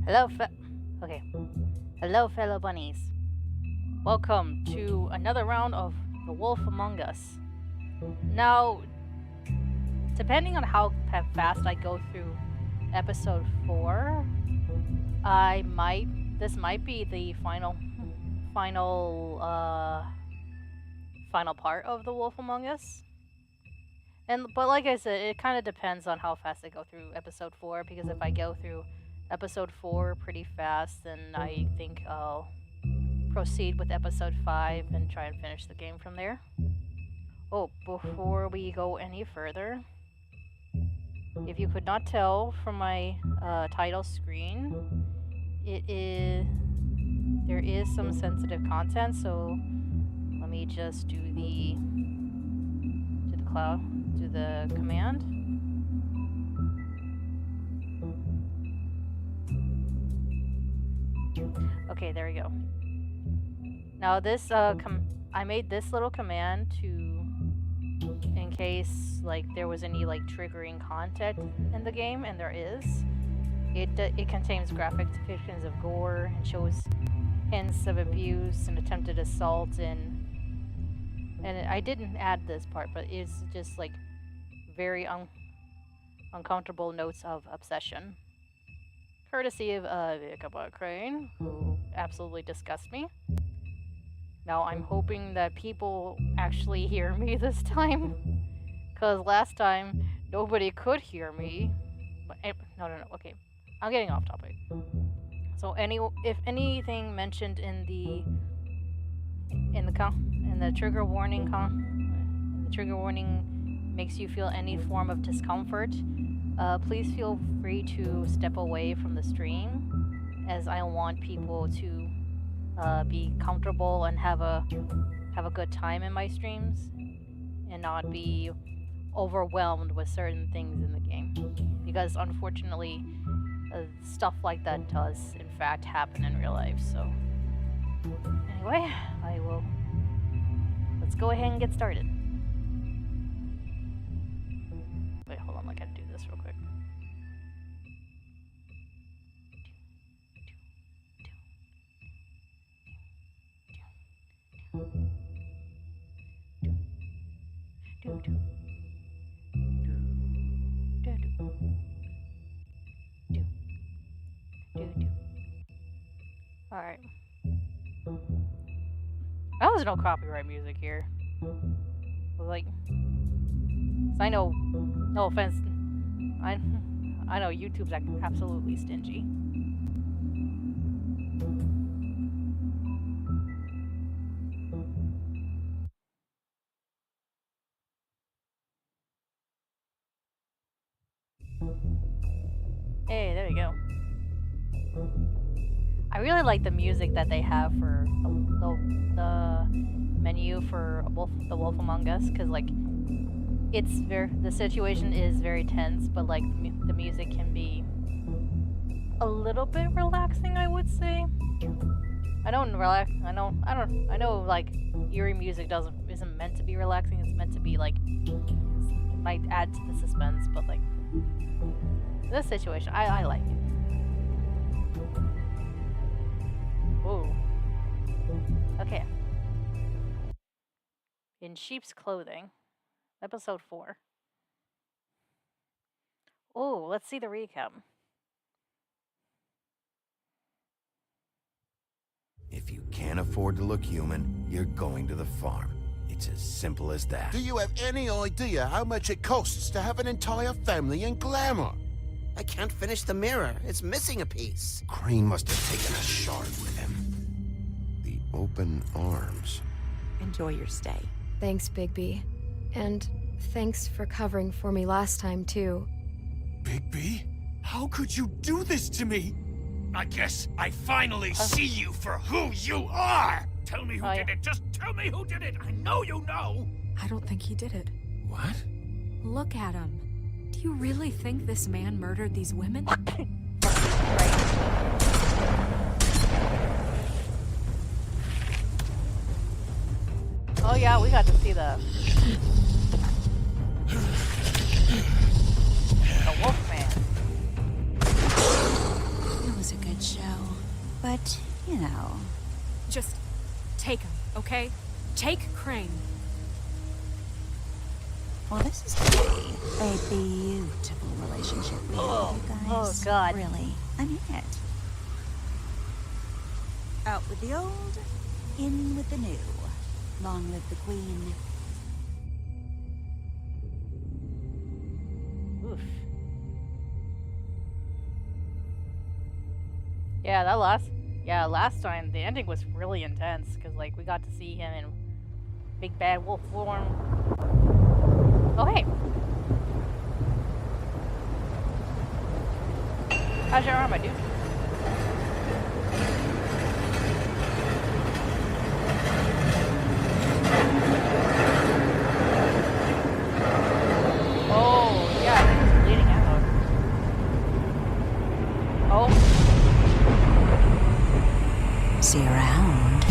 Hello, okay. Hello, fellow bunnies. Welcome to another round of The Wolf Among Us. Now, depending on how fast I go through episode 4, this might be the final part of The Wolf Among Us. But like I said, it kind of depends on how fast I go through episode 4, because if I go through episode 4 pretty fast, then I think I'll proceed with episode 5 and try and finish the game from there. Oh, before we go any further, if you could not tell from my title screen, there is some sensitive content, so let me just do the command. Okay, there we go. Now this I made this little command in case there was any triggering content in the game, and there is. It contains graphic depictions of gore and shows hints of abuse and attempted assault, and I didn't add this part, but it's just very uncomfortable notes of obsession. Courtesy of Ichabod Crane, who absolutely disgusts me. Now I'm hoping that people actually hear me this time, because last time nobody could hear me. But no, okay, I'm getting off topic. So if anything mentioned in the trigger warning makes you feel any form of discomfort, please feel free to step away from the stream, as I want people to be comfortable and have a good time in my streams, and not be overwhelmed with certain things in the game, because unfortunately stuff like that does in fact happen in real life. So anyway, let's go ahead and get started. Wait, hold on, I gotta do this real quick. Alright. That was no copyright music here. I know, no offense, I know YouTube's absolutely stingy. Hey, there you go. I really like the music that they have for the menu for The Wolf Among Us, because the situation is very tense, but the music can be a little bit relaxing, I would say. I know relax. I know like eerie music isn't meant to be relaxing. It's meant to be like might add to the suspense, but like this situation, I like it. Whoa. Okay. In sheep's clothing, episode 4. Oh, let's see the recap. If you can't afford to look human, you're going to the farm. It's as simple as that. Do you have any idea how much it costs to have an entire family in glamour? I can't finish the mirror. It's missing a piece. Crane must have taken a shard with him. The open arms. Enjoy your stay. Thanks, Bigby. And thanks for covering for me last time, too. Bigby? How could you do this to me? I guess I finally see you for who you are! Tell me who did it! Just tell me who did it! I know you know! I don't think he did it. What? Look at him. Do you really think this man murdered these women? Oh yeah, we got to see the Wolfman. It was a good show. But, you know. Just take him, okay? Take Crane. Well, this is going to be a beautiful relationship we have, you guys. Oh, God. Really. I mean it. Out with the old, in with the new. Long live the queen. Oof. Yeah, last time the ending was really intense because like we got to see him in big bad wolf form. Oh hey. How's your arm, my dude? Oh, yeah, it's bleeding out. Oh. See you around.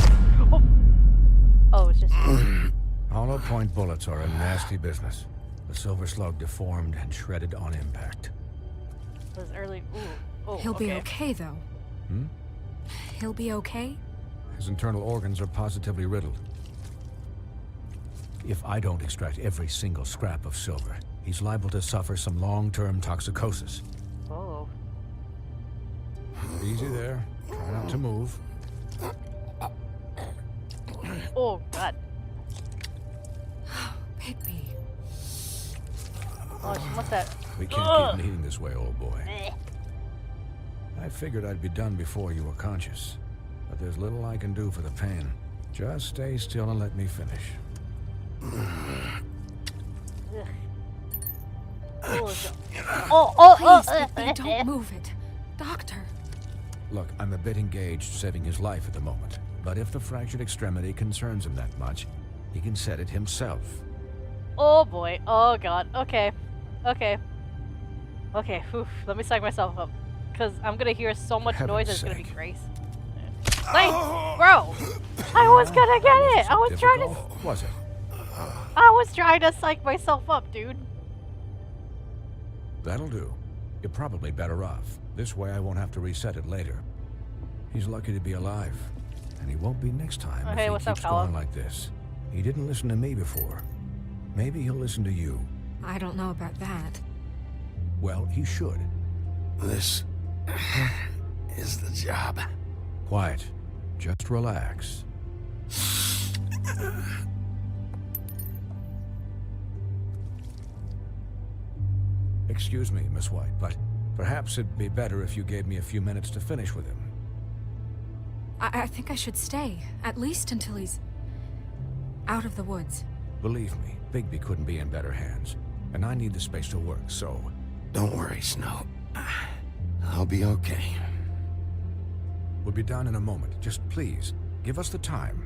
Oh, it's just... Hollow point bullets are a nasty business. The silver slug deformed and shredded on impact. was early... Ooh. Oh, He'll be okay, though. Hmm? He'll be okay? His internal organs are positively riddled. If I don't extract every single scrap of silver, he's liable to suffer some long-term toxicosis. Oh. Easy there. Try not to move. Oh, God. Bigby. Oh, she must have... We can't keep bleeding this way, old boy. I figured I'd be done before you were conscious. But there's little I can do for the pain. Just stay still and let me finish. Please, Bigby, don't move it. Doctor. Look, I'm a bit engaged saving his life at the moment. But if the fractured extremity concerns him that much, he can set it himself. Oh, boy. Oh, God. Okay. Okay. Okay. Oof. Let me psych myself up. Because I'm going to hear so much noise it's going to be crazy. Wait! Bro! I was going to get it! I was trying to... Was it? I was trying to psych myself up, dude. That'll do. You're probably better off. This way I won't have to reset it later. He's lucky to be alive. And he won't be next time if he keeps going like this. He didn't listen to me before. Maybe he'll listen to you. I don't know about that. Well, he should. This is the job. Quiet. Just relax. Excuse me, Miss White, but perhaps it'd be better if you gave me a few minutes to finish with him. I think I should stay, at least until he's out of the woods. Believe me, Bigby couldn't be in better hands, and I need the space to work, so... Don't worry, Snow. I'll be okay. We'll be done in a moment. Just please, give us the time.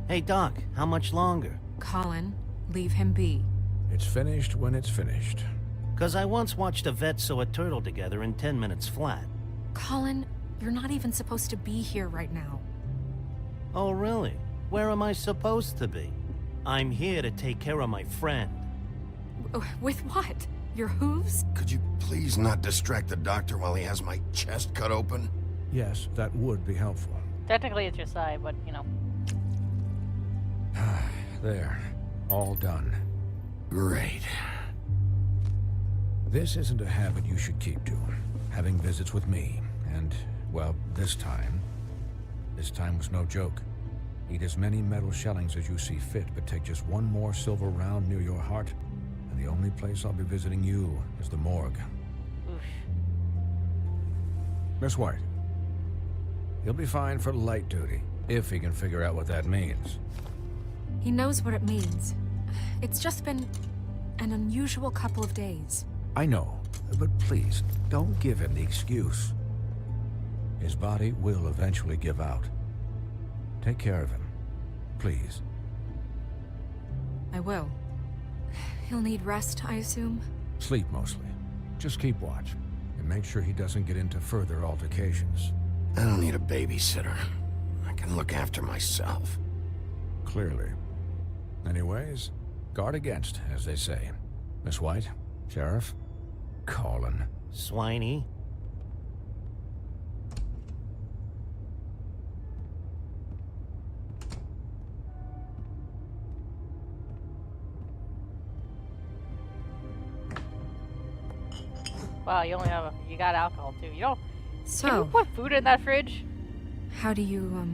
Hey, Doc, how much longer? Colin, leave him be. It's finished when it's finished. 'Cause I once watched a vet sew a turtle together in 10 minutes flat. Colin, you're not even supposed to be here right now. Oh, really? Where am I supposed to be? I'm here to take care of my friend. With what? Your hooves? Could you please not distract the doctor while he has my chest cut open? Yes, that would be helpful. Technically it's your side, but you know. There. All done. Great. This isn't a habit you should keep to. Having visits with me. And, well, this time was no joke. Eat as many metal shellings as you see fit, but take just one more silver round near your heart, and the only place I'll be visiting you is the morgue. Oof. Miss White. He'll be fine for light duty, if he can figure out what that means. He knows what it means. It's just been an unusual couple of days. I know, but please, don't give him the excuse. His body will eventually give out. Take care of him, please. I will. He'll need rest, I assume? Sleep mostly. Just keep watch, and make sure he doesn't get into further altercations. I don't need a babysitter. I can look after myself. Clearly. Anyways, guard against, as they say. Miss White, Sheriff, Colin. Swiney. Wow, you got alcohol too. You don't. So, Can you put food in that fridge? how do you,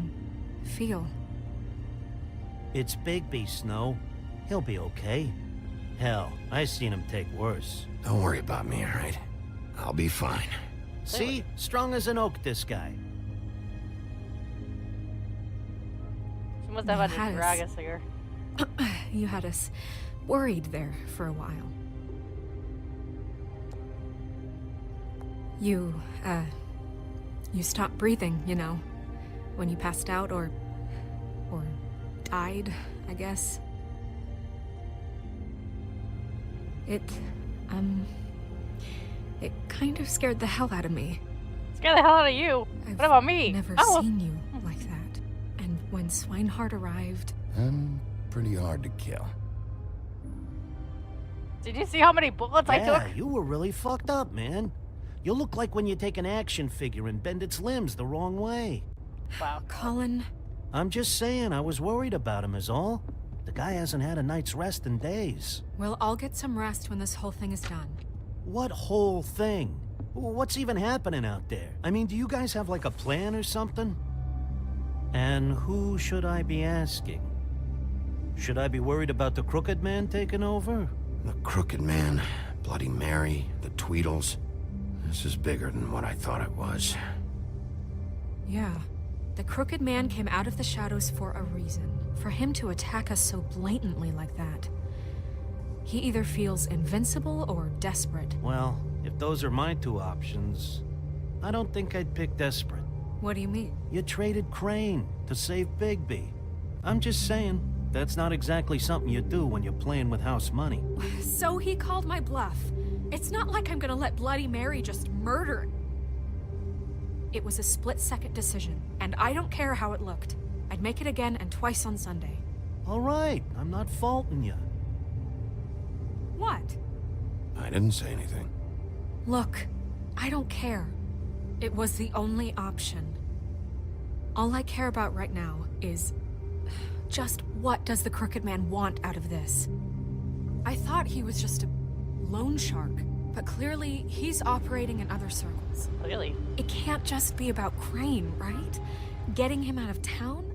feel? It's Bigby, Snow. He'll be okay. Hell, I seen him take worse. Don't worry about me, all right? I'll be fine. See? Strong as an oak, this guy. She must have had Yes. to drag us here. You had us worried there for a while. You stopped breathing, you know, when you passed out or died, I guess. It kind of scared the hell out of me. Scared the hell out of you. I've What about me? never Oh. seen you like that. And when Swinehart arrived, I'm pretty hard to kill. Did you see how many bullets I Yeah, took? you were really fucked up, man. You look like when you take an action figure and bend its limbs the wrong way. Wow. Colin, I'm just saying, I was worried about him is all. The guy hasn't had a night's rest in days. we'll all get some rest when this whole thing is done. What whole thing? What's even happening out there? I mean, do you guys have like a plan or something? And who should I be asking? Should I be worried about the Crooked Man taking over? The Crooked Man, Bloody Mary, the Tweedles. This is bigger than what I thought it was. Yeah. The Crooked Man came out of the shadows for a reason. For him to attack us so blatantly like that. He either feels invincible or desperate. Well, if those are my two options, I don't think I'd pick desperate. What do you mean? You traded Crane to save Bigby. I'm just saying, that's not exactly something you do when you're playing with house money. So he called my bluff. It's not like I'm gonna let Bloody Mary just murder. It was a split-second decision, and I don't care how it looked. I'd make it again and twice on Sunday. All right, I'm not faulting you. What? I didn't say anything. Look, I don't care. It was the only option. All I care about right now is just what does the Crooked Man want out of this? I thought he was just a loan shark, but clearly he's operating in other circles. Really? It can't just be about Crane, right? Getting him out of town?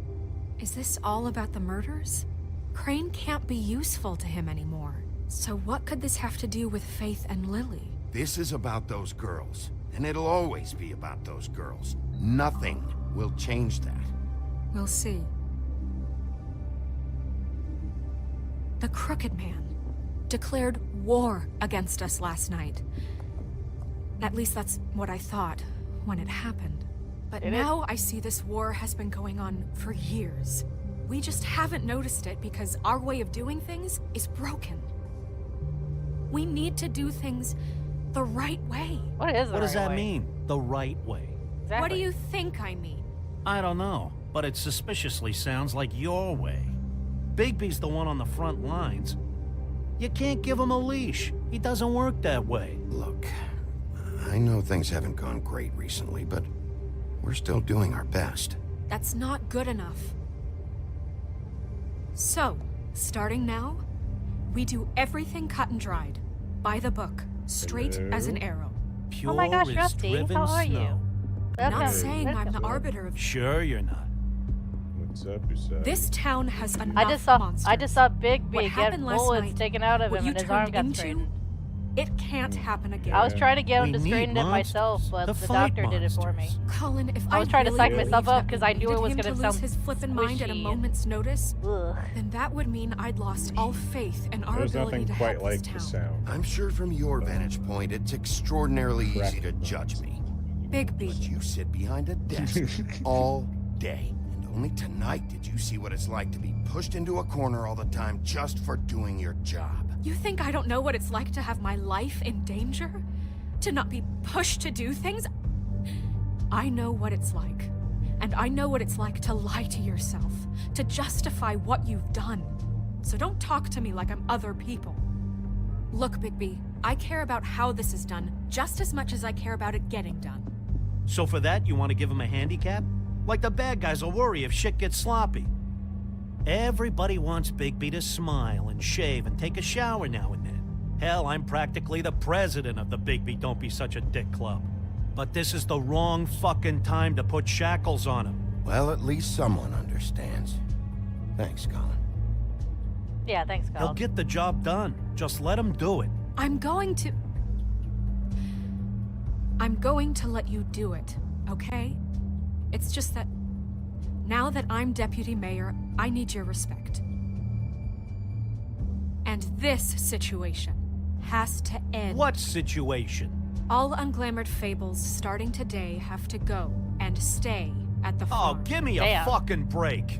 Is this all about the murders? Crane can't be useful to him anymore. So what could this have to do with Faith and Lily? This is about those girls, and it'll always be about those girls. Nothing will change that. We'll see. The Crooked Man declared war against us last night. At least that's what I thought when it happened. But now I see this war has been going on for years. We just haven't noticed it because our way of doing things is broken. We need to do things the right way. What is the What does right that way? mean, the right way? Exactly. What do you think I mean? I don't know, but it suspiciously sounds like your way. Bigby's the one on the front lines. You can't give him a leash. He doesn't work that way. Look, I know things haven't gone great recently, but we're still doing our best. That's not good enough. So, starting now, we do everything cut and dried. By the book. Straight as an arrow. Pure Oh my gosh, as Rusty, driven how are you? snow. Not Welcome. saying I'm the Welcome. arbiter of... Sure you're not. What's up, Usagi? This town has enough I just saw Bigby What get happened last bullets night, taken out of what him you and his arm turned got into, straightened. It can't happen again. I was trying to get him We to need straighten it myself, monsters. but To the fight doctor did it for me. monsters. Colin, if I was trying to really psych myself believed up that 'cause we I knew it needed was him gonna to sound lose his flippin' mind at a squishy. moment's notice, Ugh. then that would mean I'd lost all faith in our There's ability nothing to quite help like this the town. sound. I'm sure from your vantage point, it's extraordinarily easy to judge me. But Bigby, you sit behind a desk all day. And only tonight did you see what it's like to be pushed into a corner all the time just for doing your job. you think I don't know what it's like to have my life in danger? To not be pushed to do things? I know what it's like. And I know what it's like to lie to yourself, to justify what you've done. So don't talk to me like I'm other people. Look, Bigby, I care about how this is done just as much as I care about it getting done. So for that, you want to give him a handicap? Like the bad guys will worry if shit gets sloppy. Everybody wants Bigby to smile and shave and take a shower now and then. Hell, I'm practically the president of the Bigby Don't Be Such a Dick Club. But this is the wrong fucking time to put shackles on him. Well, at least someone understands. Thanks, Colin. Yeah, thanks, He'll Colin. get the job done. Just let him do it. I'm going to let you do it, okay? It's just that now that I'm deputy mayor, I need your respect. And this situation has to end. What situation? All unglamored fables starting today have to go and stay at the Oh, farm. give me a Damn. fucking break.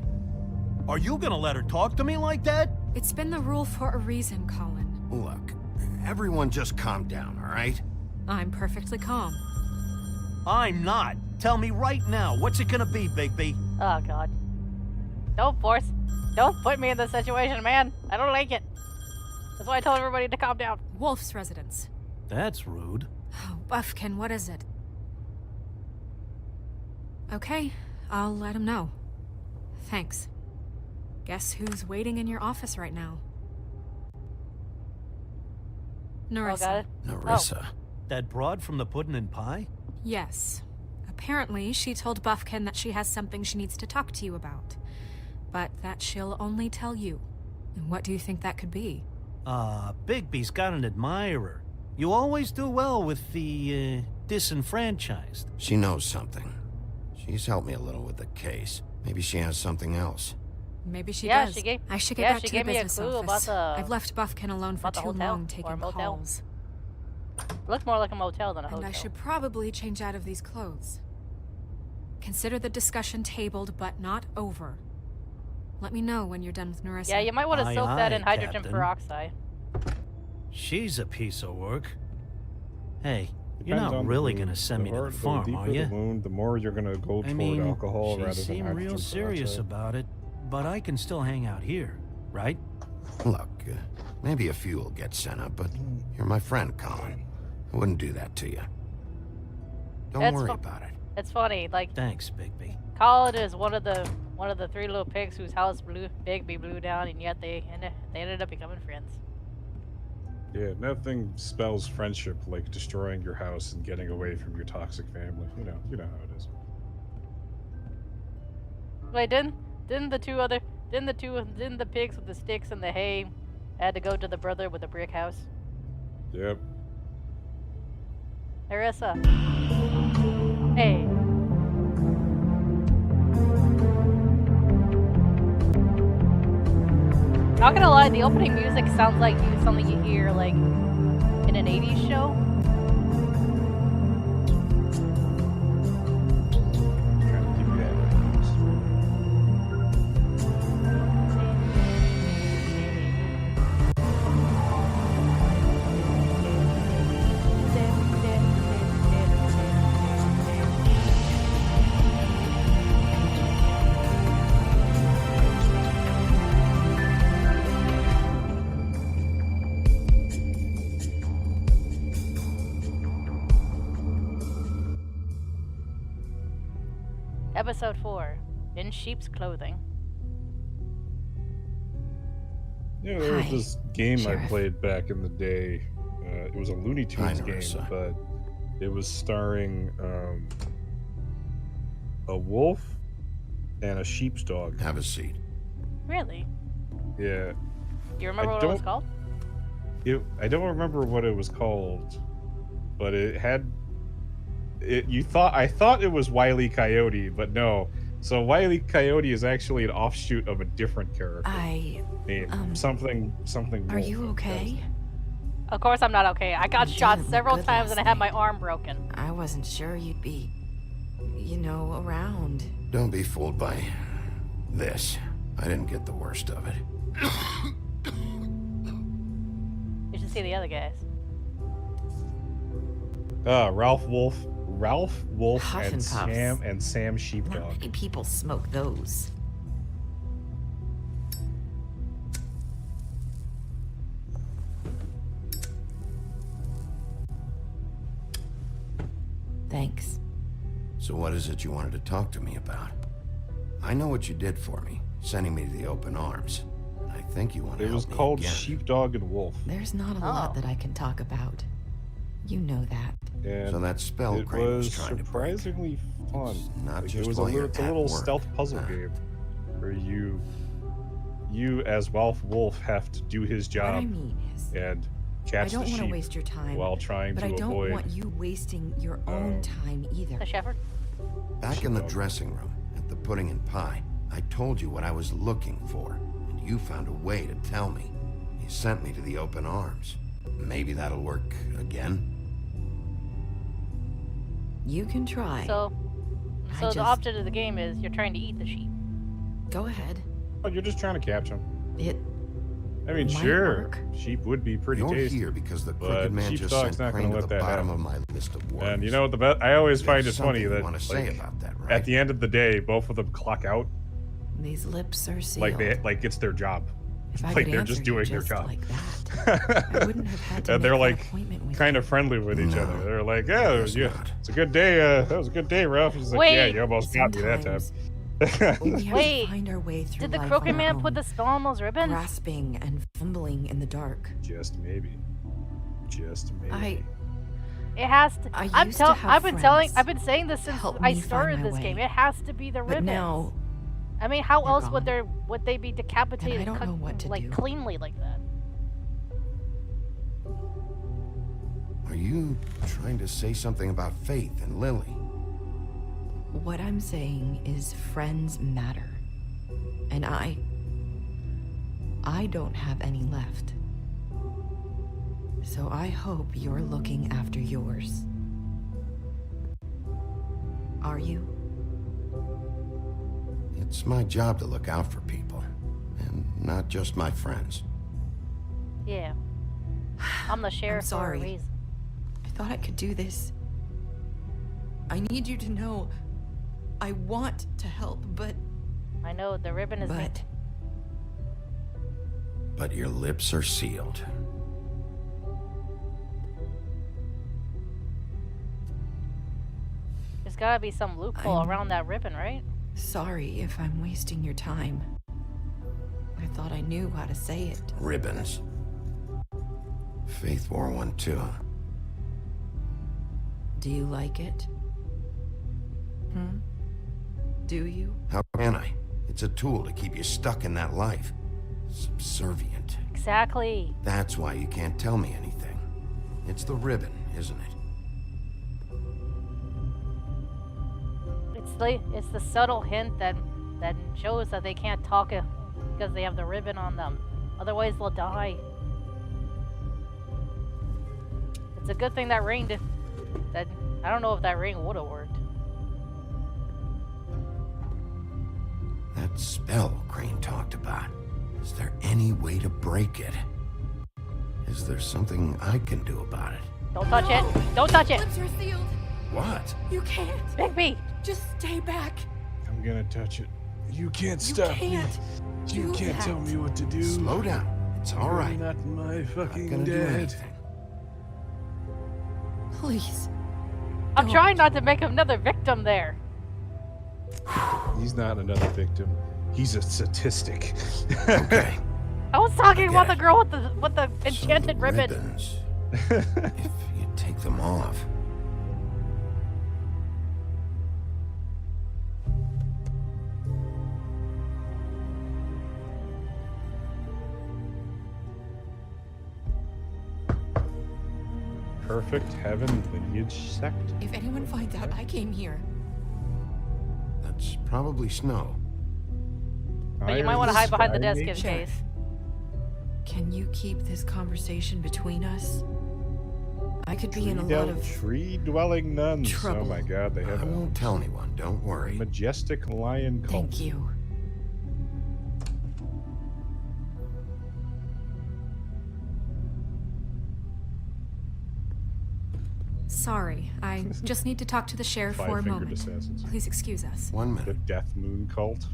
Are you gonna let her talk to me like that? It's been the rule for a reason, Colin. Look, everyone just calm down, all right? I'm perfectly calm. I'm not. Tell me right now, what's it gonna be, Bigby? Oh god. Don't put me in this situation, man. I don't like it. That's why I tell everybody to calm down. Wolf's residence. That's rude. Oh, Buffkin, what is it? Okay, I'll let him know. Thanks. Guess who's waiting in your office right now? Oh, Narissa. got it. Narissa. That broad from the Puddin' and Pie? Yes. Apparently, she told Buffkin that she has something she needs to talk to you about. But that she'll only tell you. And what do you think that could be? Bigby's got an admirer. You always do well with the, disenfranchised. She knows something. She's helped me a little with the case. Maybe she has something else. Maybe she Yeah, does. she gave- I should get yeah, back she to the gave me a business clue about office. the- I've left Buffkin alone for about the too hotel long or taking motel. calls. Looked more like a motel than a And hotel. I should probably change out of these clothes. Consider the discussion tabled, but not over. Let me know when you're done with Narissa. Yeah, you might want to Aye, soak that aye, in hydrogen Captain. peroxide. She's a piece of work. Hey, you're Depends not on really the gonna wound. send me to the hard- farm, deeper are the you? wound, the more you're gonna go I toward mean, alcohol she rather than seemed real hydrogen serious peroxide. about it, but I can still hang out here, right? Look, maybe a few will get sent up, but you're my friend, Colin. I wouldn't do that to you. Don't That's worry fu- about it. It's funny, like Thanks, Bigby. Colin is one of the three little pigs whose house Bigby blew down, and yet they ended up becoming friends. Yeah, nothing spells friendship like destroying your house and getting away from your toxic family. You know how it is. Wait, didn't the pigs with the sticks and the hay had to go to the brother with the brick house? Yep. Narissa. Hey. Not gonna lie, the opening music sounds like something you hear like in an 80s show. Trying to keep you happy. Episode 4. In sheep's clothing. Yeah, there was this game Sheriff. I played back in the day. It was a Looney Tunes game, but it was starring a wolf and a sheepdog. Have a seat. Really? Yeah. Do you remember what it was called? I don't remember what it was called, but it had. I thought it was Wile E. Coyote, but no. So Wile E. Coyote is actually an offshoot of a different character. Named something. Are Wolf. you okay? Of course I'm not okay. I got You shot didn't look several good times last and I had my night. arm broken. I wasn't sure you'd be, around. Don't be fooled by this. I didn't get the worst of it. You should see the other guys. Ralph Wolf, Huff and and Puffs. Sam Not Sheepdog. many people smoke those. Thanks. So what is it you wanted to talk to me about? I know what you did for me, sending me to the open arms. I think you want to It was help me called again. Sheepdog and Wolf. There's not a lot that I can talk about. You know that. And So that spell it Crane was was trying to break. surprisingly fun. Not Like, just it was while you're it's a at little work, stealth puzzle huh? game where you as Ralph Wolf have to do his What job I mean is, and I catch don't the want to sheep waste your time, while trying but to I don't avoid. want you wasting your own time either. The shepherd? Back in the dressing room, at the pudding and pie, I told you what I was looking for, and you found a way to tell me. You sent me to the open arms. Maybe that'll work again? You can try. So I the just- object of the game is you're trying to eat the sheep. Go ahead. Oh, you're just trying to catch them. It I mean, might sure, work. sheep would be pretty You're tasty. here because the but crooked man just sheepdog's sent not Crane gonna to let the that bottom happen. of my list of worries. And you know what I always find it There's funny something that you want to say like, about that, right? at the end of the day, both of them clock out These lips are sealed. like it's their job. If I Like could they're answer just you doing their just job. like that, I wouldn't have had to And make they're that like appointment with kind you. of friendly with each No, other. They're like, yeah, guess not. it's a good day. That was a good day, Ralph. He's like, Wait. yeah, you almost got me that time. Sometimes we have Wait, to find our way through Did the life crooked on our man put own, the spell on those ribbons? grasping and fumbling in the dark. Just maybe. Just maybe. It has to. I I'm used to tell. have I've been saying this since help I me started find my this game. way. It has to be the But ribbons. now, I mean, how they're else gone. would they be decapitated And I don't know what to like do. cleanly like that? Are you trying to say something about Faith and Lily? what I'm saying is friends matter. And I don't have any left. So I hope you're looking after yours. Are you? It's my job to look out for people, and not just my friends. Yeah. I'm the sheriff for a sorry. reason. I thought I could do this. I need you to know I want to help, but I know the ribbon is. But your lips are sealed. There's gotta be some loophole around that ribbon, right? sorry if I'm wasting your time. I thought I knew how to say it. Ribbons. Faith wore one too. Do you like it? Do you? How can I? It's a tool to keep you stuck in that life. Subservient. Exactly. That's why you can't tell me anything. It's the ribbon, isn't it? It's the subtle hint that shows that they can't talk because they have the ribbon on them. Otherwise, they'll die. It's a good thing that ring did. That I don't know if that ring would have worked. That spell Crane talked about. Is there any way to break it? Is there something I can do about it? Don't touch it! Don't touch it! Lips are sealed. What? You can't. Bigby! Just stay back. I'm gonna touch it. You can't You stop can't. me. You do can't that. tell me what to do. Slow down. It's all You're right. not my I'm fucking not gonna do dad. anything. Please. I'm Don't. trying not to make another victim there. He's not another victim. He's a statistic. Okay. I was talking about the girl with the enchanted ribbon. Ribbons. If you take them off. Perfect heaven lineage sect. If anyone finds out I came here. That's probably Snow. But you might want to hide behind the desk in case. Can you keep this conversation between us? I could be in a lot of tree-dwelling nuns. trouble. Oh my god, they have I won't tell anyone, don't worry. Majestic lion cult. Thank you. Sorry, I just need to talk to the sheriff for a moment. Assassins. Please excuse us. 1 The minute. Death Moon cult.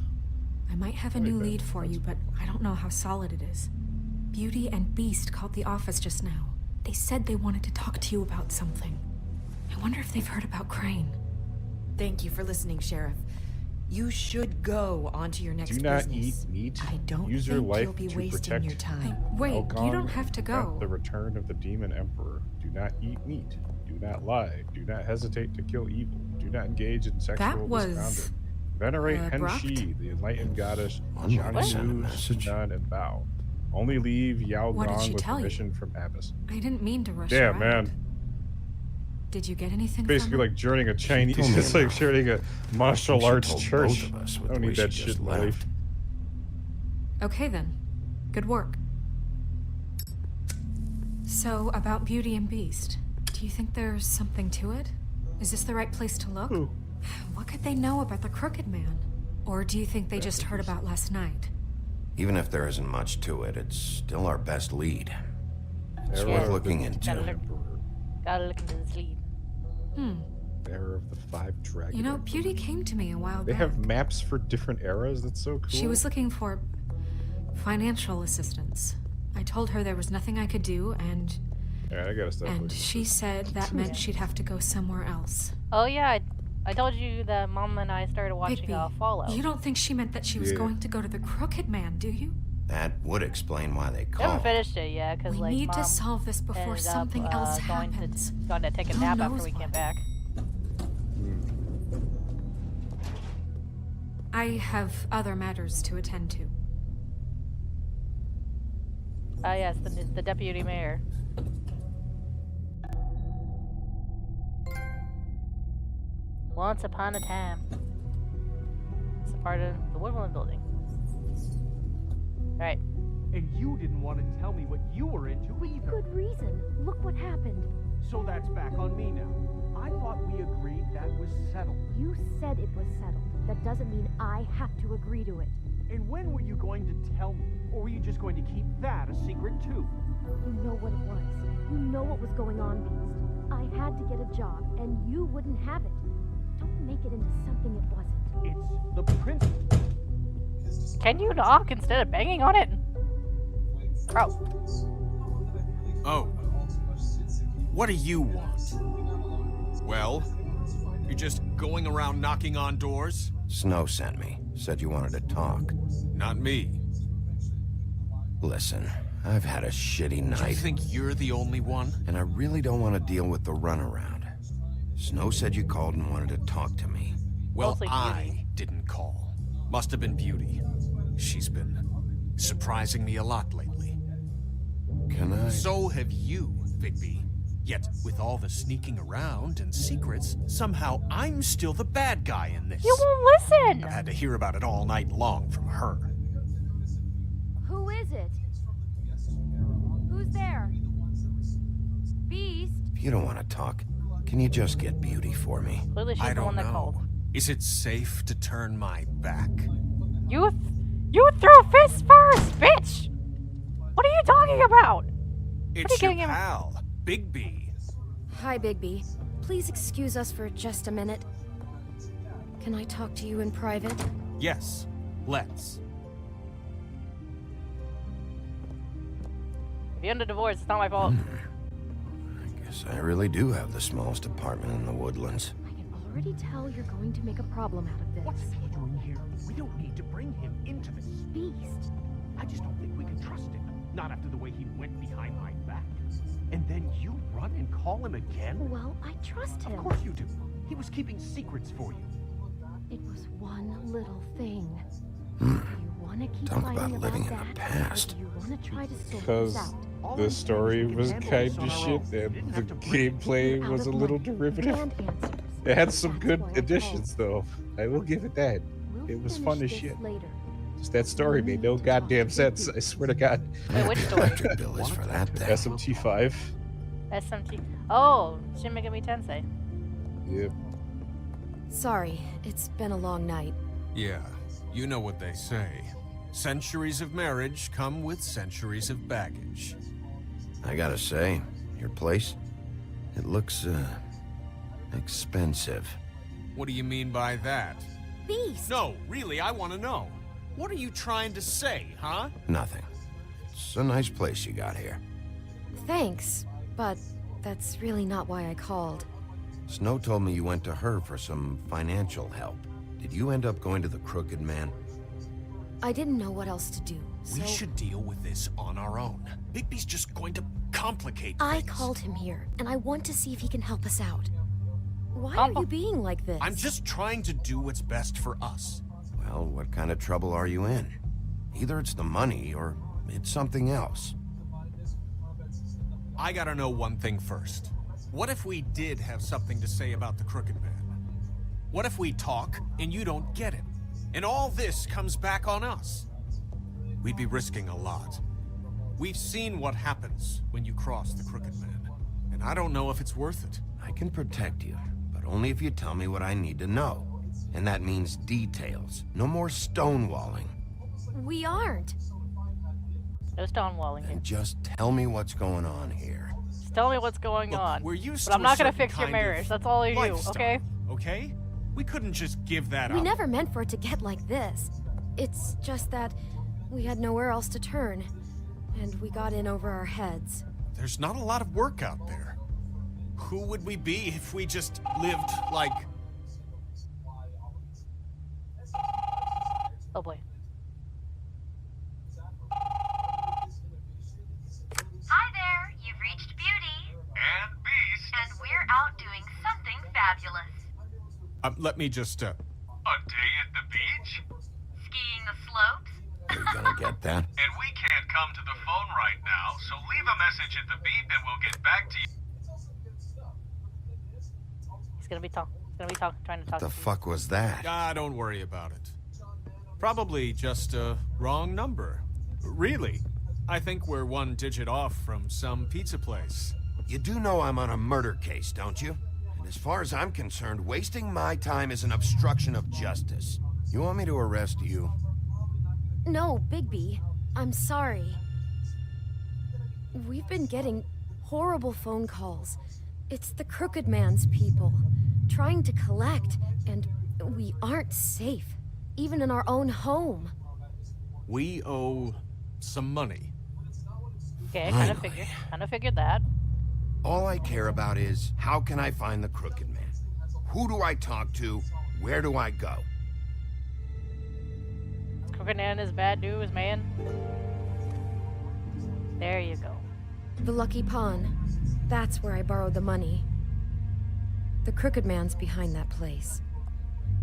I might have a new lead for you, but I don't know how solid it is. Beauty and Beast called the office just now. They said they wanted to talk to you about something. I wonder if they've heard about Crane. Thank you for listening, Sheriff. You should go on to your next Do not business. eat meat. I don't Use your think life you'll be to wasting protect your time. Wait, you Elgon don't have to and go. The return of the demon emperor. Do not eat meat. Do not lie. Do not hesitate to kill evil. Do not engage in sexual was misconduct. Venerate abrupt. Henshi, the enlightened goddess, One might Jiangsu, send a message. Sudan, and Bao. Only leave Yao What did Gong she with tell you? permission from Abbas. I didn't mean to rush Damn, her out. man. Did you get anything Basically from her? like joining a Chinese, told me it's like enough. joining a martial She arts told church. both of us I with don't the way need that she shit just in my life. left. Okay then. Good work. So, about Beauty and Beast. Do you think there's something to it? Is this the right place to look? Ooh. What could they know about the Crooked Man? Or do you think they just heard about last night? Even if there isn't much to it, it's still our best lead. It's Era worth of the looking Demon into. Emperor. Gotta look into this lead. Era of the Five Dragon You know, Emperors. Beauty came to me a while They back. have maps for different eras. That's so cool. She was looking for financial assistance. I told her there was nothing I could do, and Yeah, I gotta stop looking. she said that meant she'd have to go somewhere else. Oh yeah, I told you that Mom and I started watching Bigby, Fallout. you don't think she meant that she was Yeah. going to go to the Crooked Man, do you? That would explain why they I haven't called. finished it yet because We like need Mom to solve this before ended something up, else going happens. to take a Who nap after knows we what? get back. I have other matters to attend to. Ah yes, the deputy mayor. Once upon a time. It's a part of the Woodland building. Alright. And you didn't want to tell me what you were into either. Good reason. Look what happened. So that's back on me now. I thought we agreed that was settled. You said it was settled. That doesn't mean I have to agree to it. And when were you going to tell me? Or were you just going to keep that a secret too? You know what it was. You know what was going on, Beast. I had to get a job, and you wouldn't have it. Don't make it into something it wasn't. It's the principle. Can you knock instead of banging on it? Bro. Oh. What do you want? Well, you're just going around knocking on doors? Snow sent me. Said you wanted to talk. Not me. Listen, I've had a shitty Do you night, think you're the only one? and I really don't want to deal with the runaround. Snow said you called and wanted to talk to me. Well, Mostly I Beauty. didn't call. Must have been Beauty. She's been surprising me a lot lately. Can I? So have you, Bigby. Yet, with all the sneaking around and secrets, somehow I'm still the bad guy in this. You won't listen! I've had to hear about it all night long from her. Who is it? Who's there? Beast? If you don't want to talk, can you just get Beauty for me? Clearly she's I the one don't that called. know. Is it safe to turn my back? You threw fists first, bitch! What are you talking about? It's you your giving him- pal, Bigby. Hi, Bigby. Please excuse us for just a minute. Can I talk to you in private? Yes, let's. If you end a divorce, it's not my fault. I guess I really do have the smallest apartment in the Woodlands. I can already tell you're going to make a problem out of this. What's he doing here? We don't need to bring him into this. Beast. I just don't think we can trust him. Not after the way he went behind my back. And then you run and call him again? Well, I trust him. Of course you do. He was keeping secrets for you. It was one little thing. Do you want to keep Talk fighting about living in that, the past. Or do you want to try to sort this Because out? the story was kind of shit and the gameplay was a little derivative. It had some good additions though. I will give it that. It was fun as shit. Just that story made no goddamn sense. I swear to God. Wait, which story? Electric bill is for that thing. SMT5. SMT. Oh, Shin Megami Tensei. Yep. Sorry, it's been a long night. Yeah, you know what they say. Centuries of marriage come with centuries of baggage. I gotta say, your place, it looks, expensive. What do you mean by that? Beast! No, really, I want to know. What are you trying to say, huh? Nothing. It's a nice place you got here. Thanks, but that's really not why I called. Snow told me you went to her for some financial help. Did you end up going to the Crooked Man? I didn't know what else to do, so... We should deal with this on our own. Bigby's just going to complicate I things. called him here, and I want to see if he can help us out. Why are you being like this? I'm just trying to do what's best for us. Well, what kind of trouble are you in? Either it's the money, or it's something else. I gotta know one thing first. What if we did have something to say about the Crooked Man? What if we talk, and you don't get it? And all this comes back on us? We'd be risking a lot. We've seen what happens when you cross the Crooked Man, and I don't know if it's worth it. I can protect you, but only if you tell me what I need to know. And that means details. No more stonewalling. We aren't. No stonewalling here. And just tell me what's going on here. Just tell me what's going on. We're used but I'm not gonna to a fix your certain marriage. kind of That's all I do, lifestyle, okay? Okay? We couldn't just give that We up. never meant for it to get like this. It's just that we had nowhere else to turn, and we got in over our heads. There's not a lot of work out there. Who would we be if we just lived like... Oh boy. Hi there, you've reached Beauty. And Beast. And we're out doing something fabulous. let me just, A day at the beach? Skiing the slopes? You're gonna get that? And we can't come to the phone right now, so leave a message at the beep and we'll get back to you. He's gonna be trying to talk. What the fuck was that? Ah, don't worry about it. Probably just a wrong number. Really, I think we're one digit off from some pizza place. You do know I'm on a murder case, don't you? And as far as I'm concerned, wasting my time is an obstruction of justice. You want me to arrest you? No, Bigby. I'm sorry. We've been getting horrible phone calls. It's the Crooked Man's people, trying to collect, and we aren't safe, even in our own home. We owe some money. Okay, kind of figured that. All I care about is, how can I find the Crooked Man? Who do I talk to? Where do I go? Crooked Man is bad news, man. There you go. The Lucky Pawn. That's where I borrowed the money. The Crooked Man's behind that place.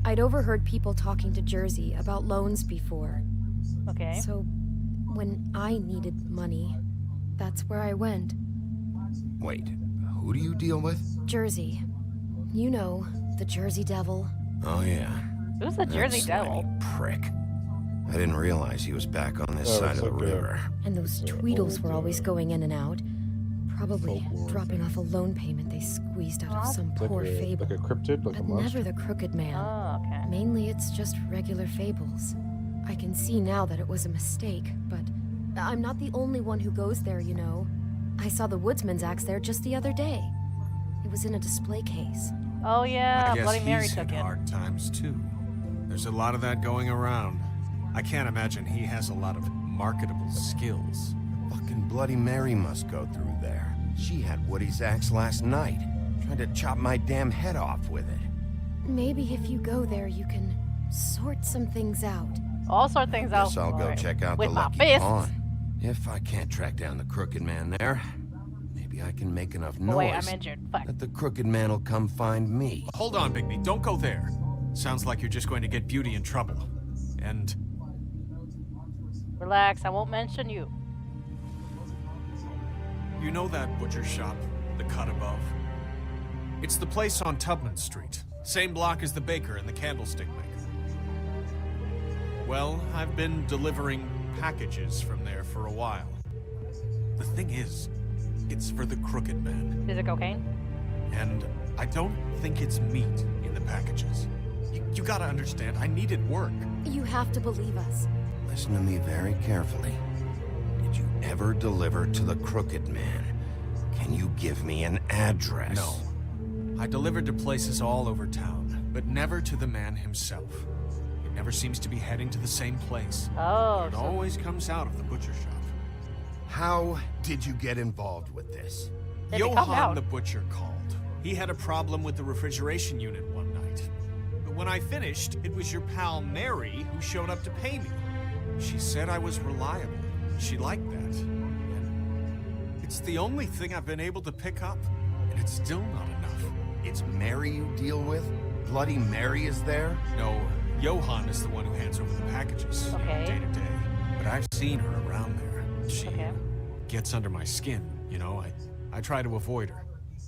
I'd overheard people talking to Jersey about loans before. Okay. So, when I needed money, that's where I went. Wait, who do you deal with? Jersey. You know, the Jersey Devil. Oh yeah. Who's the Jersey Devil? Prick. I didn't realize he was back on this side of the river. And those Tweedles were always going in and out. Probably dropping off a loan payment they squeezed out of some poor fable. Like a cryptid, like but a monster? never the Crooked Man. Oh, okay. Mainly it's just regular fables. I can see now that it was a mistake, but I'm not the only one who goes there, you know. I saw the Woodsman's axe there just the other day. It was in a display case. Oh yeah, I guess Bloody Mary he's took in it. hard times too. There's a lot of that going around. I can't imagine he has a lot of marketable skills. Fucking Bloody Mary must go through there. She had Woody's axe last night. Tried to chop my damn head off with it. Maybe if you go there, you can sort some things out. I'll sort things out. Guess I'll go check out with the my Lucky fists. Pawn. If I can't track down the Crooked Man there, maybe I can make enough noise Wait, I'm injured. Fuck. that the Crooked Man will come find me. Hold on, Bigby. Don't go there. Sounds like you're just going to get Beauty in trouble. And... Relax, I won't mention you. You know that butcher shop, the cut above? It's the place on Tubman Street. Same block as the baker and the candlestick maker. Well, I've been delivering packages from there for a while. The thing is, it's for the Crooked Man. Is it cocaine? And I don't think it's meat in the packages. You gotta understand, I needed work. You have to believe us. Listen to me very carefully. Did you ever deliver to the Crooked Man? Can you give me an address? No. I delivered to places all over town, but never to the man himself. It never seems to be heading to the same place. Oh. It always comes out of the butcher shop. How did you get involved with this? Johann the butcher called. He had a problem with the refrigeration unit one night. But when I finished, it was your pal Mary who showed up to pay me. She said I was reliable. She liked that. And it's the only thing I've been able to pick up. And it's still not enough. It's Mary you deal with? Bloody Mary is there? No, Johann is the one who hands over the packages, Okay. day to day. But I've seen her around there. She gets under my skin, you know. I try to avoid her.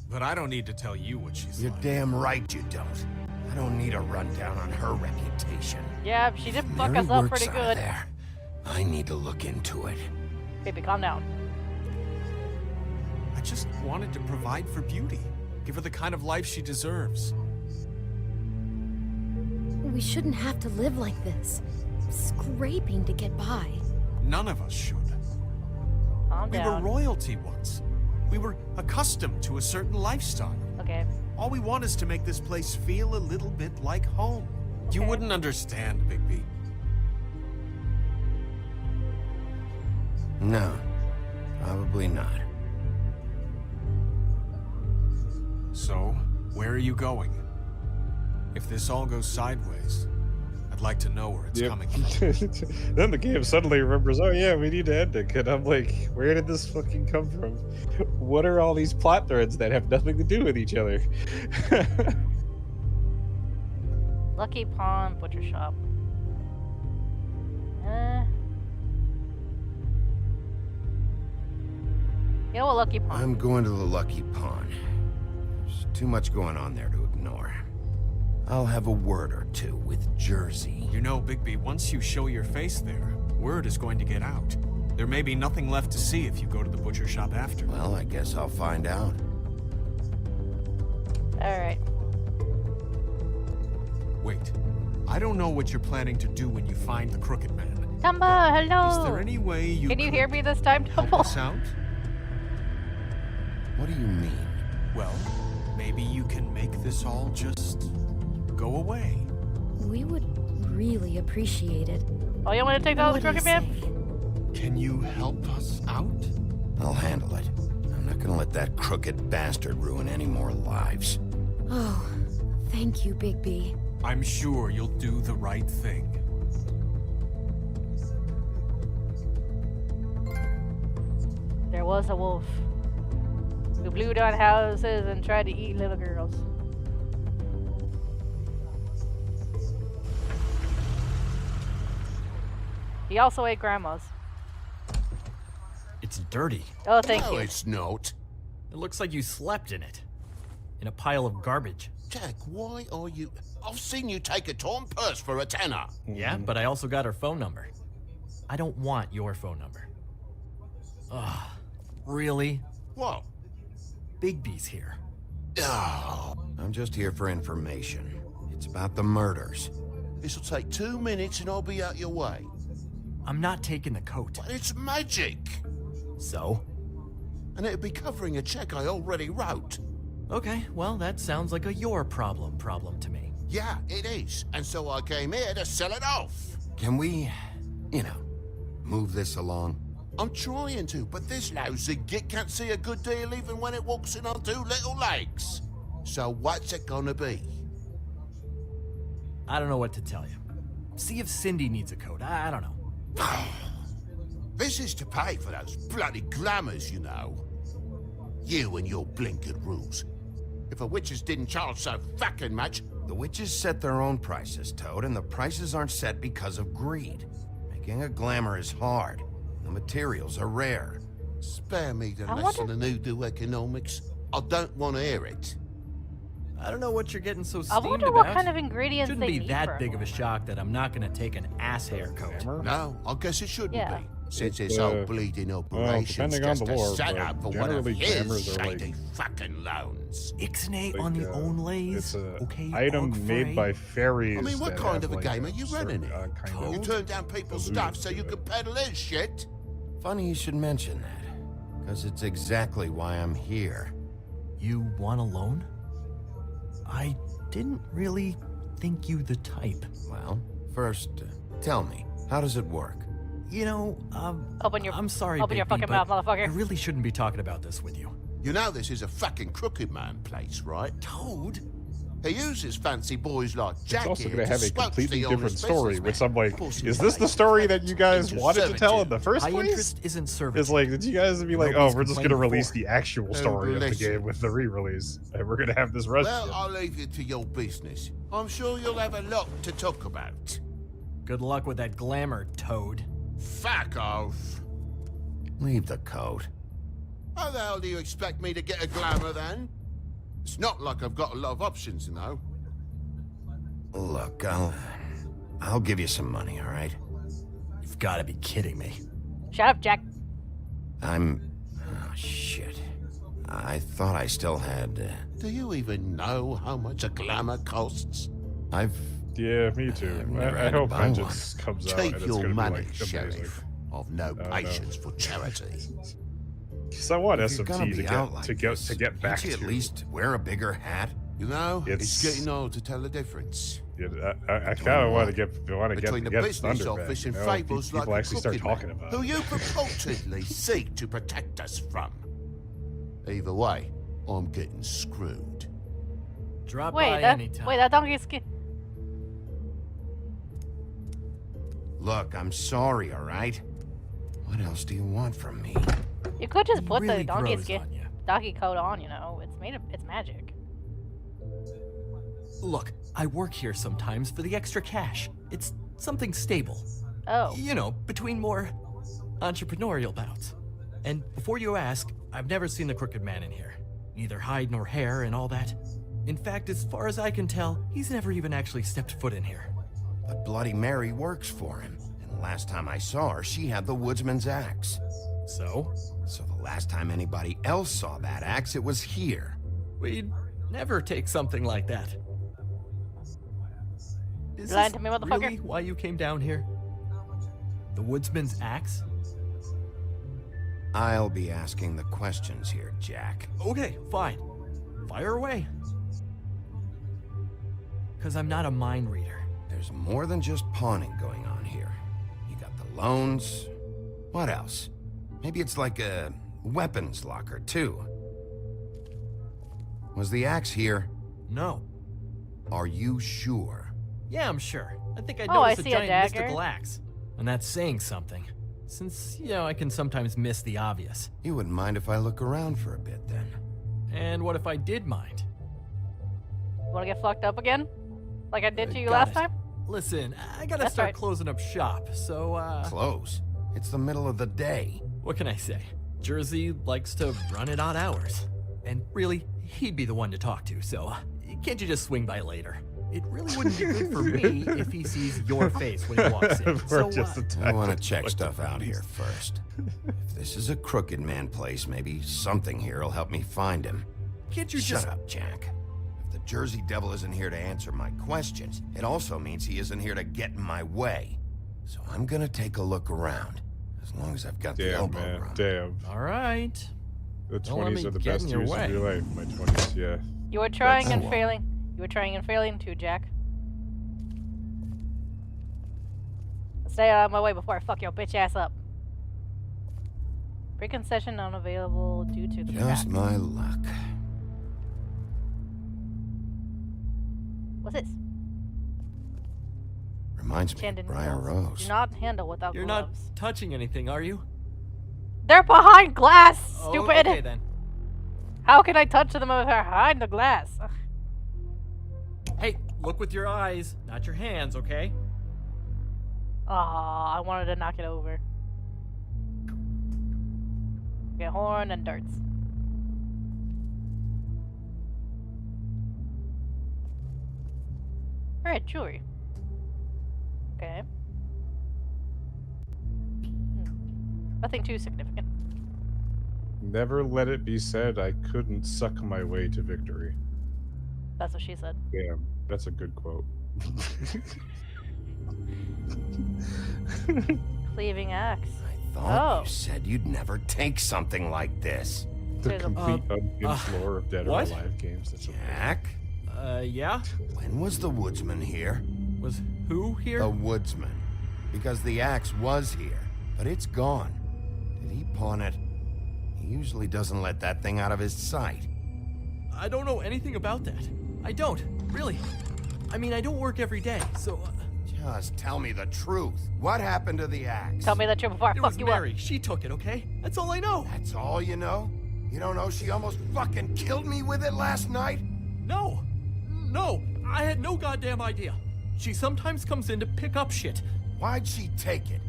But I don't need to tell you what she's You're like. damn right you don't. I don't need a rundown on her reputation. Yeah, she did fuck Mary us up works pretty out good. there. I need to look into it. Baby, calm down. I just wanted to provide for Beauty. Give her the kind of life she deserves. We shouldn't have to live like this. Scraping to get by. None of us should. Calm We down. were royalty once. We were accustomed to a certain lifestyle. Okay. All we want is to make this place feel a little bit like home. You wouldn't understand, Bigby. No, probably not. So, where are you going? If this all goes sideways, I'd like to know where it's coming from. Then the game suddenly remembers, oh yeah, we need to end it. And I'm like, where did this fucking come from? What are all these plot threads that have nothing to do with each other? Lucky Pawn Butcher Shop. You know what, Lucky Pawn? I'm going to the Lucky Pawn. There's too much going on there to ignore. I'll have a word or two with Jersey. You know, Bigby, once you show your face there, word is going to get out. There may be nothing left to see if you go to the butcher shop after. Well, I guess I'll find out. Alright. Wait. I don't know what you're planning to do when you find the Crooked Man. Tumba, hello! Is there any way you Can you could hear me this time, help Tumble? us out? What do you mean? Well, maybe you can make this all just go away. We would really appreciate it. Oh, you want to take down the What do you Crooked Man? Can you help us out? I'll handle it. I'm not gonna let that crooked bastard ruin any more lives. Oh, thank you, Bigby. I'm sure you'll do the right thing. There was a wolf who blew down houses and tried to eat little girls. He also ate grandmas. It's dirty. Oh, thank no, you. it's not. It looks like you slept in it. In a pile of garbage. Jack, why are you... I've seen you take a torn purse for a tenner. Yeah, but I also got her phone number. I don't want your phone number. Ugh. Really? What? Bigby's here. Oh. I'm just here for information. It's about the murders. This'll take 2 minutes and I'll be out your way. I'm not taking the coat. But it's magic. So? And it'd be covering a check I already wrote. Okay, well, that sounds like a your problem to me. Yeah, it is. And so I came here to sell it off. Can we, move this along? I'm trying to, but this lousy git can't see a good deal even when it walks in on 2 little legs. So what's it gonna be? I don't know what to tell you. See if Cindy needs a coat. I don't know. This is to pay for those bloody glamours, you know. You and your blinkered rules. If the witches didn't charge so fucking much... The witches set their own prices, Toad, and the prices aren't set because of greed. Making a glamour is hard. The materials are rare. Spare me the lesson in voodoo economics. I don't want to hear it. I don't know what you're getting so I steamed wonder about. what kind of ingredients Shouldn't they be need that for big of a shock that I'm not gonna take an ass haircut. No, I guess it shouldn't Yeah. be. Since this whole bleeding operation's depending on just the a lore, setup but for one of generally his glamours are shady fucking loans. Ixnay on the onlays. It's a okay, item made by fairies. I mean, what that kind have, of a like, game are you running certain, here? kind of You turn down people's stuff so you can peddle his shit? Funny you should mention that, because it's exactly why I'm here. You want a loan? I didn't really think you the type. Well, first, tell me, how does it work? You know, I'm sorry, open your Bigby, fucking mouth, but motherfucker. I really shouldn't be talking about this with you. You know this is a fucking crooked man place, right? Toad? He uses fancy boys like Jack It's also here going to have a squelch completely the different honest story, businessman. which I'm like, Pussy is this the white, story that you guys into wanted to tell in the first High place? interest isn't servitude. It's like, did you guys be like, Nobody's oh, we're just going to complained release before. the actual story of the listen. game with the re-release, and we're going to have this rush? Well, I'll leave you to your business. I'm sure you'll have a lot to talk about. Good luck with that glamour, Toad. Fuck off. Leave the coat. How the hell do you expect me to get a glamour then? It's not like I've got a lot of options, you know. Look, I'll give you some money, all right? You've got to be kidding me. Shut up, Jack. Oh, shit. I thought I still had, Do you even know how much a glamour costs? Yeah, me too. I hope Vengeance comes out and Take it's your going to be money, like amazing. Sheriff. I've no patience for charity. Because I want If you're gonna SMT be out like to get back can't you to. at least wear a bigger hat? You know, it's It's- getting old to tell the difference. Yeah, I kind of want to get Between the get business Thunder office back, and you know? fables People like actually a start crooked talking man, about who it. you purportedly seek to protect us from. Either way, I'm getting screwed. Drop Wait, by that anytime. wait, that donkey's skin. Look, I'm sorry, all right? What else do you want from me? You could just put really the donkey grows skin, on ya. donkey coat on. You know, it's magic. Look, I work here sometimes for the extra cash. It's something stable. Oh. You know, between more entrepreneurial bouts. And before you ask, I've never seen the Crooked Man in here. Neither hide nor hair and all that. In fact, as far as I can tell, he's never even actually stepped foot in here. But Bloody Mary works for him. And the last time I saw her, she had the woodsman's axe. So? So the last time anybody else saw that axe, it was here. We'd never take something like that. Is Lying this to me, motherfucker? really why you came down here? The woodsman's axe? I'll be asking the questions here, Jack. Okay, fine. Fire away. Because I'm not a mind reader. There's more than just pawning going on here. You got the loans. What else? Maybe it's like a weapons locker, too. Was the axe here? No. Are you sure? Yeah, I'm sure. I think I Oh, I noticed a see a giant dagger. mystical axe. And that's saying something. Since, you know, I can sometimes miss the obvious. You wouldn't mind if I look around for a bit, then? And what if I did mind? Want to get fucked up again? Like I did to you Got last it. time? Listen, I gotta That's start right. closing up shop, so, Close? It's the middle of the day. what can I say? Jersey likes to run at odd hours. And really, he'd be the one to talk to, so can't you just swing by later? It really wouldn't be good for me if he sees your face when he walks in. So, I want to check stuff out here first. If this is a Crooked Man place, maybe something here will help me find him. Can't you Shut just... up, Jack. If the Jersey Devil isn't here to answer my questions, it also means he isn't here to get in my way. So I'm gonna take a look around, as long as I've got the Damn, elbow man. room. Damn. All right. The Don't let 20s me are the get best in your years of way. your life. My 20s, yeah. You were trying That's- and failing. You were trying and failing too, Jack. Stay out of my way before I fuck your bitch ass up. Pre-concession unavailable due to the Just crack. my luck. What's this? Reminds me Tendon of Briar needles. Rose. Do not handle without You're gloves. not touching anything, are you? They're behind glass, stupid! Okay then. How can I touch them if they're behind the glass? Ugh. Hey, look with your eyes, not your hands, okay? Aw, I wanted to knock it over. Get horn and darts. Alright, jewelry. Okay. Nothing too significant. Never let it be said I couldn't suck my way to victory. That's what she said. Damn, that's a good quote. Cleaving axe. I thought you said you'd never take something like this. The complete unhinged lore of Dead or what? Alive games. That's Jack? Yeah? When was the woodsman here? Was who here? The woodsman. Because the axe was here, but it's gone. Did he pawn it? He usually doesn't let that thing out of his sight. I don't know anything about that. I don't, really. I mean, I don't work every day, so... Just tell me the truth. What happened to the axe? Tell me the truth before I fuck you Mary. up. She took it, okay? That's all I know. That's all you know? You don't know she almost fucking killed me with it last night? No. No. I had no goddamn idea. She sometimes comes in to pick up shit. Why'd she take it?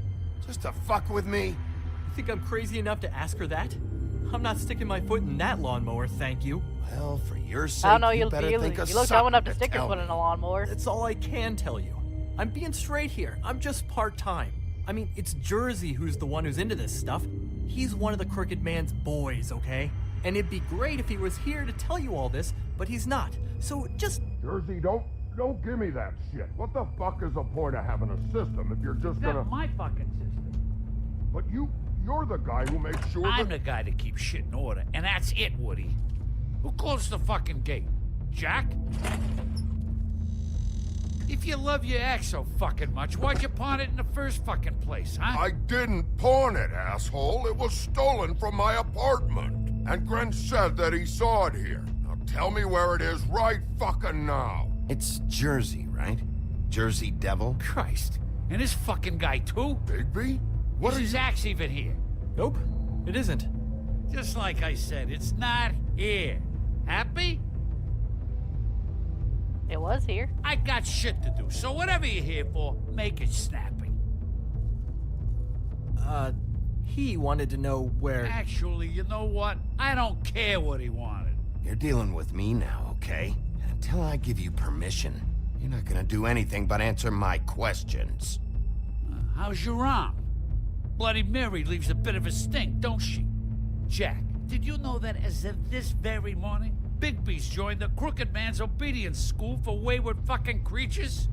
Just to fuck with me? You think I'm crazy enough to ask her that? I'm not sticking my foot in that lawnmower, thank you. Well, for your sake, I don't know, you you better think of look dumb enough to something stick your tell foot me. in a lawnmower. That's all I can tell you. I'm being straight here. I'm just part-time. I mean, it's Jersey who's the one who's into this stuff. He's one of the Crooked Man's boys, okay? And it'd be great if he was here to tell you all this, but he's not. So just... Jersey, don't give me that shit. What the fuck is the point of having a system if you're just gonna... That's my fucking system. But you're the guy who makes sure I'm the guy that keeps shit in order, and that's it, Woody. Who closed the fucking gate? Jack? If you love your ex so fucking much, why'd you pawn it in the first fucking place, huh? I didn't pawn it, asshole. It was stolen from my apartment. And Gren said that he saw it here. Now tell me where it is right fucking now. It's Jersey, right? Jersey Devil? Christ. And this fucking guy, too? Bigby? What is his axe even here? Nope, it isn't. Just like I said, it's not here. Happy? It was here. I got shit to do, so whatever you're here for, make it snappy. He wanted to know where... Actually, you know what? I don't care what he wanted. You're dealing with me now, okay? Until I give you permission, you're not gonna do anything but answer my questions. How's your arm? Bloody Mary leaves a bit of a stink, don't she? Jack, did you know that as of this very morning, Bigby's joined the Crooked Man's obedience school for wayward fucking creatures?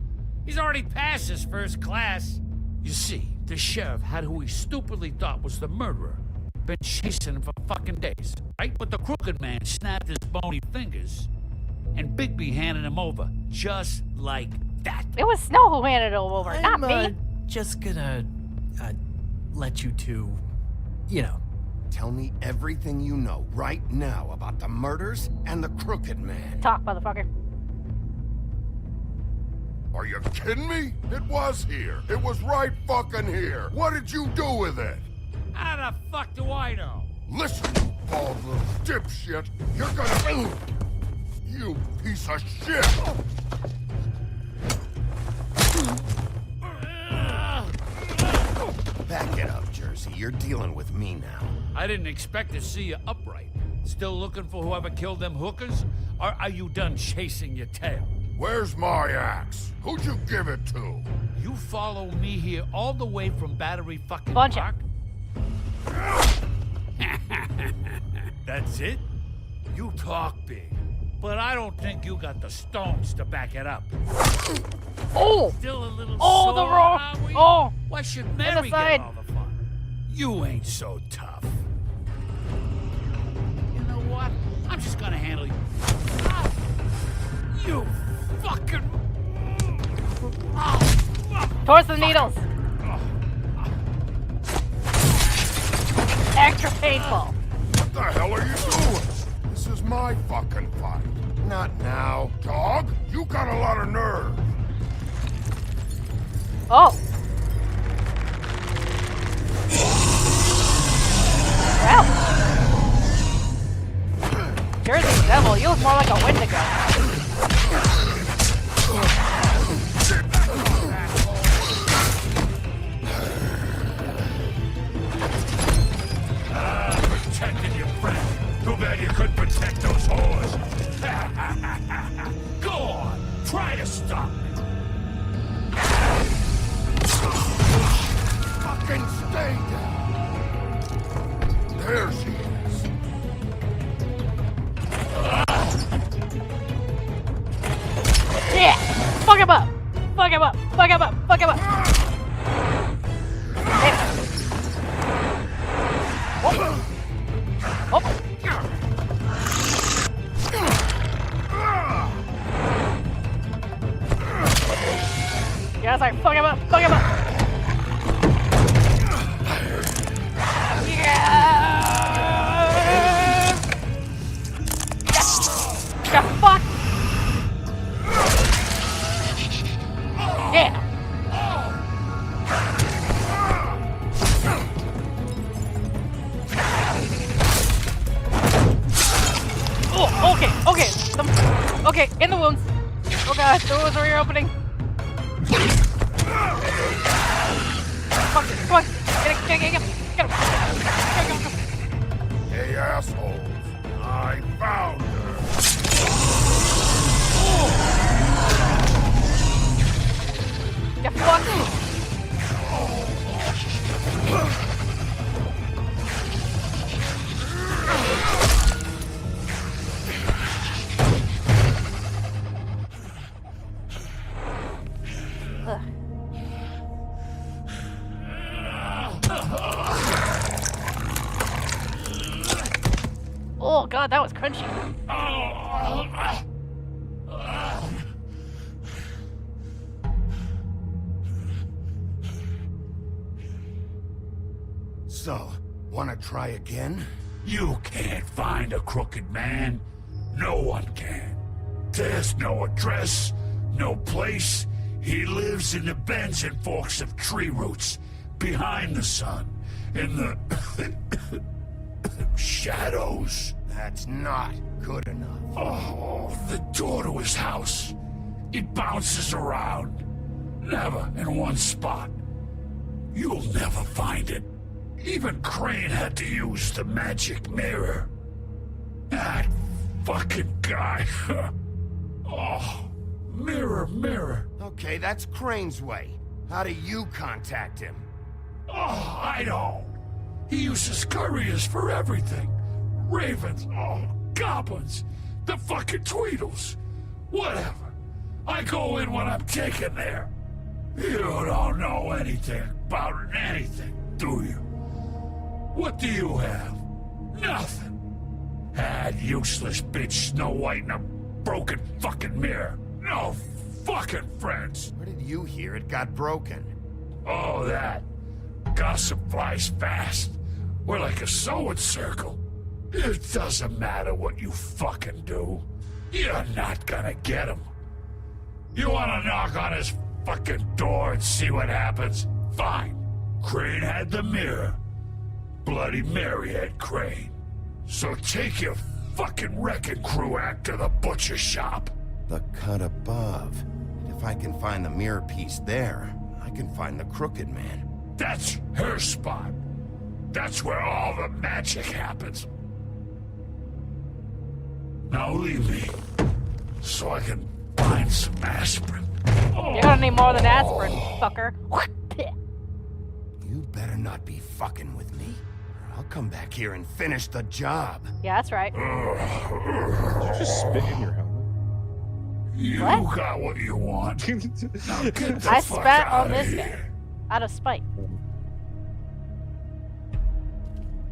He's already passed his first class. You see, the sheriff had who he stupidly thought was the murderer. Been chasing him for fucking days, right? But the Crooked Man snapped his bony fingers, and Bigby handed him over, just like that. It was Snow who handed him over, not me. Just gonna, let you two, you know. Tell me everything you know right now about the murders and the Crooked Man. Talk, motherfucker. Are you kidding me? It was here. It was right fucking here. What did you do with it? How the fuck do I know? Listen, you bald little dipshit. You're gonna... You piece of shit! Back it up, Jersey. You're dealing with me now. I didn't expect to see you upright. Still looking for whoever killed them hookers? Or are you done chasing your tail? Where's my axe? Who'd you give it to? You follow me here all the way from Battery fucking Bunch Park? That's it? You talk big, but I don't think you got the stones to back it up. Oh! Still a little Oh, sore, the rock! are we? Oh! Why should In the Mary side. get all the fun? You ain't so tough. You know what? I'm just gonna handle you. Ah! You fucking... Towards the needles. Extra painful. What the hell are you doing? This is my fucking fight. Not now. Dog, you got a lot of nerve. Oh. Well. Jersey Devil, you look more like a Wendigo. Protecting your friend. Too bad you couldn't protect those whores. Go on, try to stop me. Fucking stay down. There she is. Yeah! Fuck him up! Fuck him up! Fuck him up! Fuck him up! Oh. Oh. Yeah, sorry. Fuck him up! Fuck him up! Yeah! The fuck! Yeah! Oh, okay, okay. Okay, in the wounds. Oh god, the wounds are reopening. Fuck it, come on. Get him. Get him. Hey, assholes. I found her. You fuck. Oh god, that was crunchy. So, wanna try again? You can't find a crooked man. No one can. There's no address, no place. He lives in the bends and forks of tree roots, behind the sun, in the shadows. That's not good enough. Oh, the door to his house. It bounces around. Never in one spot. You'll never find it. Even Crane had to use the magic mirror. That fucking guy. Oh, mirror, mirror. Okay, that's Crane's way. How do you contact him? Oh, I don't. He uses couriers for everything. Ravens, goblins, the fucking Tweedles. Whatever. I go in when I'm taken there. You don't know anything about anything, do you? What do you have? Nothing. Had useless bitch Snow White and a broken fucking mirror. No fucking friends. Where did you hear it got broken? Oh, that. Gossip flies fast. We're like a sewing circle. It doesn't matter what you fucking do. You're not gonna get him. You wanna knock on his fucking door and see what happens? Fine. Crane had the mirror. Bloody Mary had Crane. So take your fucking wrecking crew act to the butcher shop. The cut above. If I can find the mirror piece there, I can find the crooked man. That's her spot. That's where all the magic happens. Now leave me, so I can find some aspirin. You're gonna need more than aspirin, fucker. You better not be fucking with me, or I'll come back here and finish the job. Yeah, that's right. Did you just spit in your helmet? You What? got what you want. Now get the I fuck spat out on of this here. guy. Out of spite.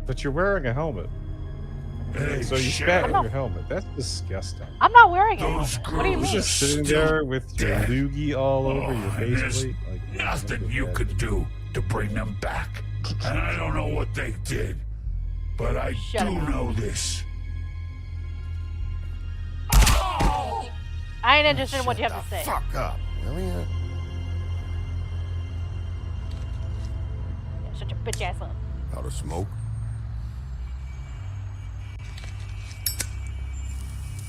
But you're wearing a helmet. Hey, So you shit. spat in your helmet. That's disgusting. I'm not wearing it. Those What do you girls mean? are Just sitting still there with your dead. loogie all over your and there's faceplate. Like, nothing you could do to bring them back. And I don't know what they did, but I Shut do up. know this. I ain't interested in what you have to say. Fuck up, will ya? Shut your bitch ass up. Out of smoke?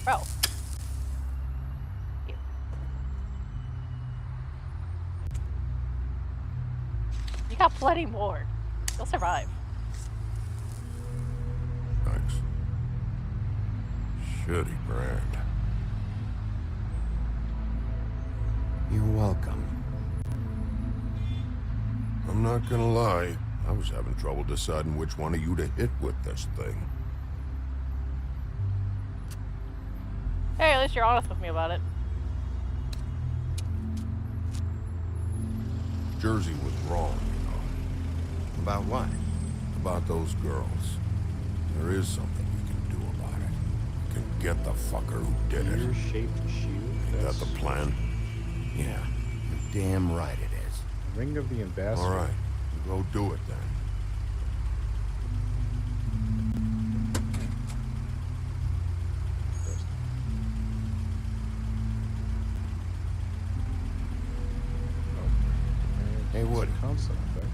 Bro. You got plenty more. You'll survive. Thanks. Shitty brand. You're welcome. I'm not gonna lie. I was having trouble deciding which one of you to hit with this thing. Hey, at least you're honest with me about it. Jersey was wrong, you know. About what? About those girls. There is something we can do about it. We can get the fucker who did it. Ear-shaped shield? Is that the plan? Yeah, you're damn right it is. Ring of the Ambassador. All right, go do it then. Hey, Woody. Constant effect.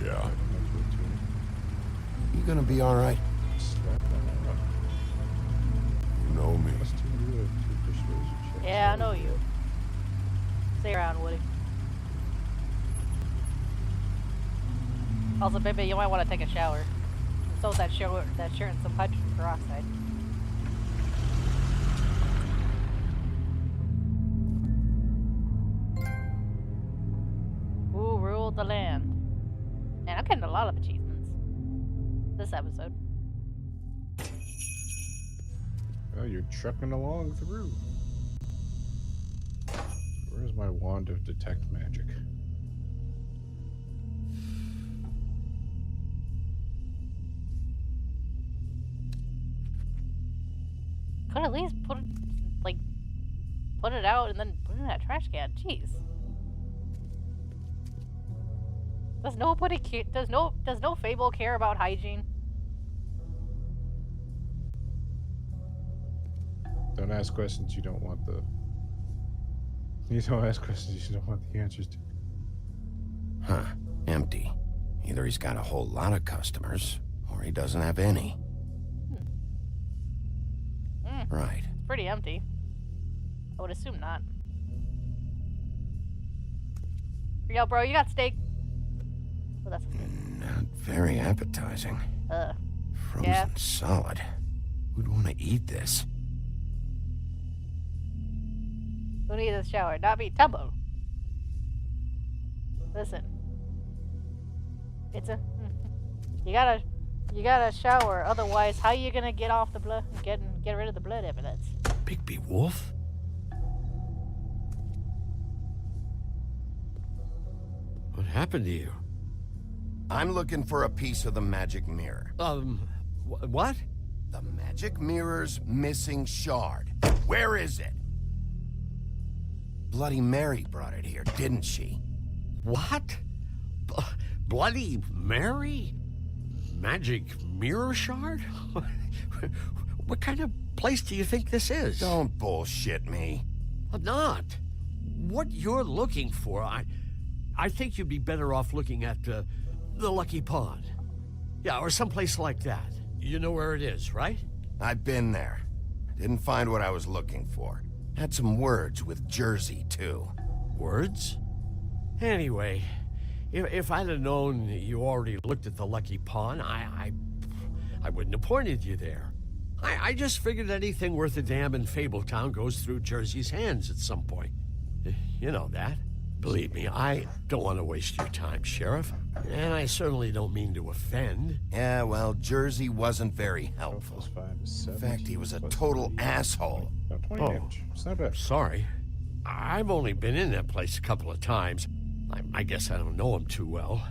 Yeah. You gonna be all right? Strap that up. You know me. Plus 2 to 2 persuasion checks. Yeah, I know you. Stay around, Woody. Also, baby, you might want to take a shower. So that shirt and some hydrogen peroxide. Who ruled the land? Man, I'm getting a lot of achievements this episode. Oh, you're trucking along through. Where's my wand of detect magic? Could at least put it out and then put it in that trash can. Jeez. Does no Fable care about hygiene? Don't ask questions you don't want the. You don't ask questions you don't want the answers to. Huh. Empty. Either he's got a whole lot of customers, or he doesn't have any. Right. It's pretty empty. I would assume not. Yo, bro, you got steak? Oh, that's good. Not very appetizing. Frozen Yeah. solid. Who'd want to eat this? Who needs a shower? Not me. Tumbo. Listen. It's a... You gotta shower, otherwise how you gonna get off the blood, get rid of the blood evidence? Bigby Wolf? What happened to you? I'm looking for a piece of the magic mirror. What? The magic mirror's missing shard. Where is it? Bloody Mary brought it here, didn't she? What? Bloody Mary? Magic mirror shard? What kind of place do you think this is? Don't bullshit me. I'm not. What you're looking for, I think you'd be better off looking at the Lucky Pond. Yeah, or someplace like that. You know where it is, right? I've been there. Didn't find what I was looking for. Had some words with Jersey, too. Words? Anyway, if I'd have known you already looked at the Lucky Pond, I wouldn't have pointed you there. I just figured anything worth a damn in Fabletown goes through Jersey's hands at some point. You know that. Believe me, I don't want to waste your time, Sheriff. And I certainly don't mean to offend. Yeah, well, Jersey wasn't very helpful. In fact, he was a total asshole. 20 damage. It's not bad. Sorry. I've only been in that place a couple of times. I guess I don't know him too well.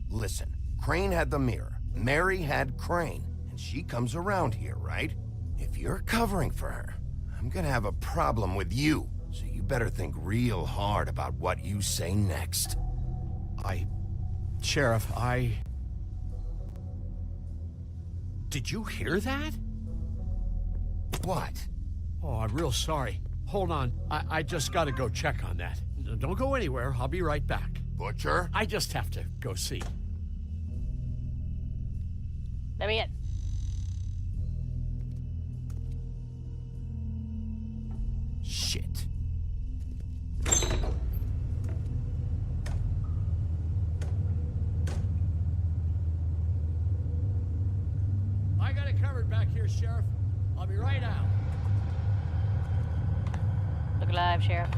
Listen, Crane had the mirror. Mary had Crane. And she comes around here, right? If you're covering for her, I'm gonna have a problem with you. So you better think real hard about what you say next. Sheriff, Did you hear that? What? Oh, I'm real sorry. Hold on. I just gotta go check on that. Don't go anywhere. I'll be right back. Butcher? I just have to go see. Let me in. Shit. I got it covered back here, Sheriff. I'll be right out. Look alive, Sheriff.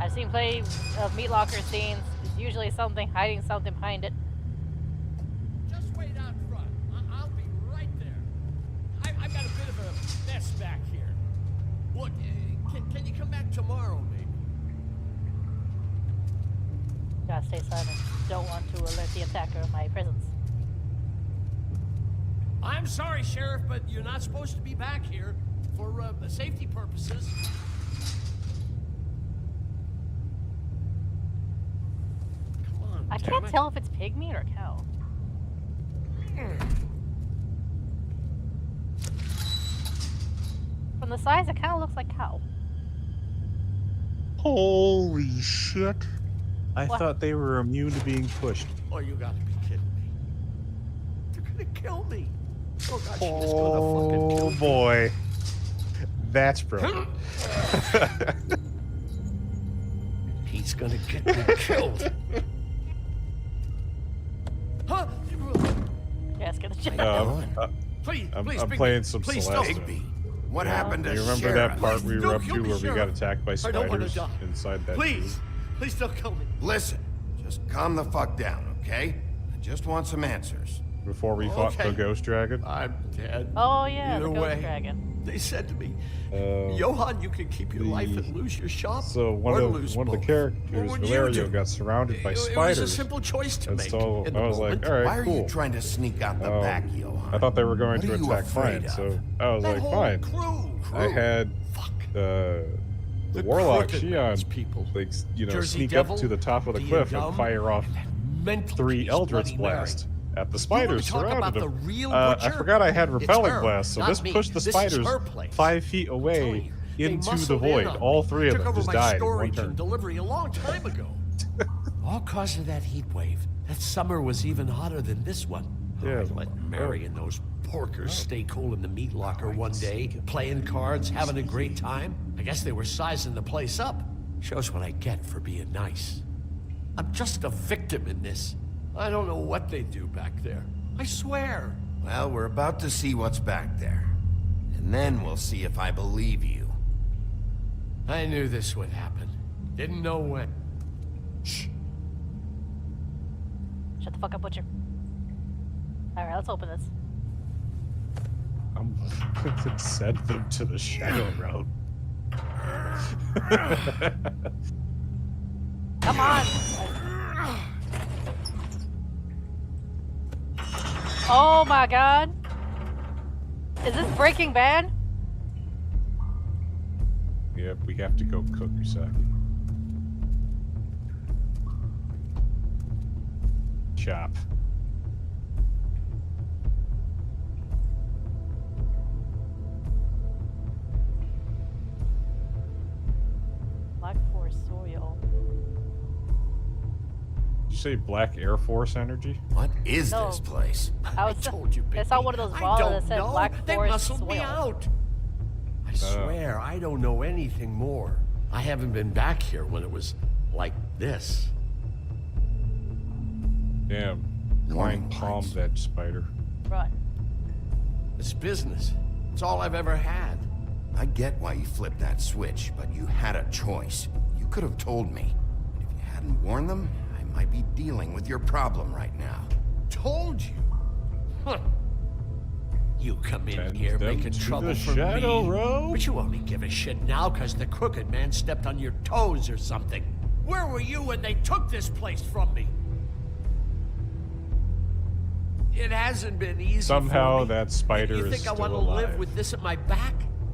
I've seen plenty of meat locker scenes. There's usually something hiding something behind it. Just wait out front. I'll be right there. I've got a bit of a mess back here. Look, can you come back tomorrow, maybe? Gotta stay silent. Don't want to alert the attacker of my presence. I'm sorry, Sheriff, but you're not supposed to be back here for safety purposes. Come on, I can't tell if it's pig meat or cow. From the size, it kind of looks like cow. Holy shit. I What? thought they were immune to being pushed. Oh, you gotta be kidding me. They're gonna kill me. Oh, God, she is gonna fucking kill Oh me. boy. That's brilliant. He's gonna get me killed. Huh? Yeah, it's gonna Please, I'm Bigby, playing some please Celeste. don't. What happened to You remember Sheriff? that part we were Don't up kill to me, where we got Sheriff. attacked by I don't wanna spiders die. inside that Please, tree? please don't kill me. Listen, just calm the fuck down, okay? I just want some answers. Before we fought the ghost dragon? I'm dead. Oh yeah, Either the ghost way, dragon. they said to me, Johan, you can keep your life and lose your shop. So or lose one of the both. characters, What would you Valerio, do? got surrounded by It spiders. was a simple choice to And make. so in I the was like, moment. all right, Why are cool. you trying to sneak out the back, Johan? I thought they were going What to are you attack afraid mine, of? so I was That like, whole fine. crew. I had the warlock crooked man's Shion, people. like, Jersey sneak Devil, up to the top of the the cliff Yum, and fire off mental 3 piece, Eldritch Bloody Mary. Blast at the You spiders wanna talk about surrounded the them. real I butcher? forgot I had It's repelling her, blast, so not this me. pushed the This is spiders her place. 5 feet away They into the muscled void. in on All me. 3 of Took them over just my died in one storage turn. and delivery a long time ago. All cause of that heat wave. That summer was even hotter than this one. Yeah. I let Mary and those porkers stay cool in the meat locker one day, playing cards, having a great time. I guess they were sizing the place up. Shows what I get for being nice. I'm just a victim in this. I don't know what they do back there. I swear. Well, we're about to see what's back there. And then we'll see if I believe you. I knew this would happen. Didn't know when. Shh. Shut the fuck up, Butcher. Alright, let's open this. I'm send them to the Shadow Realm. Come on! Oh my god! Is this Breaking Bad? Yep, we have to go cook Usagi. Chop. Black Forest soil. Did you say Black Air Force energy? What is No. this place? I told you, I saw one of those balls that said Black They Forest muscled soil. me out. I swear, I don't know anything more. I haven't been back here when it was like this. Damn. Warning Flying palm lights. veg spider. Run. It's business. It's all I've ever had. I get why you flipped that switch, but you had a choice. You could have told me. And if you hadn't warned them, I might be dealing with your problem right now. Told you. Huh. You come in Send here them making to trouble the for Shadow me. Realm? But you only give a shit now because the crooked man stepped on your toes or something. Where were you when they took this place from me? It hasn't been easy Somehow for me. that spider You is think I still want to alive. live with this at my back?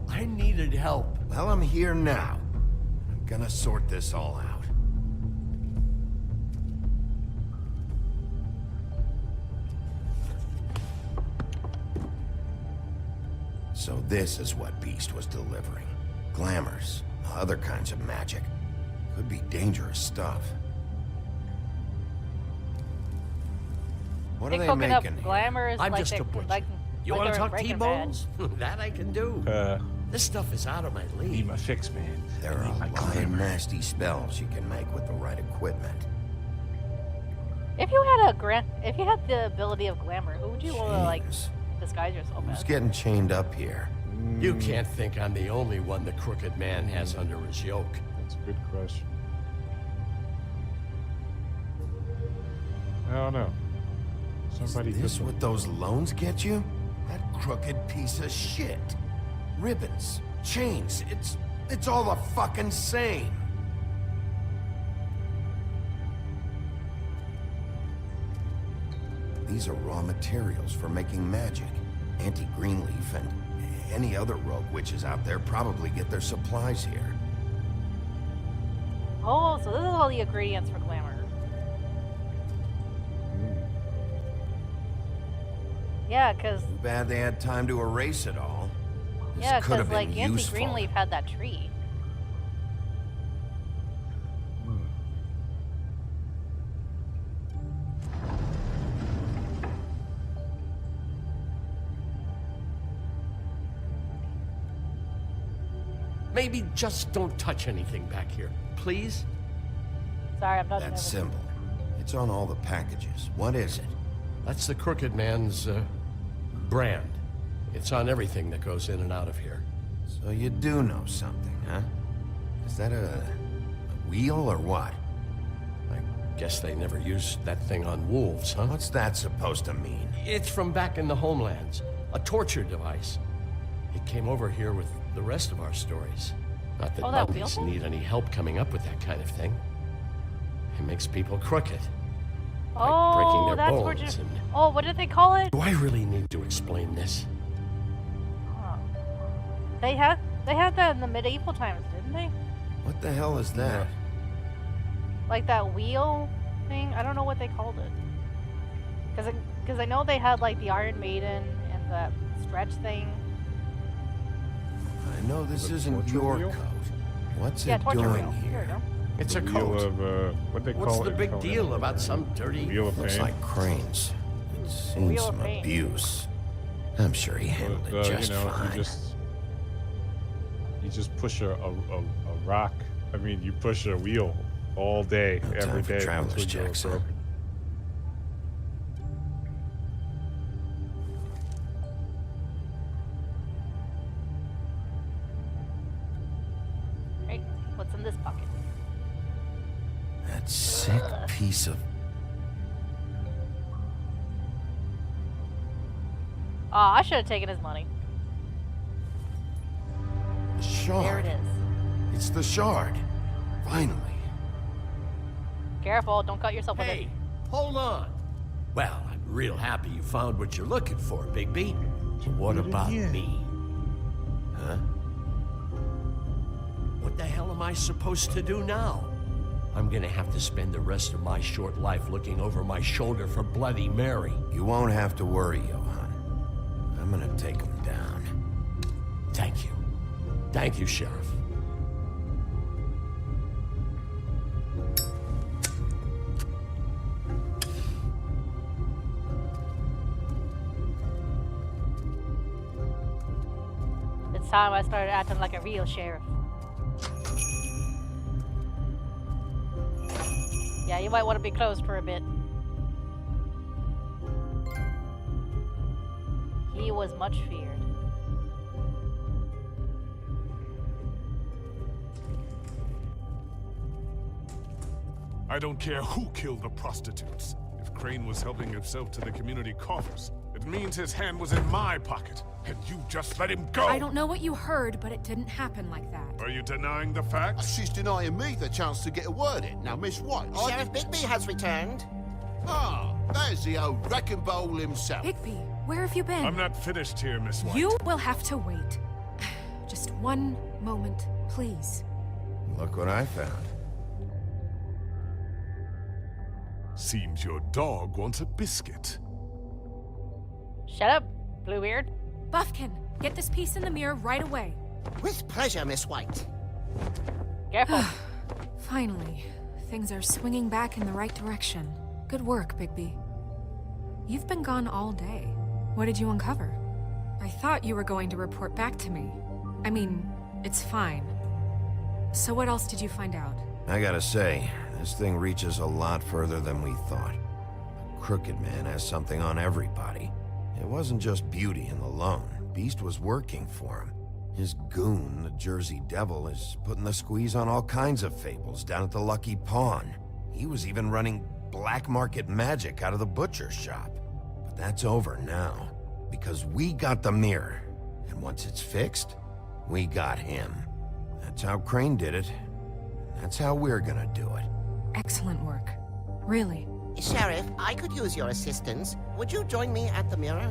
I needed help. Well, I'm here now. I'm gonna sort this all out. So this is what Beast was delivering. Glamours, other kinds of magic. Could be dangerous stuff. What Hey, are they Coconut making? Glamour is I'm like just they, a butcher. like, You like want to they're talk Breaking Bad. T-bones? That I can do. This stuff is out of my league. Need my fix, man. There are a lot of nasty spells you can make with the right equipment. If you had the ability of glamour, who would you want to like disguise yourself Who's as? getting chained up here? You can't think I'm the only one the Crooked Man has under his yoke. That's a good question. I don't know. Somebody Is this what those loans get you? That crooked piece of shit. Ribbons, chains, it's all the fucking same. These are raw materials for making magic. Auntie Greenleaf and any other rogue witches out there probably get their supplies here. Oh, so this is all the ingredients for glamour. Yeah, because Too bad they had time to erase it all. This could because have been like Auntie useful. Greenleaf had that tree. Maybe just don't touch anything back here, please? Sorry, I'm not. That symbol. It's on all the packages. What is it? That's the Crooked Man's brand. It's on everything that goes in and out of here. So you do know something, huh? Is that a wheel or what? I guess they never used that thing on wolves, huh? What's that supposed to mean? It's from back in the homelands. A torture device. It came over here with the rest of our stories. Not that that wheel mummies thing? need any help coming up with that kind of thing. It makes people crooked. Oh, breaking their that's bones what you. and- Oh, what did they call it? Do I really need to explain this? They had that in the medieval times, didn't they? What the hell is that? Like that wheel thing. I don't know what they called it. Because I know they had like the Iron Maiden and the stretch thing. I know this isn't torture your wheel? coat. What's Yeah, it torture doing wheel. Here we here? go. It's The a wheel coat. of, what they What's call the it? big Call it deal a- about some dirty... Wheel of Looks Pain. like Crane's. It's seen Wheel of some Pain. abuse. I'm sure he handled it just you know, fine. you just push a rock. I mean, you push a wheel all day, No every time for day. traveler's until you're checks, huh? broken. Right? What's in this bucket? That sick piece of... Oh, I should have taken his money. The shard. There it is. It's the shard. Finally. Careful, don't cut yourself with it. Hey, hold on. Well, I'm real happy you found what you're looking for, Bigby. What about me? Huh? What the hell am I supposed to do now? I'm gonna have to spend the rest of my short life looking over my shoulder for Bloody Mary. You won't have to worry, Johan. I'm gonna take him down. Thank you. Thank you, Sheriff. It's time I started acting like a real sheriff. Yeah, you might want to be closed for a bit. He was much feared. I don't care who killed the prostitutes. If Crane was helping himself to the community coffers, it means his hand was in my pocket, and you just let him go! I don't know what you heard, but it didn't happen like that. Are you denying the facts? She's denying me the chance to get a word in. Now, Miss White, Sheriff Bigby has returned. Ah, there's the old wrecking bowl himself. Bigby, where have you been? I'm not finished here, Miss White. You will have to wait. Just one moment, please. Look what I found. Seems your dog wants a biscuit. Shut up, Bluebeard. Buffkin, get this piece in the mirror right away. With pleasure, Miss White. Careful. Finally, things are swinging back in the right direction. Good work, Bigby. You've been gone all day. What did you uncover? I thought you were going to report back to me. I mean, it's fine. So what else did you find out? I gotta say, this thing reaches a lot further than we thought. The Crooked Man has something on everybody. It wasn't just Beauty and the Lone. Beast was working for him. His goon, the Jersey Devil, is putting the squeeze on all kinds of fables down at the Lucky Pawn. He was even running black market magic out of the butcher shop. But that's over now, because we got the mirror. And once it's fixed, we got him. That's how Crane did it. That's how we're gonna do it. Excellent work. Really. Sheriff, I could use your assistance. Would you join me at the mirror?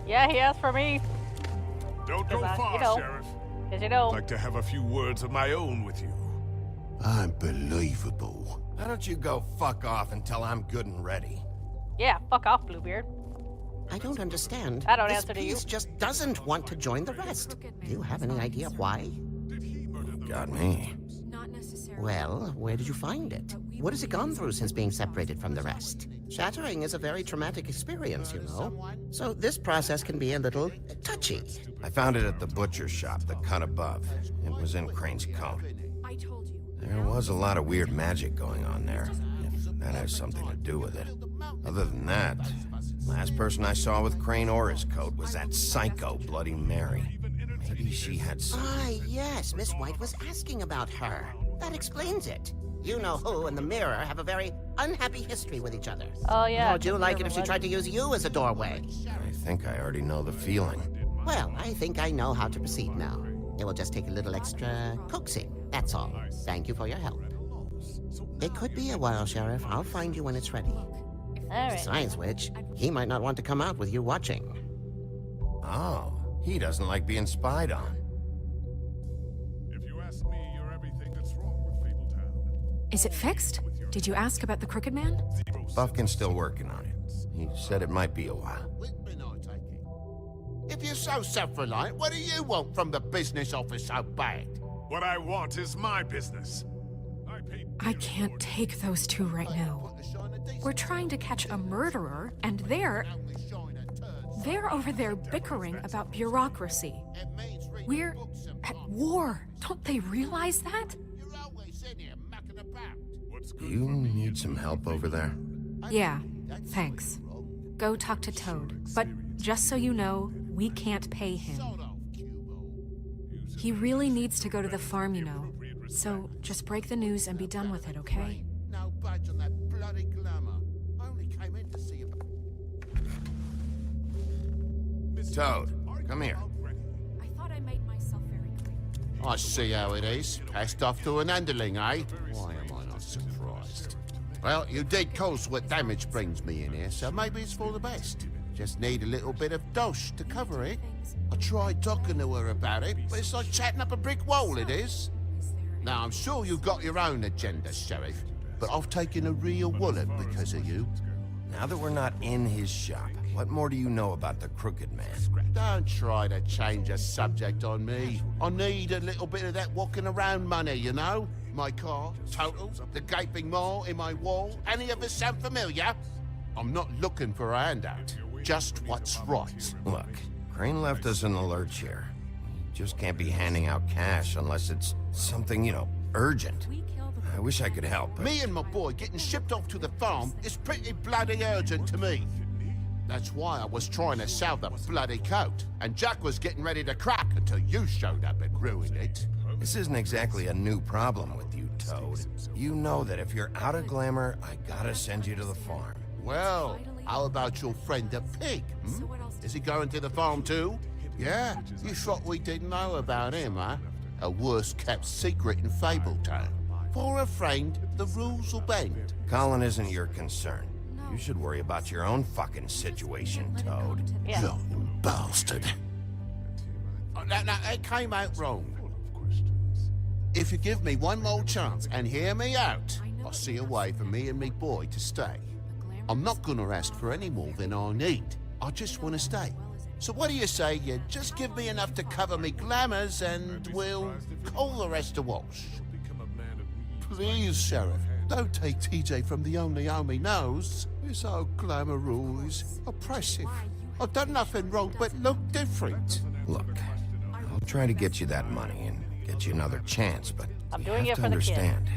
Yeah, he asked for me. Don't go far, you know, Sheriff. Because you know. I'd like to have a few words of my own with you. Unbelievable. Why don't you go fuck off until I'm good and ready? Yeah, fuck off, Bluebeard. I don't understand. I don't this answer to you. piece just doesn't want to join the rest. Do you have any idea why? Got me. Well, where did you find it? What has it gone through since being separated from the rest? Shattering is a very traumatic experience, you know. So this process can be a little touchy. I found it at the butcher shop, the cut above. It was in Crane's coat. There was a lot of weird magic going on there, if that has something to do with it. Other than that, last person I saw with Crane or his coat was that psycho Bloody Mary. Maybe she had some... Ah, yes, Miss White was asking about her. That explains it. You know who and the mirror have a very unhappy history with each other. Oh, yeah. How'd you like it if she tried to use you as a doorway? I think I already know the feeling. Well, I think I know how to proceed now. It will just take a little extra coaxing, that's all. Thank you for your help. It could be a while, Sheriff. I'll find you when it's ready. All right. Besides which, he might not want to come out with you watching. Oh, he doesn't like being spied on. If you ask me, you're everything that's wrong with Fabletown. Is it fixed? Did you ask about the Crooked Man? Buffkin's still working on it. He said it might be a while. If you're so self-reliant, what do you want from the business office so bad? What I want is my business. I can't take those two right now. We're trying to catch a murderer, and they're over there bickering about bureaucracy. We're at war. Don't they realize that? Do you need some help over there? Yeah, thanks. Go talk to Toad. But just so you know, we can't pay him. He really needs to go to the farm, you know. So just break the news and be done with it, okay? No budge on that bloody glamour. I only came in to see you. Toad, come here. I thought I made myself very clear. I see how it is. Passed off to an underling, eh? Why am I not surprised? Well, you did cause what damage brings me in here, so maybe it's for the best. Just need a little bit of dosh to cover it. I tried talking to her about it, but it's like chatting up a brick wall, it is. Now, I'm sure you've got your own agenda, Sheriff, but I've taken a real wallop because of you. Now that we're not in his shop, what more do you know about the Crooked Man? Don't try to change a subject on me. I need a little bit of that walking around money, you know? My car, total, the gaping maw in my wall. Any of us sound familiar? I'm not looking for a handout. Just what's right. Look, Crane left us in the lurch here. We just can't be handing out cash unless it's something, you know, urgent. I wish I could help, but... Me and my boy getting shipped off to the farm is pretty bloody urgent to me. That's why I was trying to sell the bloody coat. And Jack was getting ready to crack until you showed up and ruined it. This isn't exactly a new problem with you, Toad. You know that if you're out of glamour, I gotta send you to the farm. Well, how about your friend the pig, hmm? Is he going to the farm too? Yeah, you thought we didn't know about him, huh? A worst-kept secret in Fabletown. For a friend, the rules will bend. Colin isn't your concern. You should worry about your own fucking situation, Toad. Yeah. Young bastard. Now, it came out wrong. If you give me one more chance and hear me out, I'll see a way for me and me boy to stay. I'm not gonna ask for any more than I need. I just want to stay. So what do you say you just give me enough to cover me glamours and we'll call the rest a wash? Please, Sheriff. Don't take TJ from the only home he knows. It's so glamorous, oppressive. I've done nothing wrong but look different. Look, I'll try to get you that money and get you another chance, but I'm you doing have it to for the kid. understand,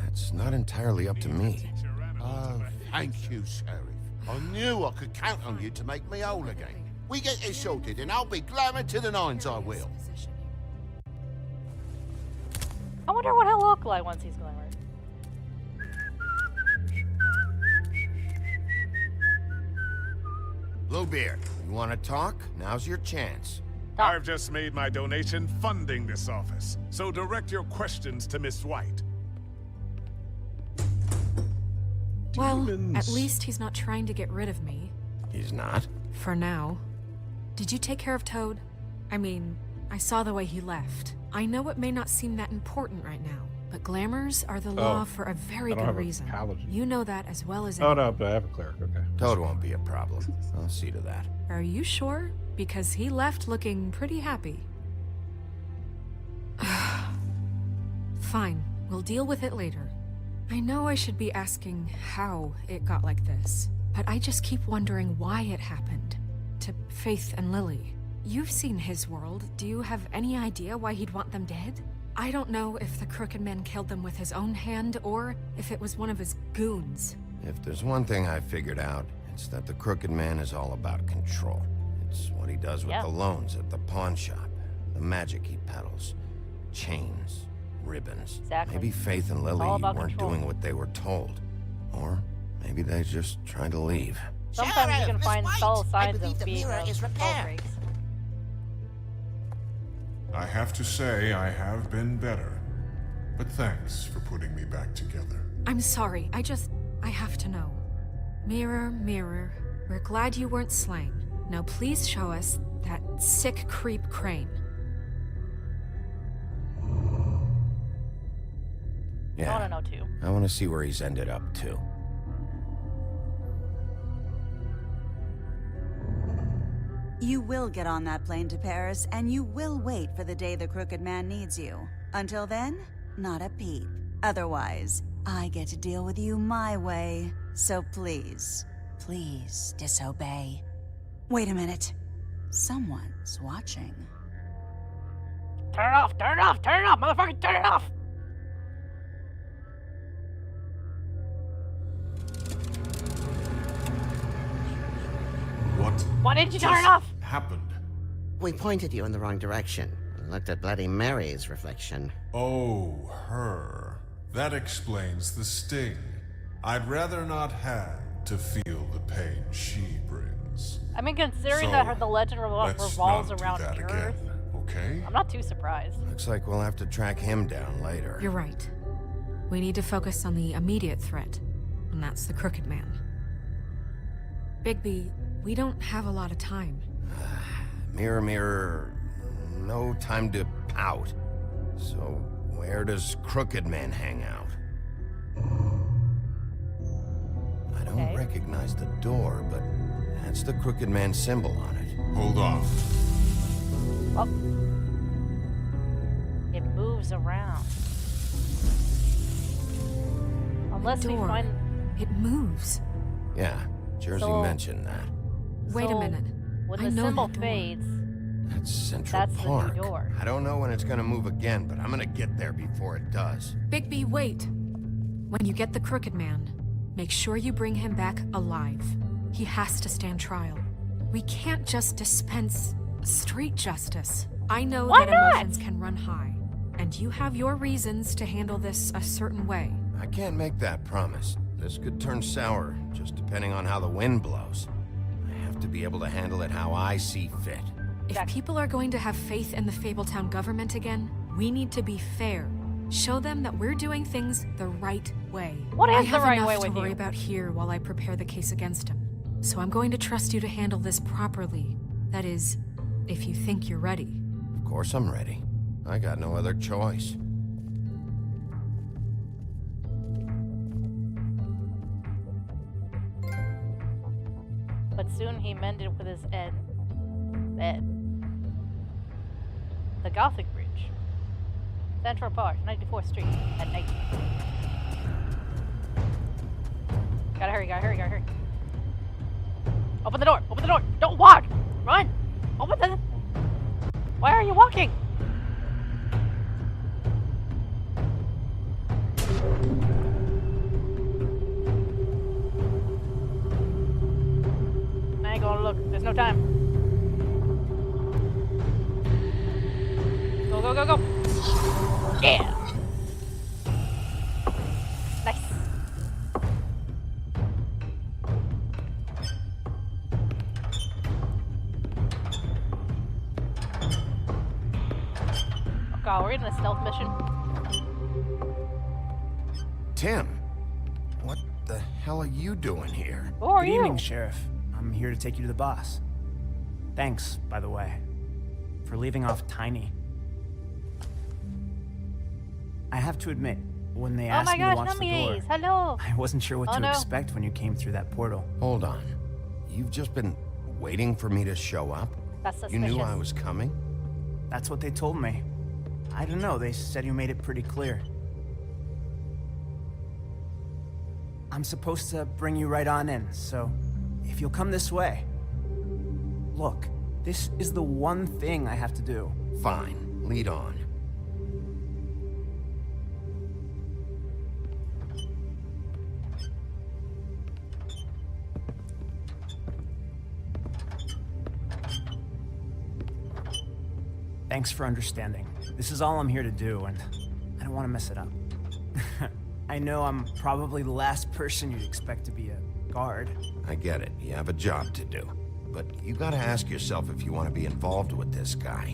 that's not entirely up to me. Oh, thank you, Sheriff. I knew I could count on you to make me whole again. We get this sorted and I'll be glamour to the nines, I will. I wonder what he'll look like once he's glamour. Bluebeard, you want to talk? Now's your chance. I've just made my donation funding this office, so direct your questions to Miss White. Well, at least he's not trying to get rid of me. He's not? For now. Did you take care of Toad? I mean, I saw the way he left. I know it may not seem that important right now, but glamours are the law for a very good reason. You know that as well as anyone. Oh no, but I have a cleric, okay. Toad won't be a problem. I'll see to that. Are you sure? Because he left looking pretty happy. Fine, we'll deal with it later. I know I should be asking how it got like this, but I just keep wondering why it happened. To Faith and Lily. You've seen his world. Do you have any idea why he'd want them dead? I don't know if the Crooked Man killed them with his own hand, or if it was one of his goons. If there's one thing I figured out, it's that the Crooked Man is all about control. It's what he does with the loans at the pawn shop, the magic he peddles, chains, ribbons. Exactly. Maybe Faith and Lily weren't control. doing what they were told. Or maybe they just tried to leave. Sometimes you can find subtle signs believe of the being mirror is repaired. breaks. I have to say I have been better, but thanks for putting me back together. I'm sorry, I have to know. Mirror, mirror, we're glad you weren't slain. Now please show us that sick creep Crane. Yeah. I want to know too. I want to see where he's ended up too. You will get on that plane to Paris, and you will wait for the day the Crooked Man needs you. Until then, not a peep. Otherwise, I get to deal with you my way. So please, please disobey. Wait a minute. Someone's watching. Turn it off! Turn it off! Turn it off! Motherfucker, turn it off! Why didn't you turn it off? Happened. We pointed you in the wrong direction and looked at Bloody Mary's reflection. Oh, her. That explains the sting. I'd rather not have to feel the pain she brings. I mean, considering So, that the legend let's revolves not do around that Earth, again, okay? I'm not too surprised. Looks like we'll have to track him down later. You're right. We need to focus on the immediate threat, and that's the Crooked Man. Bigby, we don't have a lot of time. Mirror, mirror, no time to pout. So, where does Crooked Man hang out? I don't recognize the door, but that's the Crooked Man symbol on it. Hold on. Oh. It moves around. Unless we door. find... It moves. Yeah, Jersey So- mentioned that. Wait a So, minute. When I the know symbol that door. fades, That's Central that's Park. the new door. I don't know when it's gonna move again, but I'm gonna get there before it does. Bigby, wait. When you get the Crooked Man, make sure you bring him back alive. He has to stand trial. We can't just dispense street justice. I know Why that not? emotions can run high, and you have your reasons to handle this a certain way. I can't make that promise. This could turn sour, just depending on how the wind blows. I have to be able to handle it how I see fit. If people are going to have faith in the Fabletown government again, we need to be fair. Show them that we're doing things the right way. What I is the have right enough way to with worry you? about here while I prepare the case against him. So I'm going to trust you to handle this properly. That is, if you think you're ready. Of course I'm ready. I got no other choice. But soon he mended with his bed. The Gothic Bridge. Central Park, 94th Street, at night. Gotta hurry, gotta hurry, gotta hurry. Open the door! Open the door! Don't walk! Run! Open the... Why are you walking? I ain't gonna look. There's no time. Go, go, go, go! Yeah! Nice. Oh god, we're in a stealth mission. Tim, what the hell are you doing here? Who are Good you? evening, Sheriff. I'm here to take you to the boss. Thanks, by the way, for leaving off Tiny. I have to admit, when they asked me to watch the door, hello. I wasn't sure what to expect when you came through that portal. Hold on. You've just been waiting for me to show up? That's You suspicious. knew I was coming? That's what they told me. I don't know, they said you made it pretty clear. I'm supposed to bring you right on in, so if you'll come this way. Look, this is the one thing I have to do. Fine, lead on. Thanks for understanding. This is all I'm here to do, and I don't want to mess it up. I know I'm probably the last person you'd expect to be a guard. I get it. You have a job to do. But you gotta ask yourself if you want to be involved with this guy.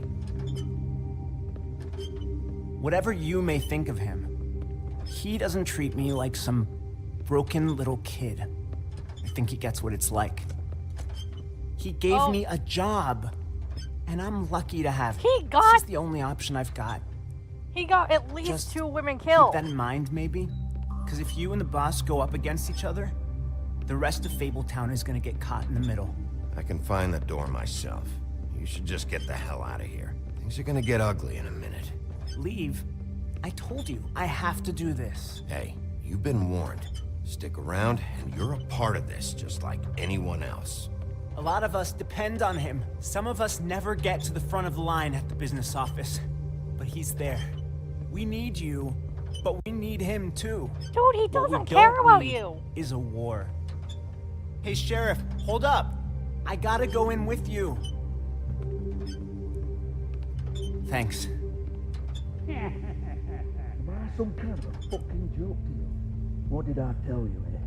Whatever you may think of him, he doesn't treat me like some broken little kid. I think he gets what it's like. He gave me a job, and I'm lucky to have it. This is the only option I've got. He got at least Just 2 women killed. Keep that in mind, maybe? Because if you and the boss go up against each other, the rest of Fabletown is gonna get caught in the middle. I can find the door myself. You should just get the hell out of here. Things are gonna get ugly in a minute. Leave? I told you, I have to do this. Hey, you've been warned. Stick around, and you're a part of this, just like anyone else. A lot of us depend on him. Some of us never get to the front of the line at the business office. But he's there. We need you, but we need him too. Dude, he What we doesn't care don't about need you. Is a war. Hey, Sheriff, hold up. I gotta go in with you. Thanks. Am I some kind of a fucking joke to you? What did I tell you, eh?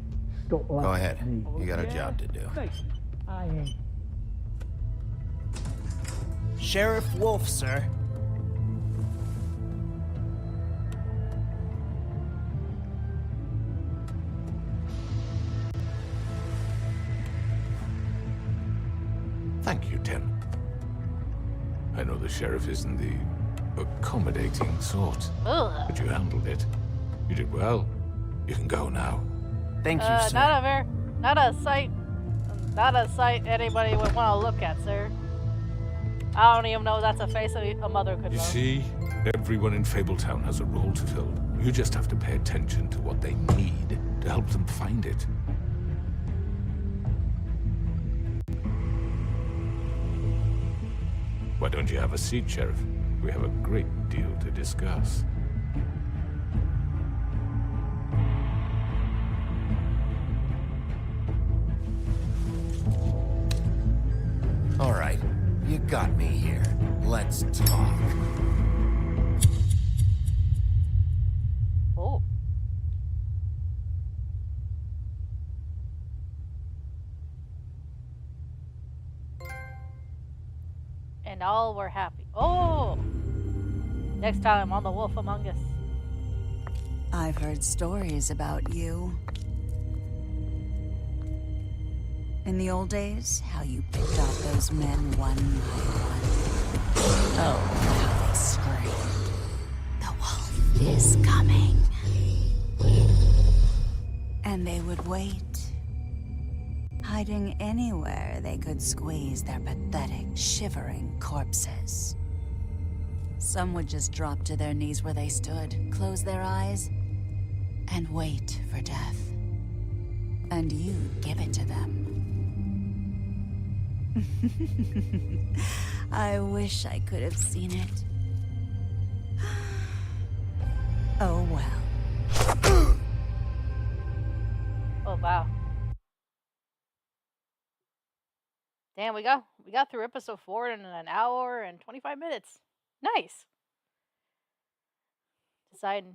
Stop Go laughing ahead. at me. You got a job to do. I ain't. Sheriff Wolf, sir. Thank you, Tim. I know the sheriff isn't the accommodating sort, Ugh. but you handled it. You did well. You can go now. Thank you, sir. Not a sight anybody would want to look at, sir. I don't even know that's a face a mother could You love. see, everyone in Fabletown has a role to fill. You just have to pay attention to what they need to help them find it. Why don't you have a seat, Sheriff? We have a great deal to discuss. All right, you got me here. Let's talk. Oh. And all were happy. Oh! Next time on The Wolf Among Us. I've heard stories about you. In the old days, how you picked off those men one by one. Oh, how they screamed. The wolf is coming. And they would wait, hiding anywhere they could squeeze their pathetic, shivering corpses. Some would just drop to their knees where they stood, close their eyes, and wait for death. and you give it to them. I wish I could have seen it. Oh well. Oh wow. Damn, we got through episode 4 in an hour and 25 minutes. Nice. Decided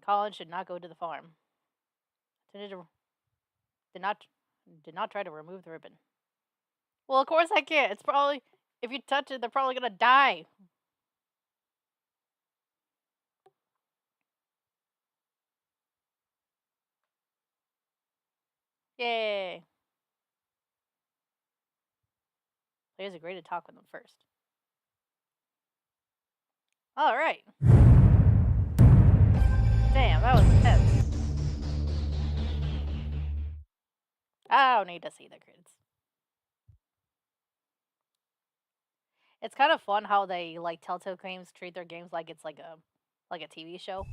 Colin should not go to the farm. Did not try to remove the ribbon. Well, of course I can't. It's probably, if you touch it, they're probably gonna die. Yay. Players agree to talk with them first. Alright. Damn, that was intense. I don't need to see the grids. It's kind of fun how they, like, Telltale Games treat their games like it's like a TV show.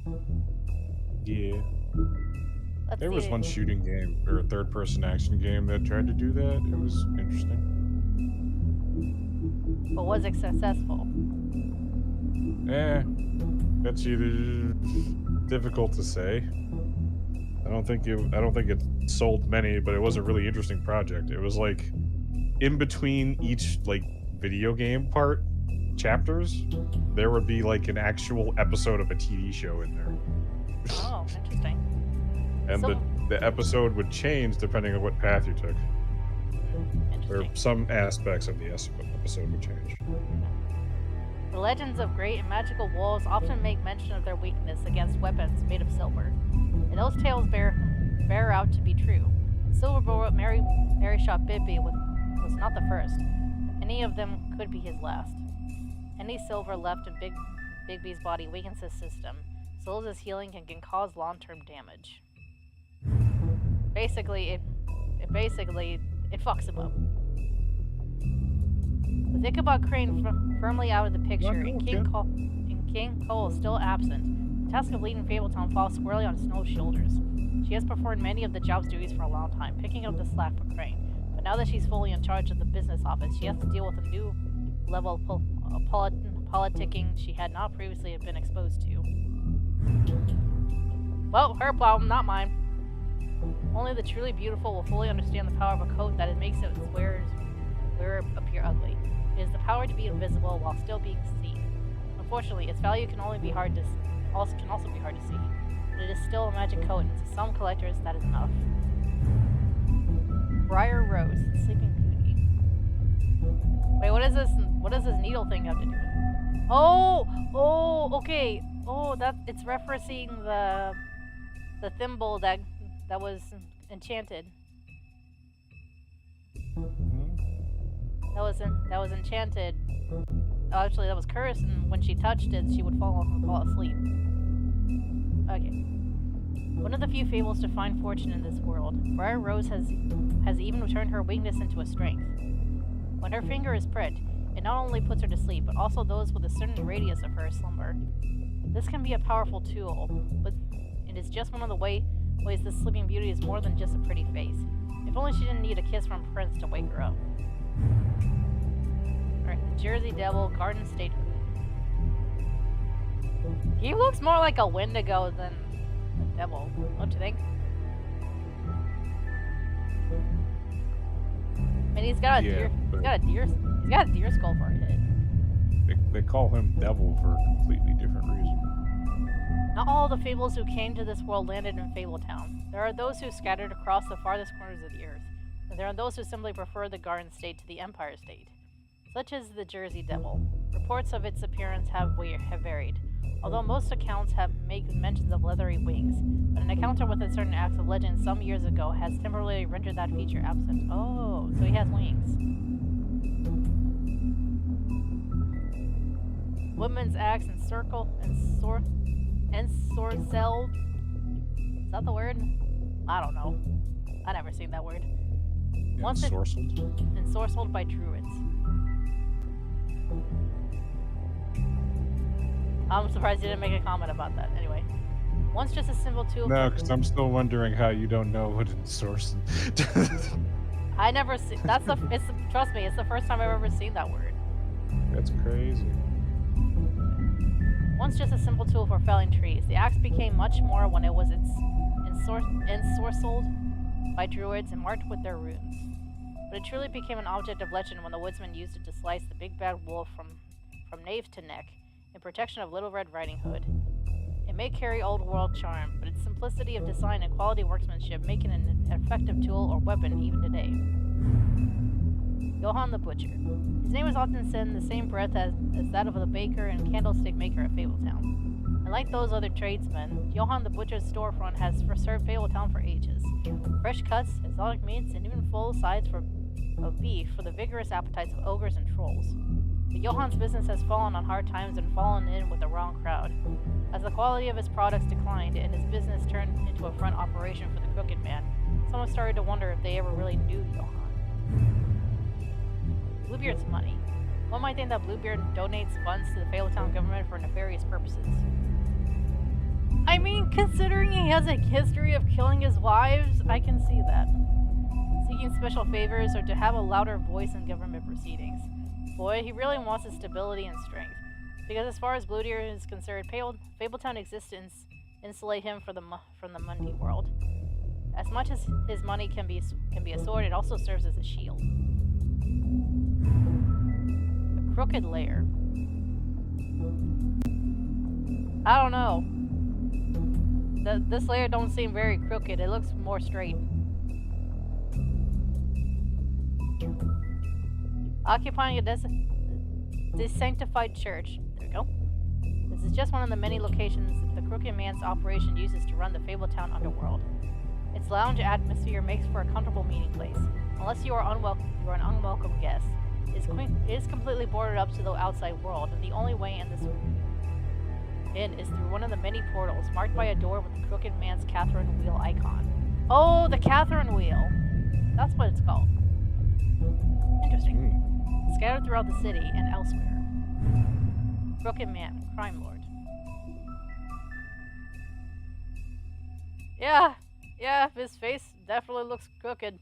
Yeah. Let's There was see. one shooting game or a third-person action game that tried to do that. It was interesting. But was it successful? That's either difficult to say. I don't think it sold many, but it was a really interesting project. It was like in between each like video game part chapters, there would be like an actual episode of a TV show in there. Oh, interesting. And So- the episode would change depending on what path you took. Or some aspects of the episode would change. The legends of great and magical wolves often make mention of their weakness against weapons made of silver. And those tales bear out to be true. Silver bullet Mary shot Bibby was not the first. Any of them could be his last. Any silver left in Bigby's body weakens his system, slows his healing, and can cause long-term damage. Basically, it fucks him up. With Ichabod Crane firmly out of the picture and King Cole still absent, the task of leading Fabletown falls squarely on Snow's shoulders. She has performed many of the job's duties for a long time, picking up the slack for Crane. But now that she's fully in charge of the business office, she has to deal with a new level of politicking she had not previously been exposed to. Well, her problem, not mine. Only the truly beautiful will fully understand the power of a coat that it makes its wearer appear ugly. It is the power to be invisible while still being seen. Unfortunately, its value can also be hard to see. But it is still a magic coat, and to some collectors, that is enough. Briar Rose, Sleeping Beauty. Wait, what is this? What does this needle thing have to do with it? Oh, okay. Oh, it's referencing the thimble that was enchanted. That was enchanted. Oh, actually, that was cursed, and when she touched it, she would fall asleep. Okay. One of the few fables to find fortune in this world, Briar Rose has even turned her weakness into a strength. When her finger is pricked, it not only puts her to sleep, but also those with a certain radius of her slumber. This can be a powerful tool, but it is just one of the ways this Sleeping Beauty is more than just a pretty face. If only she didn't need a kiss from Prince to wake her up. Alright, the Jersey Devil, Garden State. He looks more like a Wendigo than a devil, don't you think? I mean, he's got a deer skull for a head. They call him Devil for a completely different reason. Not all the fables who came to this world landed in Fabletown. There are those who scattered across the farthest corners of the earth, and there are those who simply prefer the Garden State to the Empire State. Such as the Jersey Devil. Reports of its appearance have varied, although most accounts have made mentions of leathery wings, but an encounter with a certain act of legend some years ago has temporarily rendered that feature absent. Oh, so he has wings. Woodman's axe and sorcel. Is that the word? I don't know. I never seen that word. Ensorcelled by druids. I'm surprised you didn't make a comment about that. Anyway. Once just a simple tool No, for... because I'm still wondering how you don't know what it's source. I never see... That's the... It's, trust me, it's the first time I've ever seen that word. That's crazy. Once just a simple tool for felling trees, the axe became much more when it was ensorcelled by druids and marked with their runes. But it truly became an object of legend when the woodsman used it to slice the big bad wolf from nape to neck in protection of Little Red Riding Hood. It may carry old world charm, but its simplicity of design and quality workmanship make it an effective tool or weapon even today. Johann the Butcher. His name is often said in the same breath as that of the baker and candlestick maker at Fabletown. And like those other tradesmen, Johann the Butcher's storefront has served Fabletown for ages. Fresh cuts, exotic meats, and even full sides of beef for the vigorous appetites of ogres and trolls. But Johann's business has fallen on hard times and fallen in with the wrong crowd. As the quality of his products declined and his business turned into a front operation for the Crooked Man, someone started to wonder if they ever really knew Johann. Bluebeard's money. One might think that Bluebeard donates funds to the Fabletown government for nefarious purposes. I mean, considering he has a history of killing his wives, I can see that. Seeking special favors or to have a louder voice in government proceedings. Boy, he really wants his stability and strength. Because as far as Bluebeard is concerned, Fabletown exists to insulate him from the Mundi world. As much as his money can be a sword, it also serves as a shield. The Crooked Lair. I don't know. This lair don't seem very crooked. It looks more straight. Occupying a desanctified church. There we go. This is just one of the many locations the Crooked Man's operation uses to run the Fabletown underworld. Its lounge atmosphere makes for a comfortable meeting place. Unless you are an unwelcome guest. It is completely boarded up to the outside world, and the only way in is through one of the many portals, marked by a door with the Crooked Man's Catherine Wheel icon. Oh, the Catherine Wheel! That's what it's called. Interesting. Scattered throughout the city and elsewhere. Crooked Man, Crime Lord. Yeah, his face definitely looks crooked.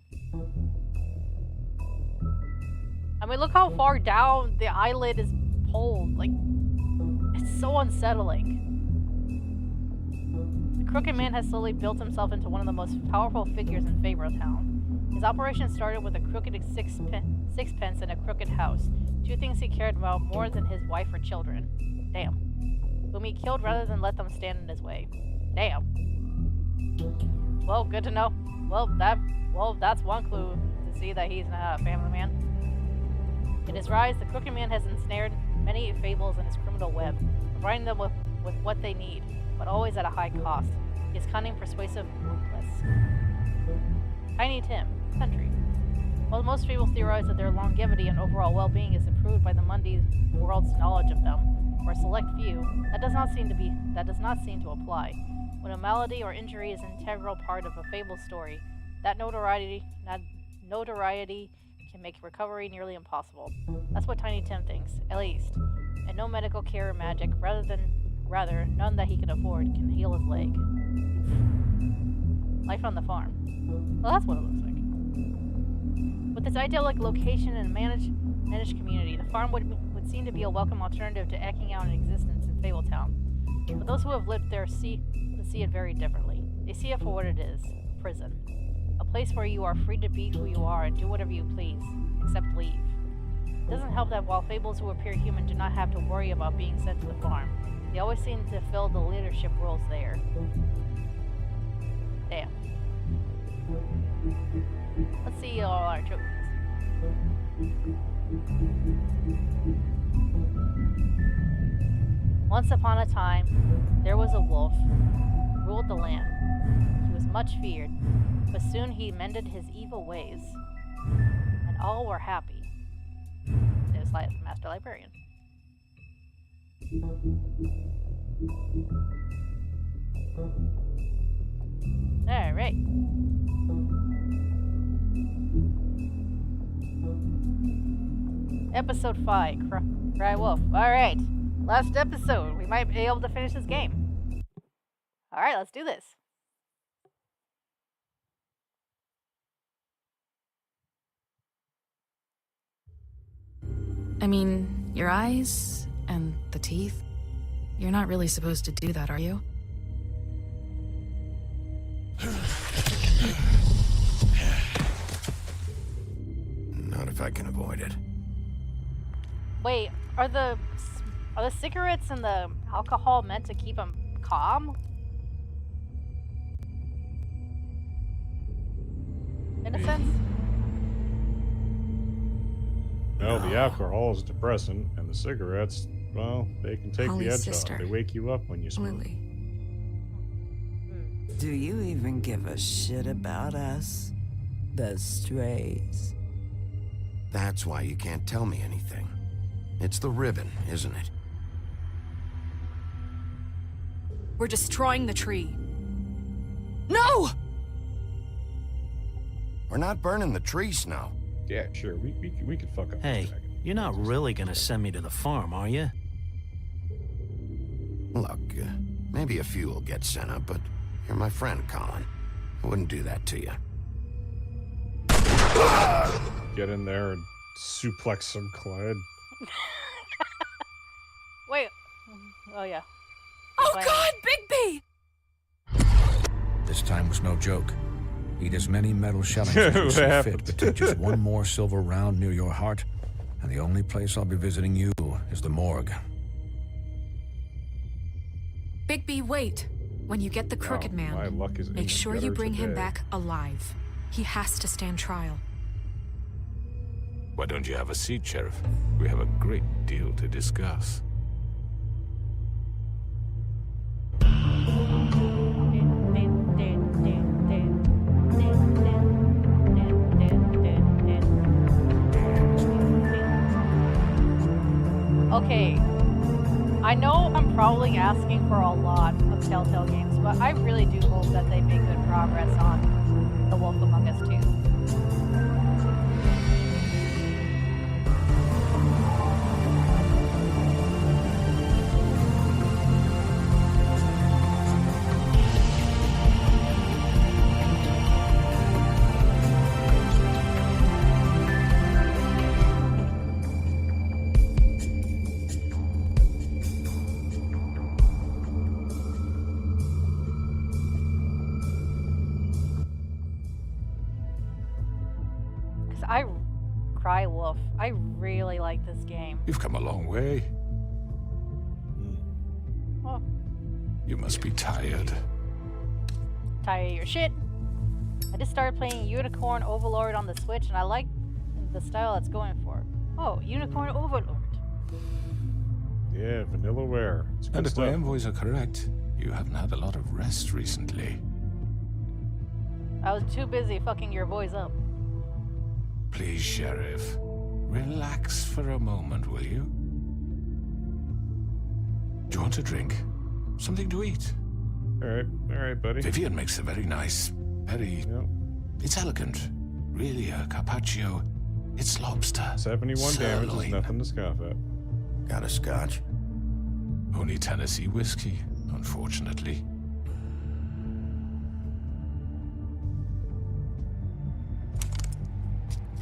I mean, look how far down the eyelid is pulled. Like, it's so unsettling. The Crooked Man has slowly built himself into one of the most powerful figures in Fabletown. His operation started with a crooked sixpence and a crooked house. Two things he cared about more than his wife or children. Damn. Whom he killed rather than let them stand in his way. Damn. Well, good to know. Well, that's one clue to see that he's not a family man. In his rise, the Crooked Man has ensnared many fables in his criminal web, providing them with what they need, but always at a high cost. He is cunning, persuasive, ruthless. Tiny Tim, Country. While most people theorize that their longevity and overall well-being is improved by the Mundi world's knowledge of them, for a select few, that does not seem to apply. When a malady or injury is an integral part of a fable story, that notoriety can make recovery nearly impossible. That's what Tiny Tim thinks, at least. And no medical care or magic, rather, none that he can afford, can heal his leg. Life on the farm. Well, that's what it looks like. With its idyllic location and managed community, the farm would seem to be a welcome alternative to eking out an existence in Fabletown. But those who have lived there see it very differently. They see it for what it is, a prison. A place where you are free to be who you are and do whatever you please, except leave. It doesn't help that while fables who appear human do not have to worry about being sent to the farm, they always seem to fill the leadership roles there. Damn. Let's see all our trophies. Once upon a time, there was a wolf who ruled the land. He was much feared, but soon he mended his evil ways, and all were happy. It was like Master Librarian. Alright. Episode 5, Cry Wolf. Alright, last episode. We might be able to finish this game. All right, let's do this. I mean, your eyes and the teeth. You're not really supposed to do that, are you? Not if I can avoid it. Wait, are the cigarettes and the alcohol meant to keep him calm? In a sense? No, the alcohol is depressant, and the cigarettes, well, they can take Holly's the edge sister. off. They wake you up when you smoke. Lily. Do you even give a shit about us? The strays. That's why you can't tell me anything. It's the ribbon, isn't it? We're destroying the tree. No! We're not burning the tree, Snow. Yeah, sure, we could fuck up. Hey, you're not really gonna send me to the farm, are you? Look, maybe a few will get sent up, but you're my friend, Colin. I wouldn't do that to you. Get in there and suplex some Clyde. Wait. Oh, yeah. Oh God, Bigby! This time was no joke. Eat as many metal shellings What as you see happened? fit, but take just one more silver round near your heart, and the only place I'll be visiting you is the morgue. Bigby, wait. When you get the Crooked my Man, luck is in make the sure you gutter bring him today. back alive. He has to stand trial. Why don't you have a seat, Sheriff? We have a great deal to discuss. Okay, I know I'm probably asking for a lot of Telltale games, but I really do hope that they make good progress on The Wolf Among Us 2. Because I cry wolf. I really like this game. You've come a long way. Oh, You must be tired. tired of your shit. I just started playing Unicorn Overlord on the Switch, and I like the style it's going for. Oh, Unicorn Overlord. Yeah, Vanillaware. It's good And if my stuff. envoys are correct, you haven't had a lot of rest recently. I was too busy fucking your boys up. Please, Sheriff, relax for a moment, will you? Do you want a drink? Something to eat? All right, buddy. Vivian makes a very nice, very... It's elegant. Really, a carpaccio. It's lobster. 71 damage is sirloin. nothing to scoff at. Got a scotch? Only Tennessee whiskey, unfortunately.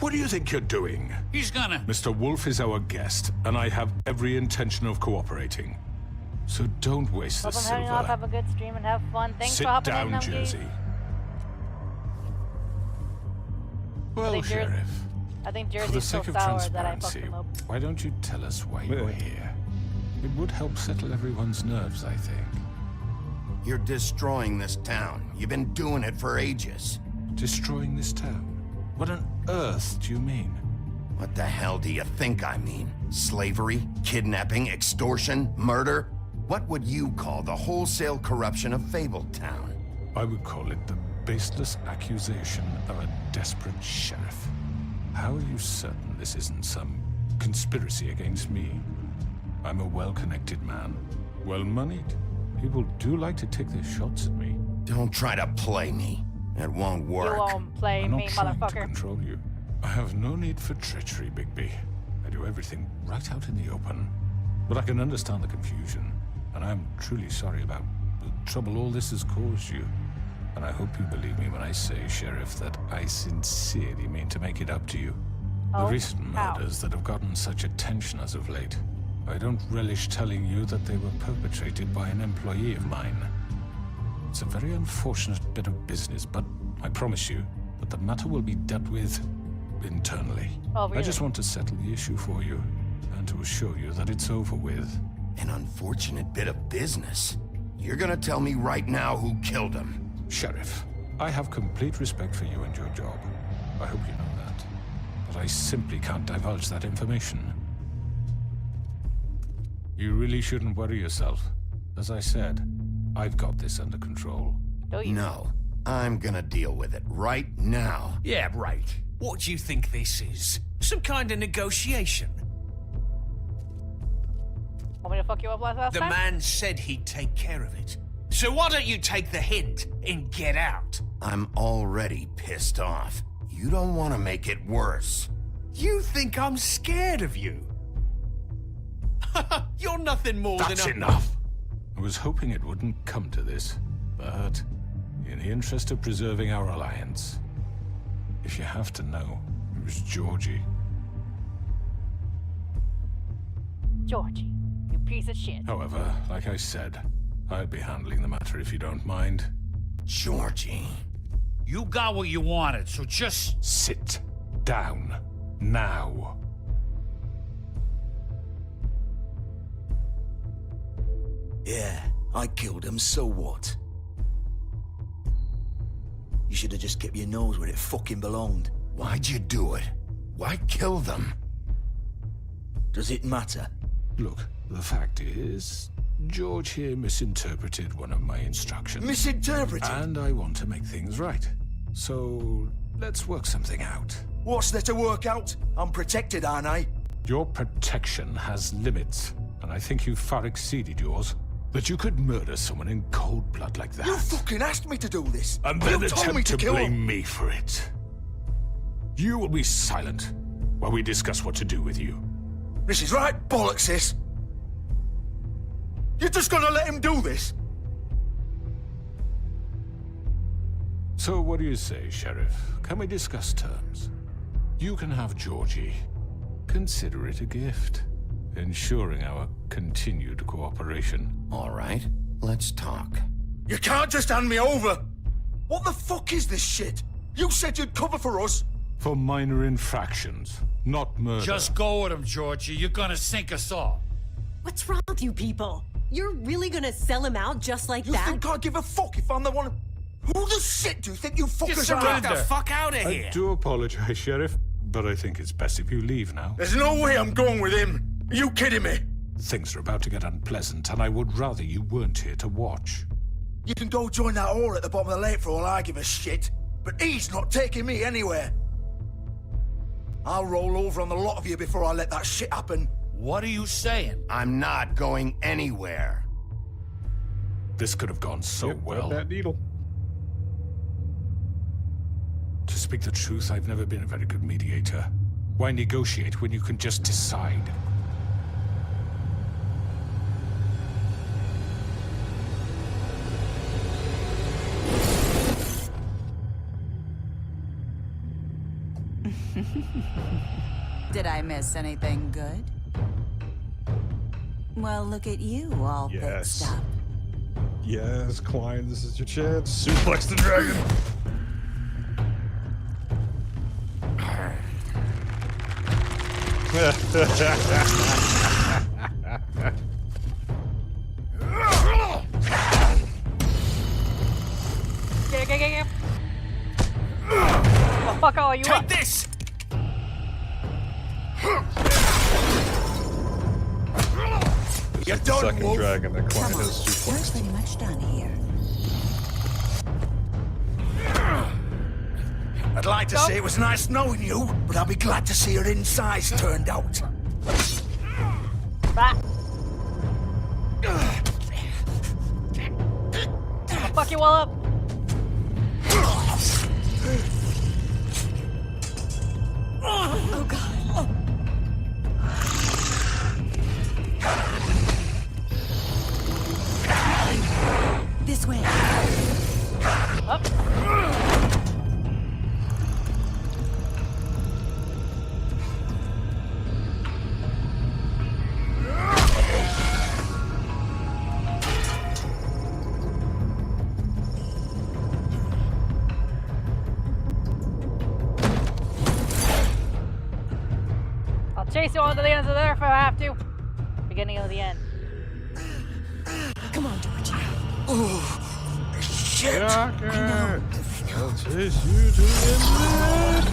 What do you think you're doing? He's gonna... Mr. Wolf is our guest, and I have every intention of cooperating. So don't waste the Hope I'm having off, silver. have a good stream, and have fun. Thanks Sit for hopping down, in, Numgy. Jersey. Well, think Jer- Sheriff, I think for the Jersey's so sake of sour that I fucked transparency, him up. why don't you tell us why you're here? It would help settle everyone's nerves, I think. You're destroying this town. You've been doing it for ages. Destroying this town? What on earth do you mean? What the hell do you think I mean? Slavery? Kidnapping? Extortion? Murder? What would you call the wholesale corruption of Fabletown? I would call it the baseless accusation of a desperate sheriff. How are you certain this isn't some conspiracy against me? I'm a well-connected man, well-moneyed. People do like to take their shots at me. Don't try to play me. It won't You work. won't play I'm me, not trying to motherfucker. control you. I have no need for treachery, Bigby. I do everything right out in the open. But I can understand the confusion, and I'm truly sorry about the trouble all this has caused you. And I hope you believe me when I say, Sheriff, that I sincerely mean to make it up to you. The recent murders that have gotten such attention as of late, I don't relish telling you that they were perpetrated by an employee of mine. It's a very unfortunate bit of business, but I promise you that the matter will be dealt with internally. Oh, really? I just want to settle the issue for you and to assure you that it's over with. An unfortunate bit of business? You're gonna tell me right now who killed him? Sheriff, I have complete respect for you and your job. I hope you know that. But I simply can't divulge that information. You really shouldn't worry yourself. As I said, I've got this under control. No, I'm gonna deal with it right now. Yeah, right. What do you think this is? Some kind of negotiation? Want me to fuck you up last The time? man said he'd take care of it. So why don't you take the hint and get out? I'm already pissed off. You don't want to make it worse. You think I'm scared of you? You're nothing more That's than a... enough! I was hoping it wouldn't come to this, but in the interest of preserving our alliance, if you have to know, it was Georgie. Georgie, you piece of shit. However, like I said, I'll be handling the matter if you don't mind. Georgie. You got what you wanted, so just... Sit down. Now. Yeah, I killed him, so what? You should have just kept your nose where it fucking belonged. Why'd you do it? Why kill them? Does it matter? Look, the fact is, George here misinterpreted one of my instructions. Misinterpreted? And I want to make things right. So, let's work something out. What's there to work out? I'm protected, aren't I? Your protection has limits, and I think you've far exceeded yours. That you could murder someone in cold blood like that. You fucking asked me to do this! And then you told me attempt to kill blame him. me for it. You will be silent while we discuss what to do with you. This is right bollocks, sis. You're just gonna let him do this? So what do you say, Sheriff? Can we discuss terms? You can have Georgie. Consider it a gift, ensuring our continued cooperation. All right, let's talk. You can't just hand me over! What the fuck is this shit? You said you'd cover for us! For minor infractions, not murder. Just go with him, Georgie. You're gonna sink us all. What's wrong with you people? You're really gonna sell him out just like You that? think I give a fuck if I'm the one? Who the shit do you think you fuckers are? Get the fuck out of here! I do apologize, Sheriff, but I think it's best if you leave now. There's no way I'm going with him. Are you kidding me? Things are about to get unpleasant, and I would rather you weren't here to watch. You can go join that whore at the bottom of the lake for all I give a shit. But he's not taking me anywhere. I'll roll over on the lot of you before I let that shit happen. What are you saying? I'm not going anywhere. This could have gone so well. That needle. To speak the truth, I've never been a very good mediator. Why negotiate when you can just decide? Did I miss anything good? Well, look at you, all Yes. fixed up. Yes, Klein, this is your chance. Suplex the dragon. Get. Oh, fuck all you Take up. this! This is the second dragon that Klein Come on, has we're suplexed. pretty much done here. I'd like to say it was nice knowing you, but I'll be glad to see your insides turned out. Bah. I'll fuck you all up. Oh god. way. Up. I'll chase you all to the ends of there if I have to. Beginning of the end. Come on, George. Oh, shit! Shocker! I'll chase you to the end.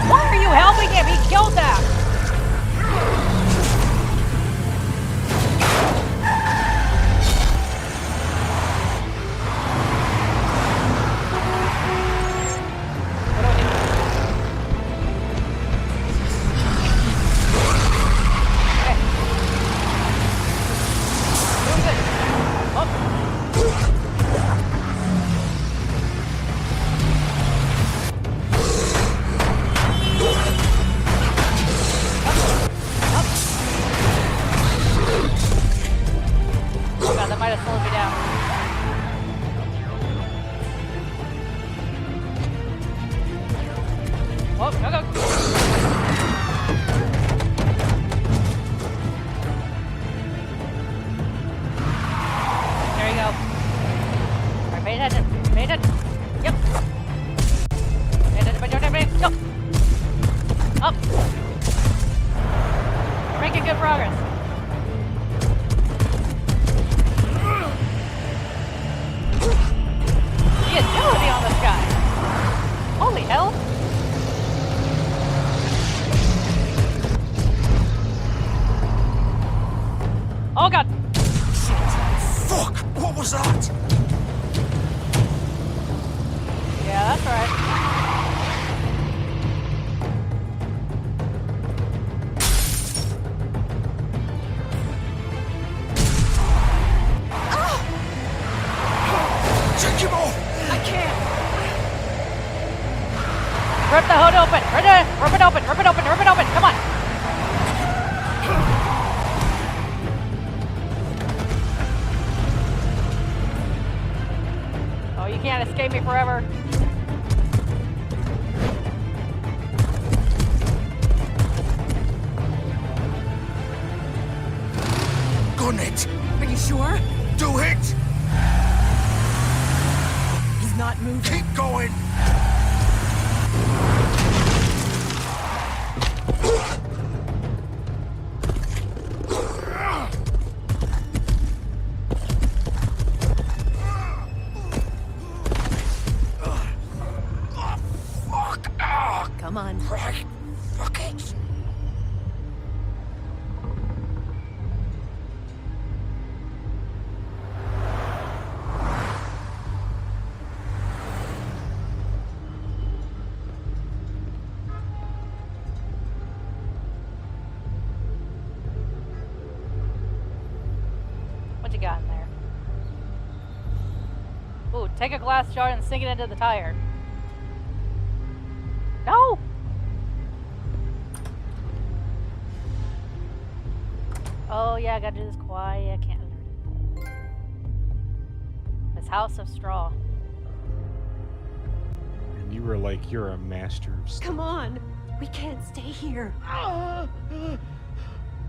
Why are you helping him? He killed them! Oh god! Fuck! What was that? Yeah, that's right. Take him off! I can't. Rip the hood open! Rip it open! Rip it open! Rip it open! Come on! Oh, you can't escape me forever. Gun it! Are you sure? Do it! He's not moving. Keep going! Come on. Right. Fuck it. What you got in there? Ooh, take a glass jar and sink it into the tire. No! Oh yeah, I gotta do this quiet. I can't. This house of straw. And you were like, you're a master of stuff. Come on. We can't stay here.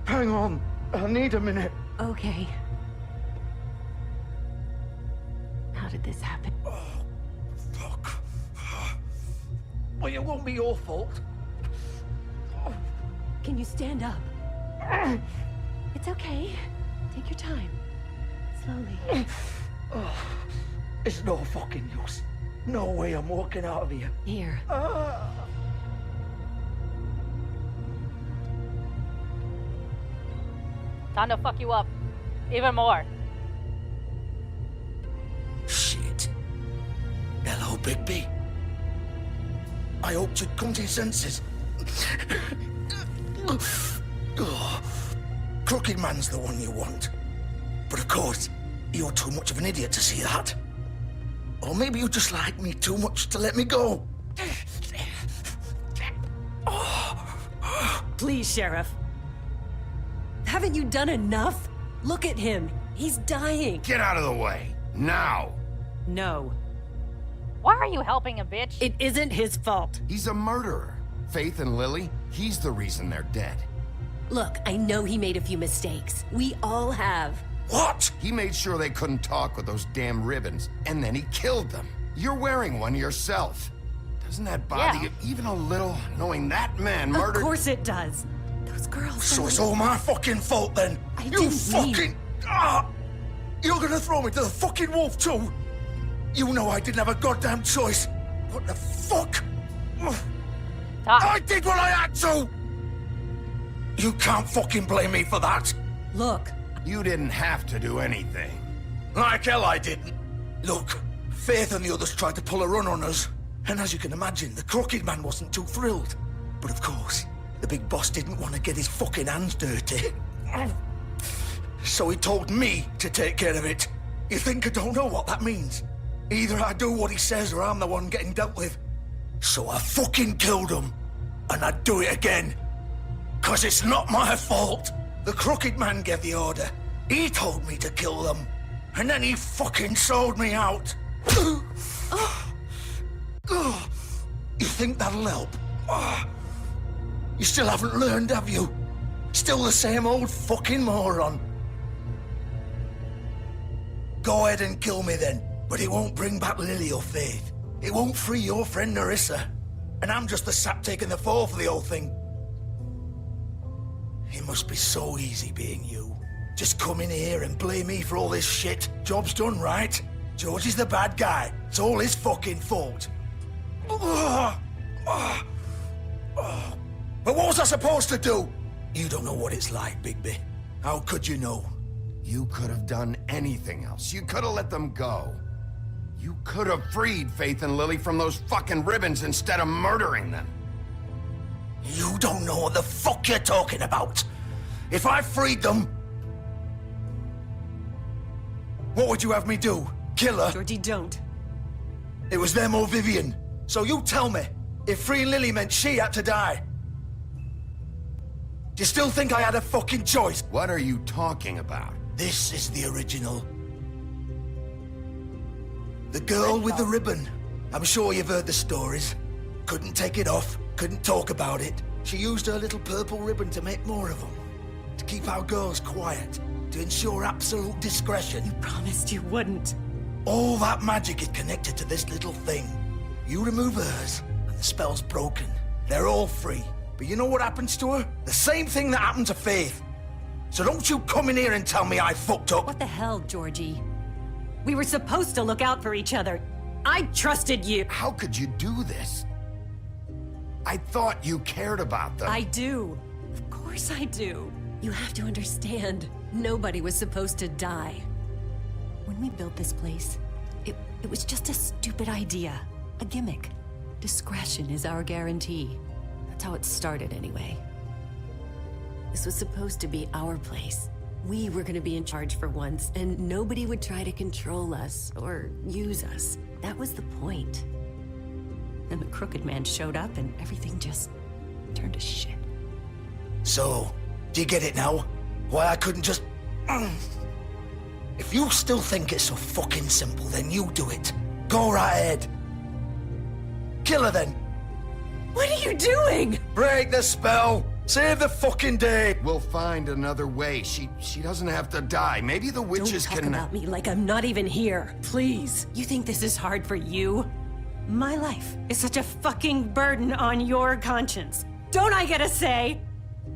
Hang on. I need a minute. Okay. How did this happen? Oh, fuck. Well, it won't be your fault. Can you stand up? It's okay. Take your time. Slowly. Oh, it's no fucking use. No way I'm walking out of here. Here. Time to fuck you up. Even more. Shit. Hello, Bigby. I hoped you'd come to your senses. Oh, Crooked Man's the one you want. But of course, you're too much of an idiot to see that. Or maybe you just like me too much to let me go. Please, Sheriff. Haven't you done enough? Look at him. He's dying. Get out of the way. Now. No. Why are you helping him, bitch? It isn't his fault. He's a murderer. Faith and Lily, he's the reason they're dead. Look, I know he made a few mistakes. We all have. What? He made sure they couldn't talk with those damn ribbons, and then he killed them. You're wearing one yourself. Doesn't that bother you even a little, knowing that man murdered... Of course it does. Those girls... So it's all my fucking fault then? You fucking... You're gonna throw me to the fucking wolf too? You know I didn't have a goddamn choice. What the fuck? I did what I had to! You can't fucking blame me for that. Look. You didn't have to do anything. Like hell I didn't. Look, Faith and the others tried to pull a run on us. And as you can imagine, the Crooked Man wasn't too thrilled. But of course, the big boss didn't want to get his fucking hands dirty. So he told me to take care of it. You think I don't know what that means? Either I do what he says or I'm the one getting dealt with. So I fucking killed him. And I'd do it again. 'Cause it's not my fault. The Crooked Man gave the order. He told me to kill them. And then he fucking sold me out. You think that'll help? You still haven't learned, have you? Still the same old fucking moron. Go ahead and kill me then, but it won't bring back Lily or Faith. It won't free your friend Nerissa. And I'm just the sap taking the fall for the whole thing. It must be so easy being you. Just come in here and blame me for all this shit. Job's done, right? George is the bad guy. It's all his fucking fault. But what was I supposed to do? You don't know what it's like, Bigby. How could you know? You could have done anything else. You could have let them go. You could have freed Faith and Lily from those fucking ribbons instead of murdering them. You don't know what the fuck you're talking about. If I freed them... What would you have me do? Kill her? Georgie, don't. It was them or Vivian. So you tell me, if freeing Lily meant she had to die, do you still think I had a fucking choice? What are you talking about? This is the original. The girl with the ribbon. I'm sure you've heard the stories. Couldn't take it off, couldn't talk about it. She used her little purple ribbon to make more of them. To keep our girls quiet. To ensure absolute discretion. You promised you wouldn't. All that magic is connected to this little thing. You remove hers, and the spell's broken. They're all free. But you know what happens to her? The same thing that happened to Faith. So don't you come in here and tell me I fucked up. What the hell, Georgie? We were supposed to look out for each other. I trusted you. How could you do this? I thought you cared about them. I do. Of course I do. You have to understand, nobody was supposed to die. When we built this place, it was just a stupid idea. A gimmick. Discretion is our guarantee. That's how it started anyway. This was supposed to be our place. We were gonna be in charge for once, and nobody would try to control us or use us. That was the point. Then the Crooked Man showed up and everything just turned to shit. So, do you get it now? Why I couldn't just... If you still think it's so fucking simple, then you do it. Go right ahead. Kill her then. What are you doing? Break the spell. Save the fucking day. We'll find another way. She doesn't have to die. Maybe the witches Don't talk can... about me like I'm not even here. Please. You think this is hard for you? My life is such a fucking burden on your conscience. Don't I get a say?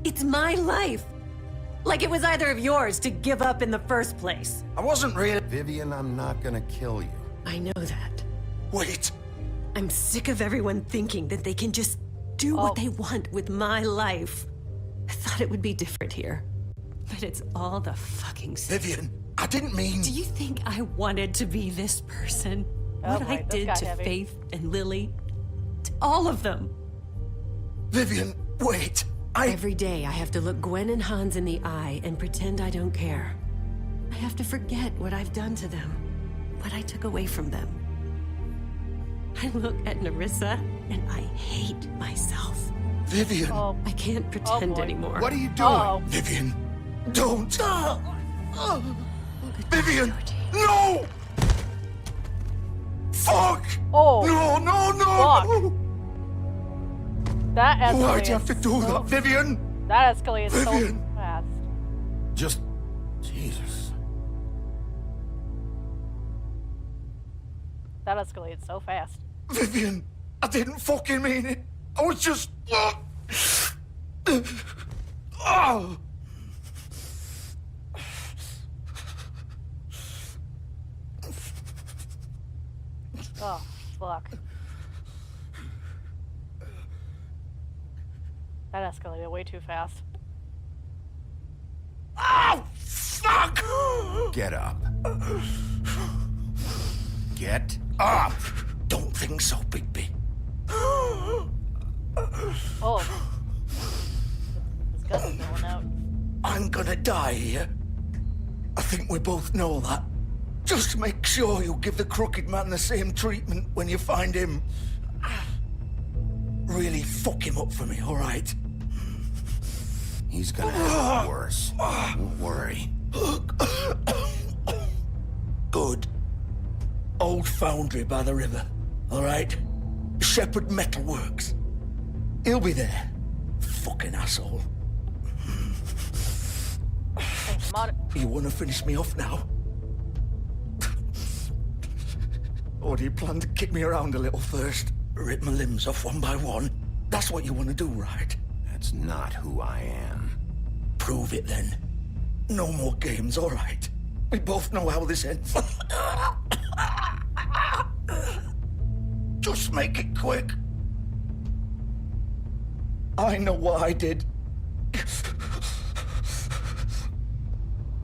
It's my life. Like it was either of yours to give up in the first place. I wasn't really... Vivian, I'm not gonna kill you. I know that. Wait. I'm sick of everyone thinking that they can just do what they want with my life. I thought it would be different here. But it's all the fucking same. Vivian, I didn't mean... Do you think I wanted to be this person? What I did to Faith and Lily? To all of them? Vivian, wait. Every day I have to look Gwen and Hans in the eye and pretend I don't care. I have to forget what I've done to them. What I took away from them. I look at Nerissa and I hate myself. Vivian! I can't pretend anymore. What are you doing? Vivian, don't! Vivian! No! Fuck! Oh! No, no, no! Fuck. No. That escalated. Why'd you have to do that, Vivian? That escalated so Vivian. fast. Just... Jesus. That escalated so fast. Vivian, I didn't fucking mean it. I was just... Oh. Oh, fuck. That escalated way too fast. Oh, fuck! Get up. Get up! Don't think so, Bigby. Oh. His guts are going out. I'm gonna die here. I think we both know that. Just make sure you give the crooked man the same treatment when you find him. Really fuck him up for me, alright? He's gonna have it worse. Don't worry. Good. Old foundry by the river, alright? Shepherd Metalworks. He'll be there. Fucking asshole. You wanna finish me off now? Or do you plan to kick me around a little first? Rip my limbs off one by one? That's what you want to do, right? That's not who I am. Prove it then. No more games, all right? We both know how this ends. Just make it quick. I know what I did.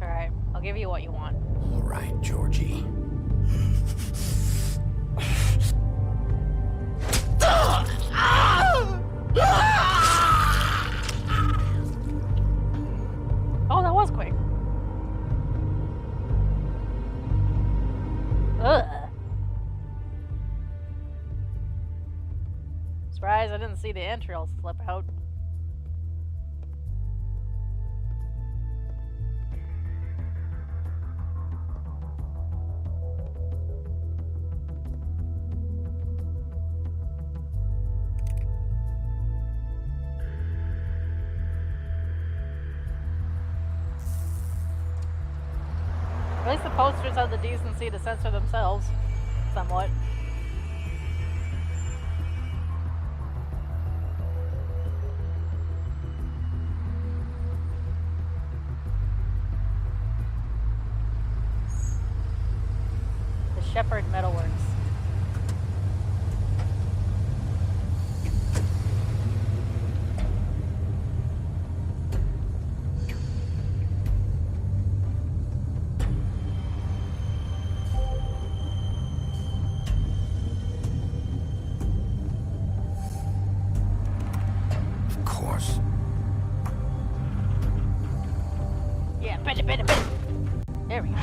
Alright, I'll give you what you want. All right, Georgie. Oh, that was quick. Ugh. Surprised I didn't see the entrails slip out. At least the posters have the decency to censor themselves, somewhat. The Shepherd Metalworks. Yeah, bend it. There we go.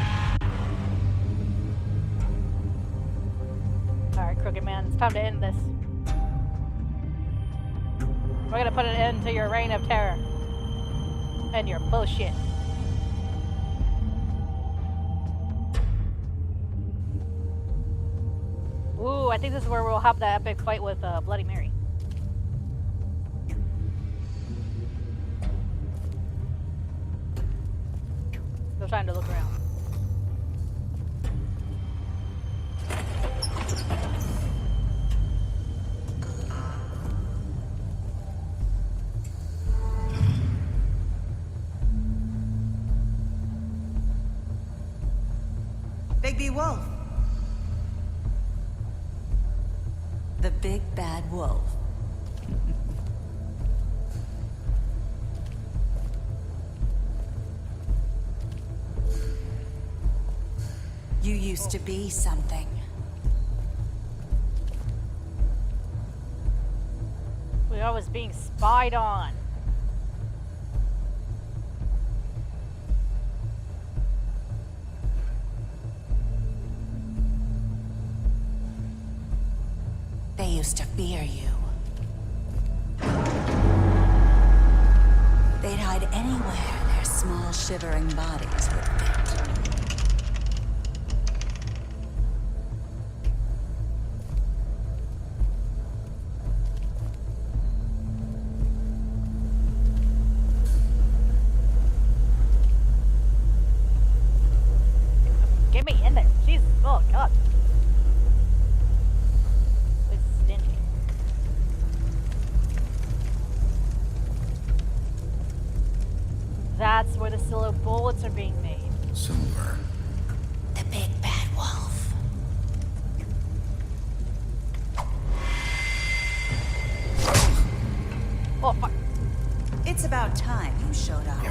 Alright, Crooked Man, it's time to end this. We're gonna put an end to your reign of terror. And your bullshit. Ooh, I think this is where we'll have that epic fight with Bloody Mary. Still trying to look around. Bigby Wolf. The big bad wolf. You used to be something. I was being spied on. They used to fear you. They'd hide anywhere their small, shivering bodies would fit. Get me in there. Jesus. Oh, God. It's stingy. That's where the silo bullets are being made. Silver. The big bad wolf. Oh, fuck. It's about time you showed up.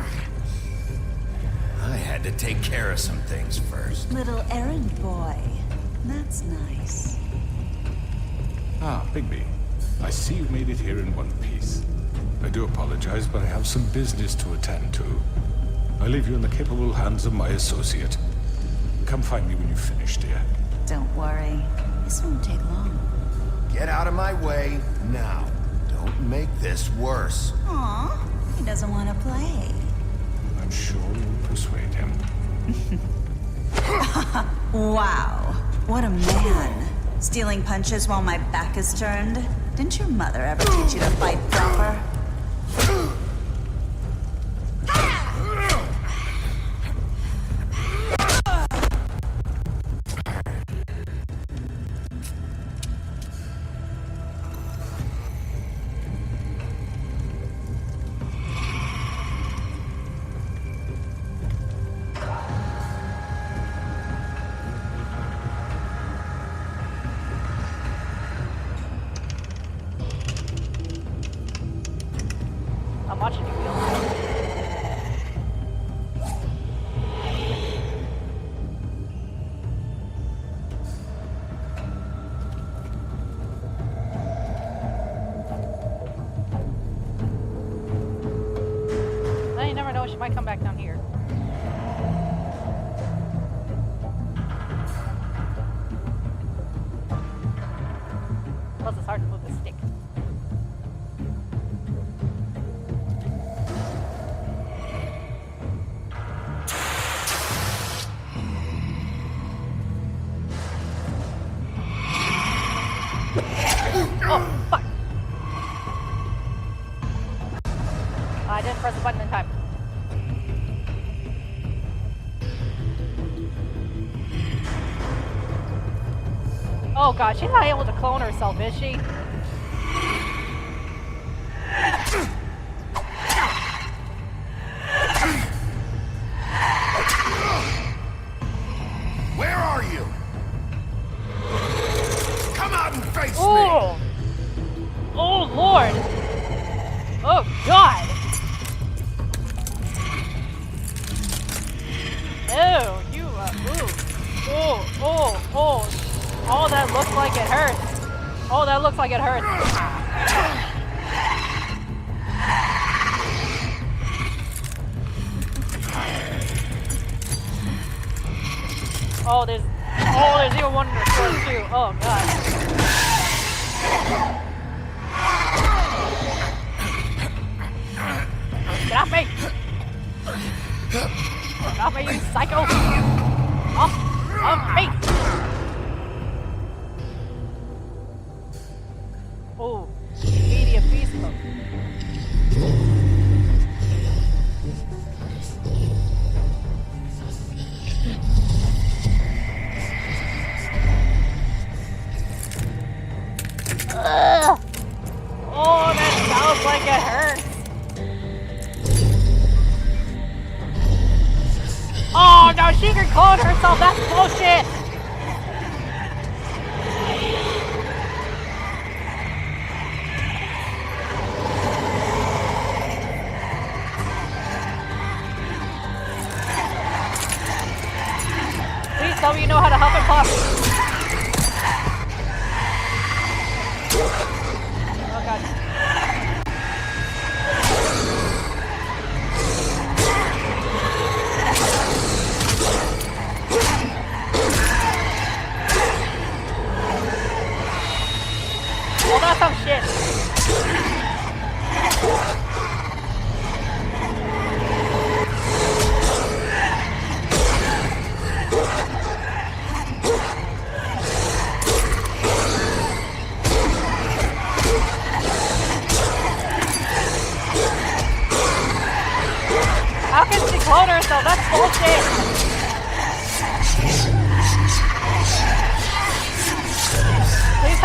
I had to take care of some things first. Little errand boy. That's nice. Ah, Bigby. I see you made it here in one piece. I do apologize, but I have some business to attend to. I leave you in the capable hands of my associate. Come find me when you've finished, dear. Don't worry. This won't take long. Get out of my way now. Don't make this worse. Aw, he doesn't want to play. I'm sure you'll persuade him. Wow, what a man. Stealing punches while my back is turned? Didn't your mother ever teach you to fight proper? I'm watching you wheel. Well, you never know. She might come back down here. Plus, it's hard to move the stick. Oh, fuck! I didn't press the button in time. Oh god, she's not able to clone herself, is she? Where are you? Come out and face me! Oh! Oh lord! Oh god! Oh, you, ooh. Oh, oh, oh. Oh, that looks like it hurts. Oh, that looks like it hurts. There's even one in the store too. Oh god. Get off me! Get off me, you psycho! Off me! Oh, media beast mode. Oh, that sounds like it hurts. Oh no, she can clone herself. That's bullshit. Please tell me you know how to help and puff. Oh god.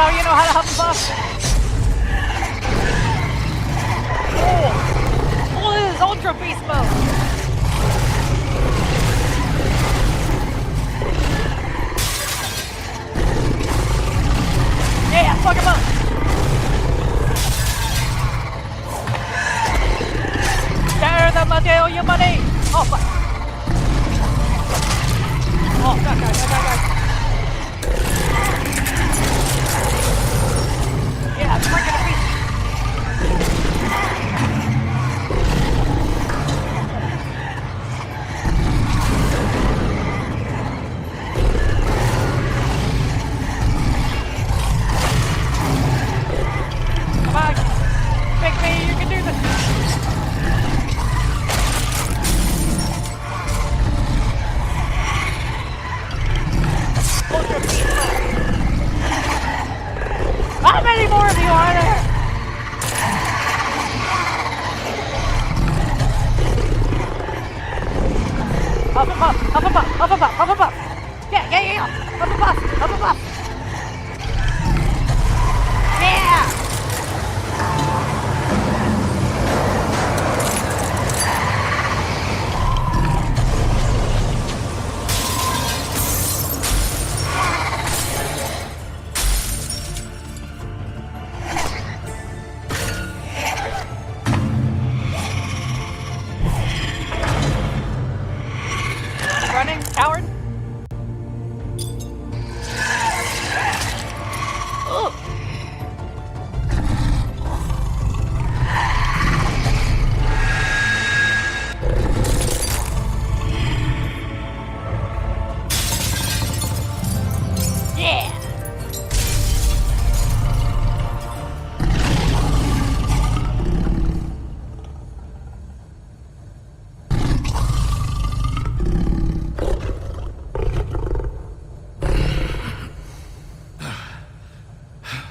how you know how to Hufflepuff? Oh, this is Ultra Beast Mode! Yeah, fuck him up! Tear them a deal, you money! Oh, fuck! Oh, God. Yeah, I'm breaking a piece. Come on, Big B, you can do this. How many more of you are there? Hufflepuff. Yeah. Hufflepuff. Yeah. Running, coward. Ugh. Yeah.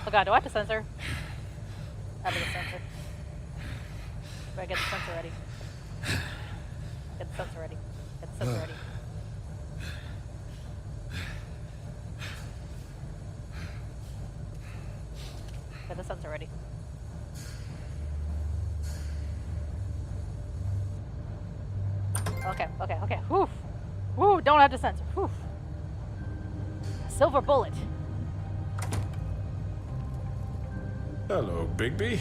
Oh god, do I have to censor? I have to censor. Do I get the sensor ready? Get the sensor ready. Get the sensor ready. Get the sensor ready. Okay. Whew. Woo, don't have to censor. Whew. Silver bullet. Hello, Bigby.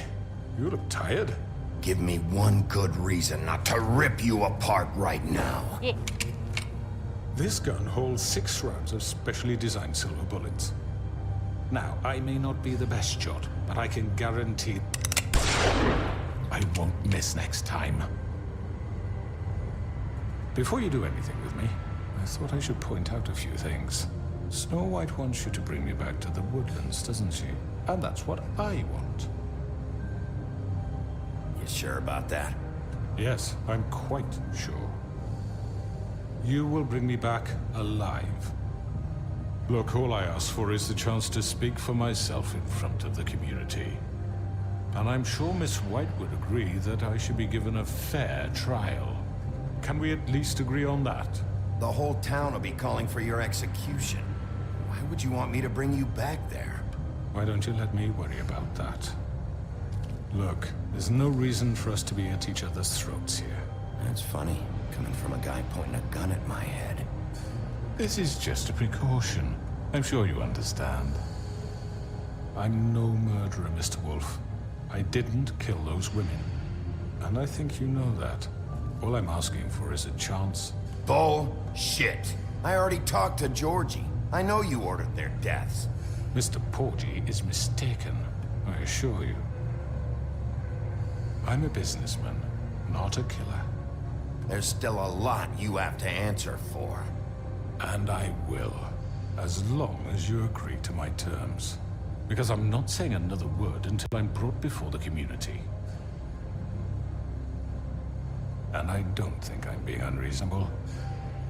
You look tired. Give me one good reason not to rip you apart right now. Yeah. This gun holds 6 rounds of specially designed silver bullets. Now, I may not be the best shot, but I can guarantee I won't miss next time. Before you do anything with me, I thought I should point out a few things. Snow White wants you to bring me back to the woodlands, doesn't she? And that's what I want. You sure about that? Yes, I'm quite sure. You will bring me back alive. Look, all I ask for is the chance to speak for myself in front of the community. And I'm sure Miss White would agree that I should be given a fair trial. Can we at least agree on that? The whole town will be calling for your execution. Why would you want me to bring you back there? Why don't you let me worry about that? Look, there's no reason for us to be at each other's throats here. That's funny, coming from a guy pointing a gun at my head. This is just a precaution. I'm sure you understand. I'm no murderer, Mr. Wolf. I didn't kill those women. And I think you know that. All I'm asking for is a chance. Bullshit. I already talked to Georgie. I know you ordered their deaths. Mr. Porgy is mistaken, I assure you. I'm a businessman, not a killer. There's still a lot you have to answer for. And I will, as long as you agree to my terms. Because I'm not saying another word until I'm brought before the community. And I don't think I'm being unreasonable.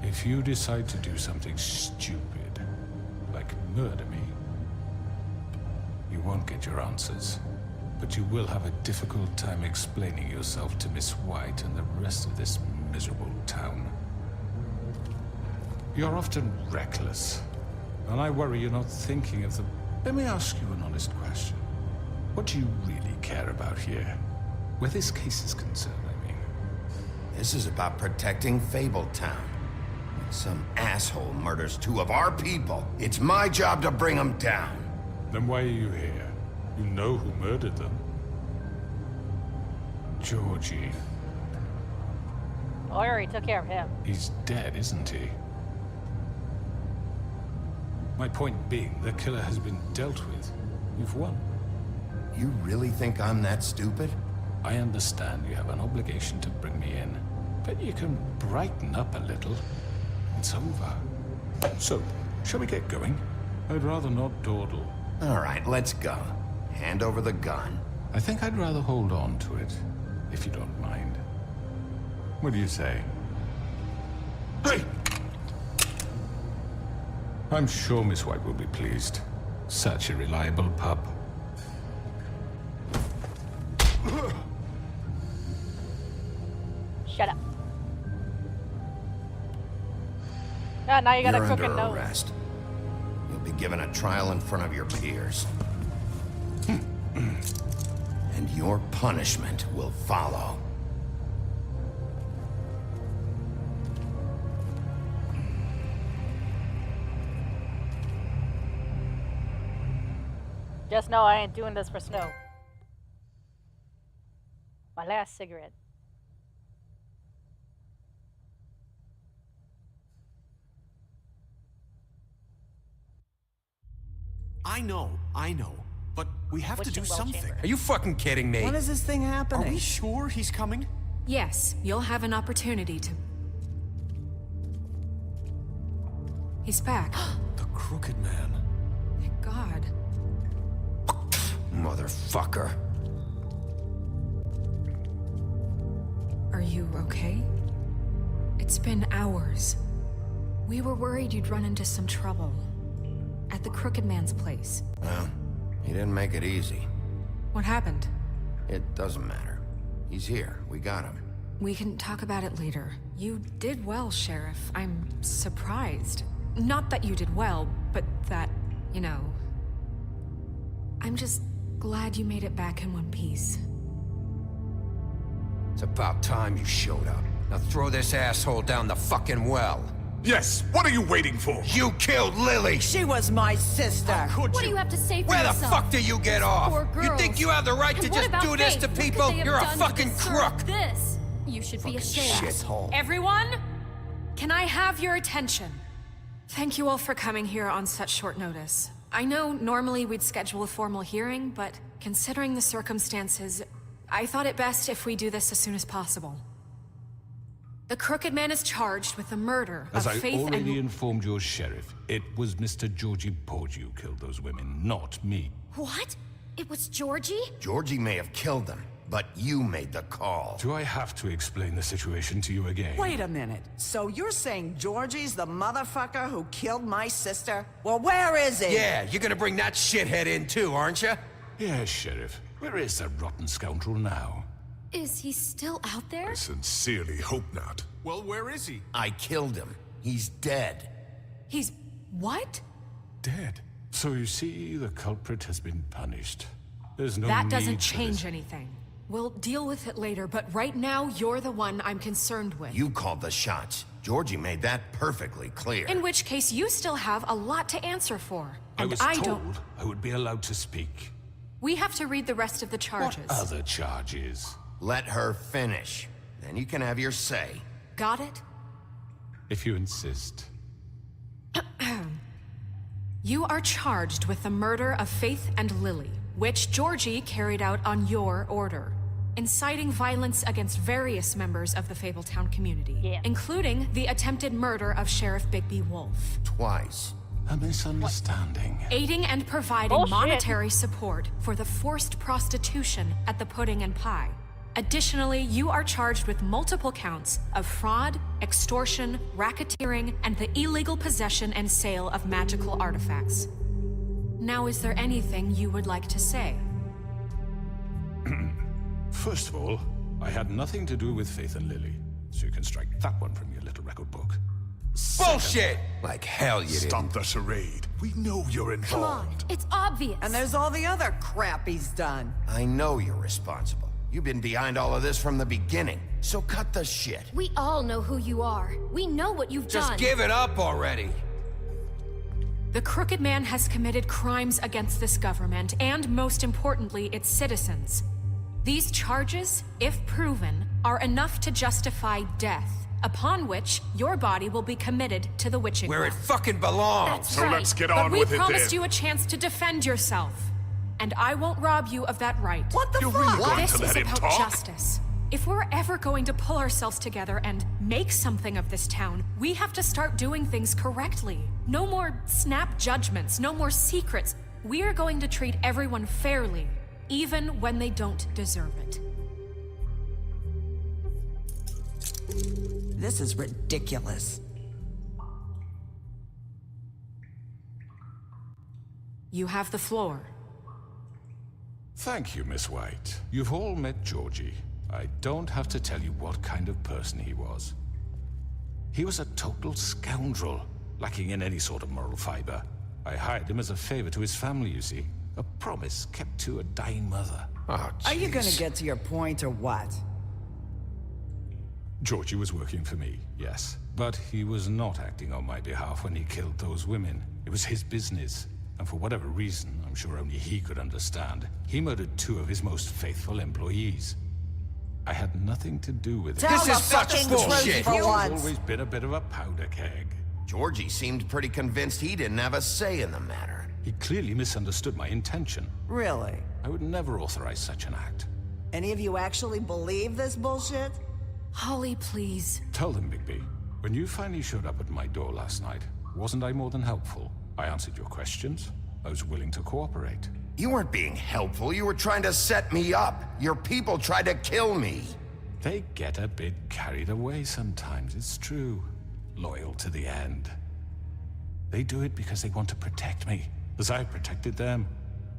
If you decide to do something stupid, like murder me, you won't get your answers. But you will have a difficult time explaining yourself to Miss White and the rest of this miserable town. You're often reckless, and I worry you're not thinking of the Let me ask you an honest question. What do you really care about here? Where this case is concerned, I mean. This is about protecting Fabletown. When some asshole murders 2 of our people, it's my job to bring them down. Then why are you here? You know who murdered them. Georgie. Oh, I already took care of him. He's dead, isn't he? My point being, the killer has been dealt with. You've won. You really think I'm that stupid? I understand you have an obligation to bring me in, but you can brighten up a little. It's over. So, shall we get going? I'd rather not dawdle. All right, let's go. Hand over the gun. I think I'd rather hold on to it, if you don't mind. What do you say? Hey! I'm sure Miss White will be pleased. Such a reliable pup. Shut up. Ah, now you got You're a crooked under nose. arrest. You'll be given a trial in front of your peers. And your punishment will follow. Just know I ain't doing this for Snow. My last cigarette. I know. But we have to do something. Are you fucking kidding me? When is this thing happening? Are we sure he's coming? Yes, you'll have an opportunity to... He's back. The Crooked Man. Thank God. Motherfucker. Are you okay? It's been hours. We were worried you'd run into some trouble. At the Crooked Man's place. Well, he didn't make it easy. What happened? It doesn't matter. He's here. We got him. We can talk about it later. You did well, Sheriff. I'm surprised. Not that you did well, but that, you know... I'm just glad you made it back in one piece. It's about time you showed up. Now throw this asshole down the fucking well. Yes, what are you waiting for? You killed Lily! She was my sister. What do you have to say for Where the yourself? fuck do you get off? Poor You girls. think you have the right And to what just about do this Faith? to What could people? they have You're a done to fucking deserve crook! This. You should be ashamed. Shithole. Everyone, can I have your attention? Thank you all for coming here on such short notice. I know normally we'd schedule a formal hearing, but considering the circumstances, I thought it best if we do this as soon as possible. The Crooked Man is charged with the murder As of I Faith already and... informed your sheriff, it was Mr. Georgie Porge who killed those women, not me. What? It was Georgie? Georgie may have killed them, but you made the call. Do I have to explain the situation to you again? Wait a minute. So you're saying Georgie's the motherfucker who killed my sister? Well, where is he? Yeah, you're gonna bring that shithead in too, aren't you? Yes, Sheriff. Where is that rotten scoundrel now? Is he still out there? I sincerely hope not. Well, where is he? I killed him. He's dead. He's... what? Dead. So you see, the culprit has been punished. There's no That need doesn't for change this. anything. We'll deal with it later, but right now, you're the one I'm concerned with. You called the shots. Georgie made that perfectly clear. In which case, you still have a lot to answer for. I And was I told don't... I would be allowed to speak. We have to read the rest of the charges. What other charges? Let her finish. Then you can have your say. Got it? If you insist. You are charged with the murder of Faith and Lily, which Georgie carried out on your order, inciting violence against various members of the Fabletown community, including the attempted murder of Sheriff Bigby Wolf. Twice. A misunderstanding. Aiding and providing Bullshit. monetary support for the forced prostitution at the Pudding and Pie. Additionally, you are charged with multiple counts of fraud, extortion, racketeering, and the illegal possession and sale of magical artifacts. Now, is there anything you would like to say? First of all, I had nothing to do with Faith and Lily, so you can strike that one from your little record book. Bullshit! Like hell you did. Stop the charade. We know you're Come on, involved. it's obvious. And there's all the other crap he's done. I know you're responsible. You've been behind all of this from the beginning, so cut the shit. We all know who you are. We know what you've done. Just give it up already. The Crooked Man has committed crimes against this government, and most importantly, its citizens. These charges, if proven, are enough to justify death, upon which your body will be committed to the witching Where it well. fucking belongs. That's So right. let's get But on we with it promised then. you a chance to defend yourself, and I won't rob you of that right. What the You're fuck? really going This to let is him about talk? justice. If we're ever going to pull ourselves together and make something of this town, we have to start doing things correctly. No more snap judgments, no more secrets. We are going to treat everyone fairly, even when they don't deserve it. This is ridiculous. You have the floor. Thank you, Miss White. You've all met Georgie. I don't have to tell you what kind of person he was. He was a total scoundrel, lacking in any sort of moral fiber. I hired him as a favor to his family, you see. A promise kept to a dying mother. Oh, Are you gonna get to your point or what? Georgie was working for me, yes. But he was not acting on my behalf when he killed those women. It was his business. And for whatever reason, I'm sure only he could understand, he murdered 2 of his most faithful employees. I had nothing to do with it. Tell the fucking truth He's for once. always been a bit of a powder keg. Georgie seemed pretty convinced he didn't have a say in the matter. He clearly misunderstood my intention. Really? I would never authorize such an act. Any of you actually believe this bullshit? Holly, please. Tell them, Bigby. When you finally showed up at my door last night, wasn't I more than helpful? I answered your questions. I was willing to cooperate. You weren't being helpful. You were trying to set me up. Your people tried to kill me. They get a bit carried away sometimes, it's true. Loyal to the end. They do it because they want to protect me, as I protected them.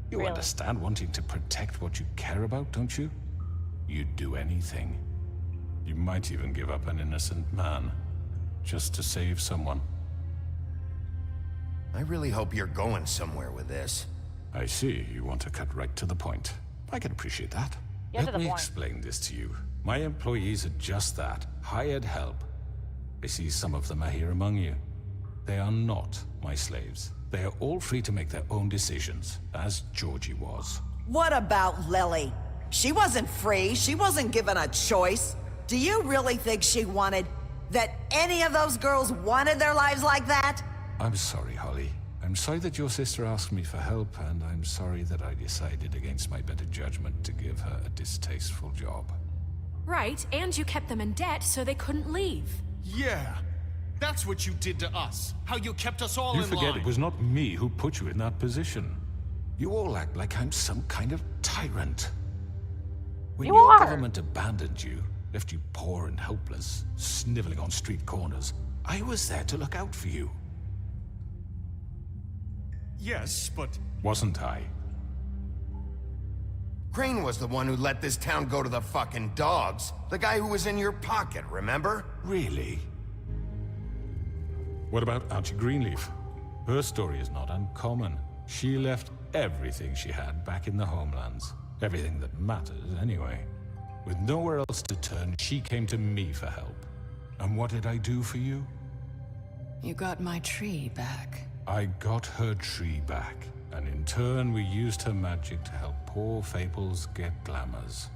You Really? understand wanting to protect what you care about, don't you? You'd do anything. You might even give up an innocent man, just to save someone. I really hope you're going somewhere with this. I see you want to cut right to the point. I can appreciate that. Get to Let the me point. explain this to you. My employees are just that, hired help. I see some of them are here among you. They are not my slaves. They are all free to make their own decisions, as Georgie was. What about Lily? She wasn't free. She wasn't given a choice. Do you really think she wanted... that any of those girls wanted their lives like that? I'm sorry, Holly. I'm sorry that your sister asked me for help, and I'm sorry that I decided against my better judgment to give her a distasteful job. Right, and you kept them in debt so they couldn't leave. Yeah, that's what you did to us. How you kept us all You in forget line. it was not me who put you in that position. You all act like I'm some kind of tyrant. When You your are. government abandoned you, left you poor and helpless, sniveling on street corners, I was there to look out for you. Yes, but... Wasn't I? Crane was the one who let this town go to the fucking dogs. The guy who was in your pocket, remember? Really? What about Auntie Greenleaf? Her story is not uncommon. She left everything she had back in the homelands. Everything that matters, anyway. With nowhere else to turn, she came to me for help. And what did I do for you? You got my tree back. I got her tree back, and in turn we used her magic to help poor Fables get glamours.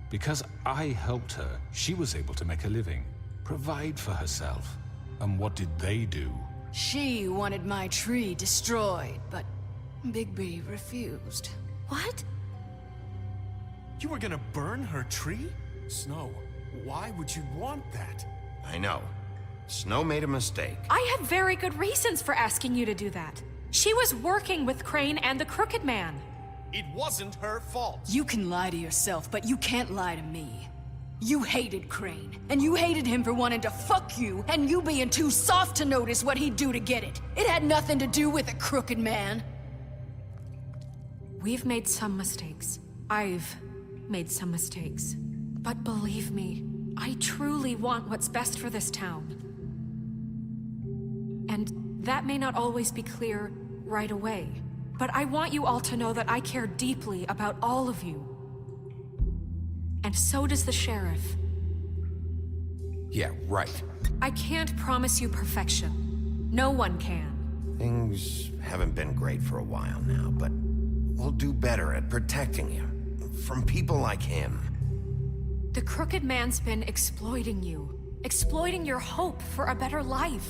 Because I helped her, she was able to make a living, provide for herself. And what did they do? She wanted my tree destroyed, but Bigby refused. What? You were gonna burn her tree? Snow, why would you want that? I know. Snow made a mistake. I have very good reasons for asking you to do that. She was working with Crane and the Crooked Man. It wasn't her fault. You can lie to yourself, but you can't lie to me. You hated Crane, and you hated him for wanting to fuck you, and you being too soft to notice what he'd do to get it. It had nothing to do with the Crooked Man. We've made some mistakes. I've made some mistakes. But believe me, I truly want what's best for this town. And that may not always be clear right away. But I want you all to know that I care deeply about all of you. And so does the sheriff. Yeah, right. I can't promise you perfection. No one can. Things haven't been great for a while now, but we'll do better at protecting you. From people like him. The Crooked Man's been exploiting you. Exploiting your hope for a better life.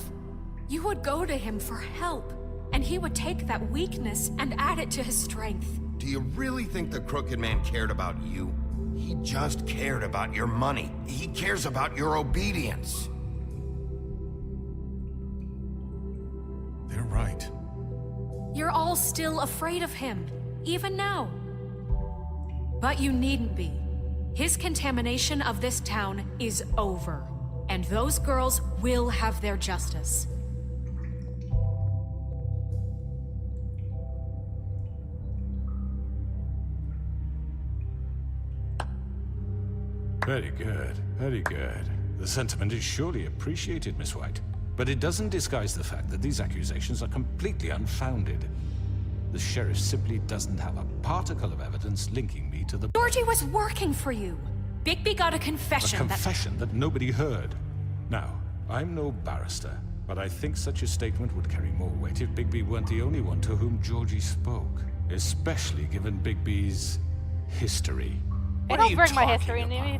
You would go to him for help, and he would take that weakness and add it to his strength. Do you really think the Crooked Man cared about you? He just cared about your money. He cares about your obedience. They're right. You're all still afraid of him, even now. But you needn't be. His contamination of this town is over, and those girls will have their justice. Very good, very good. The sentiment is surely appreciated, Miss White. But it doesn't disguise the fact that these accusations are completely unfounded. The sheriff simply doesn't have a particle of evidence linking me to the... Georgie was working for you. Bigby got a confession A confession that nobody heard. Now, I'm no barrister, but I think such a statement would carry more weight if Bigby weren't the only one to whom Georgie spoke. Especially given Bigby's history. Hey, don't bring my history into me.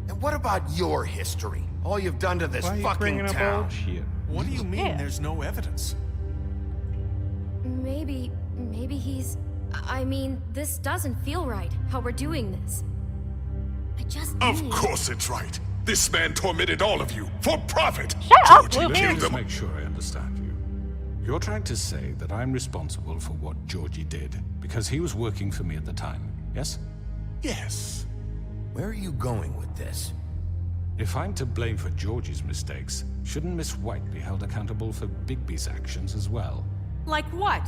And what about your history? All you've done to this Why are you fucking bringing up town. old shit? What do you mean Yeah. there's no evidence? Maybe he's... I mean, this doesn't feel right, how we're doing this. I just Of need... course it's right. This man tormented all of you for profit. Shut up, Georgie Bluebeard. killed Let's them. make sure I understand you. You're trying to say that I'm responsible for what Georgie did because he was working for me at the time, yes? Yes. Where are you going with this? If I'm to blame for Georgie's mistakes, shouldn't Miss White be held accountable for Bigby's actions as well? Like what?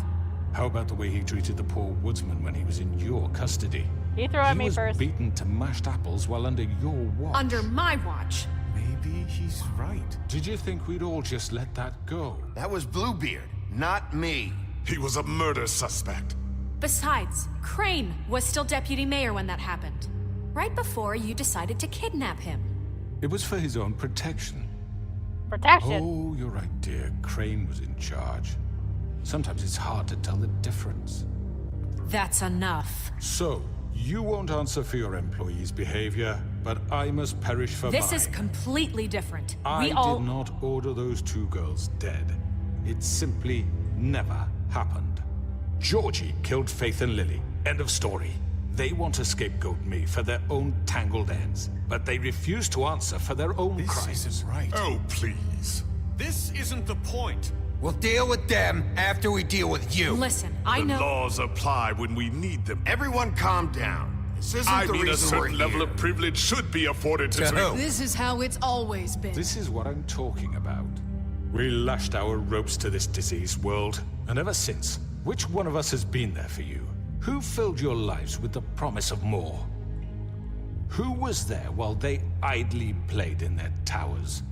How about the way he treated the poor woodsman when he was in your custody? You throw at me He was first. beaten to mashed apples while under your watch. Under my watch. Maybe he's right. Did you think we'd all just let that go? That was Bluebeard, not me. He was a murder suspect. Besides, Crane was still deputy mayor when that happened. Right before you decided to kidnap him. It was for his own protection. Protection. Oh, you're right, dear. Crane was in charge. Sometimes it's hard to tell the difference. That's enough. So, you won't answer for your employees' behavior, but I must perish for This mine. is completely different. I We all... did not order those two girls dead. It simply never happened. Georgie killed Faith and Lily. End of story. They want to scapegoat me for their own tangled ends, but they refuse to answer for their own This crimes. isn't right. Oh, please. This isn't the point. We'll deal with them after we deal with you. Listen, I The know... laws apply when we need them. Everyone calm down. This isn't I the mean, a reason we're certain level here. of privilege should be afforded to... To who? This is how it's always been. This is what I'm talking about. We lashed our ropes to this diseased world, and ever since, which one of us has been there for you? Who filled your lives with the promise of more? Who was there while they idly played in their towers,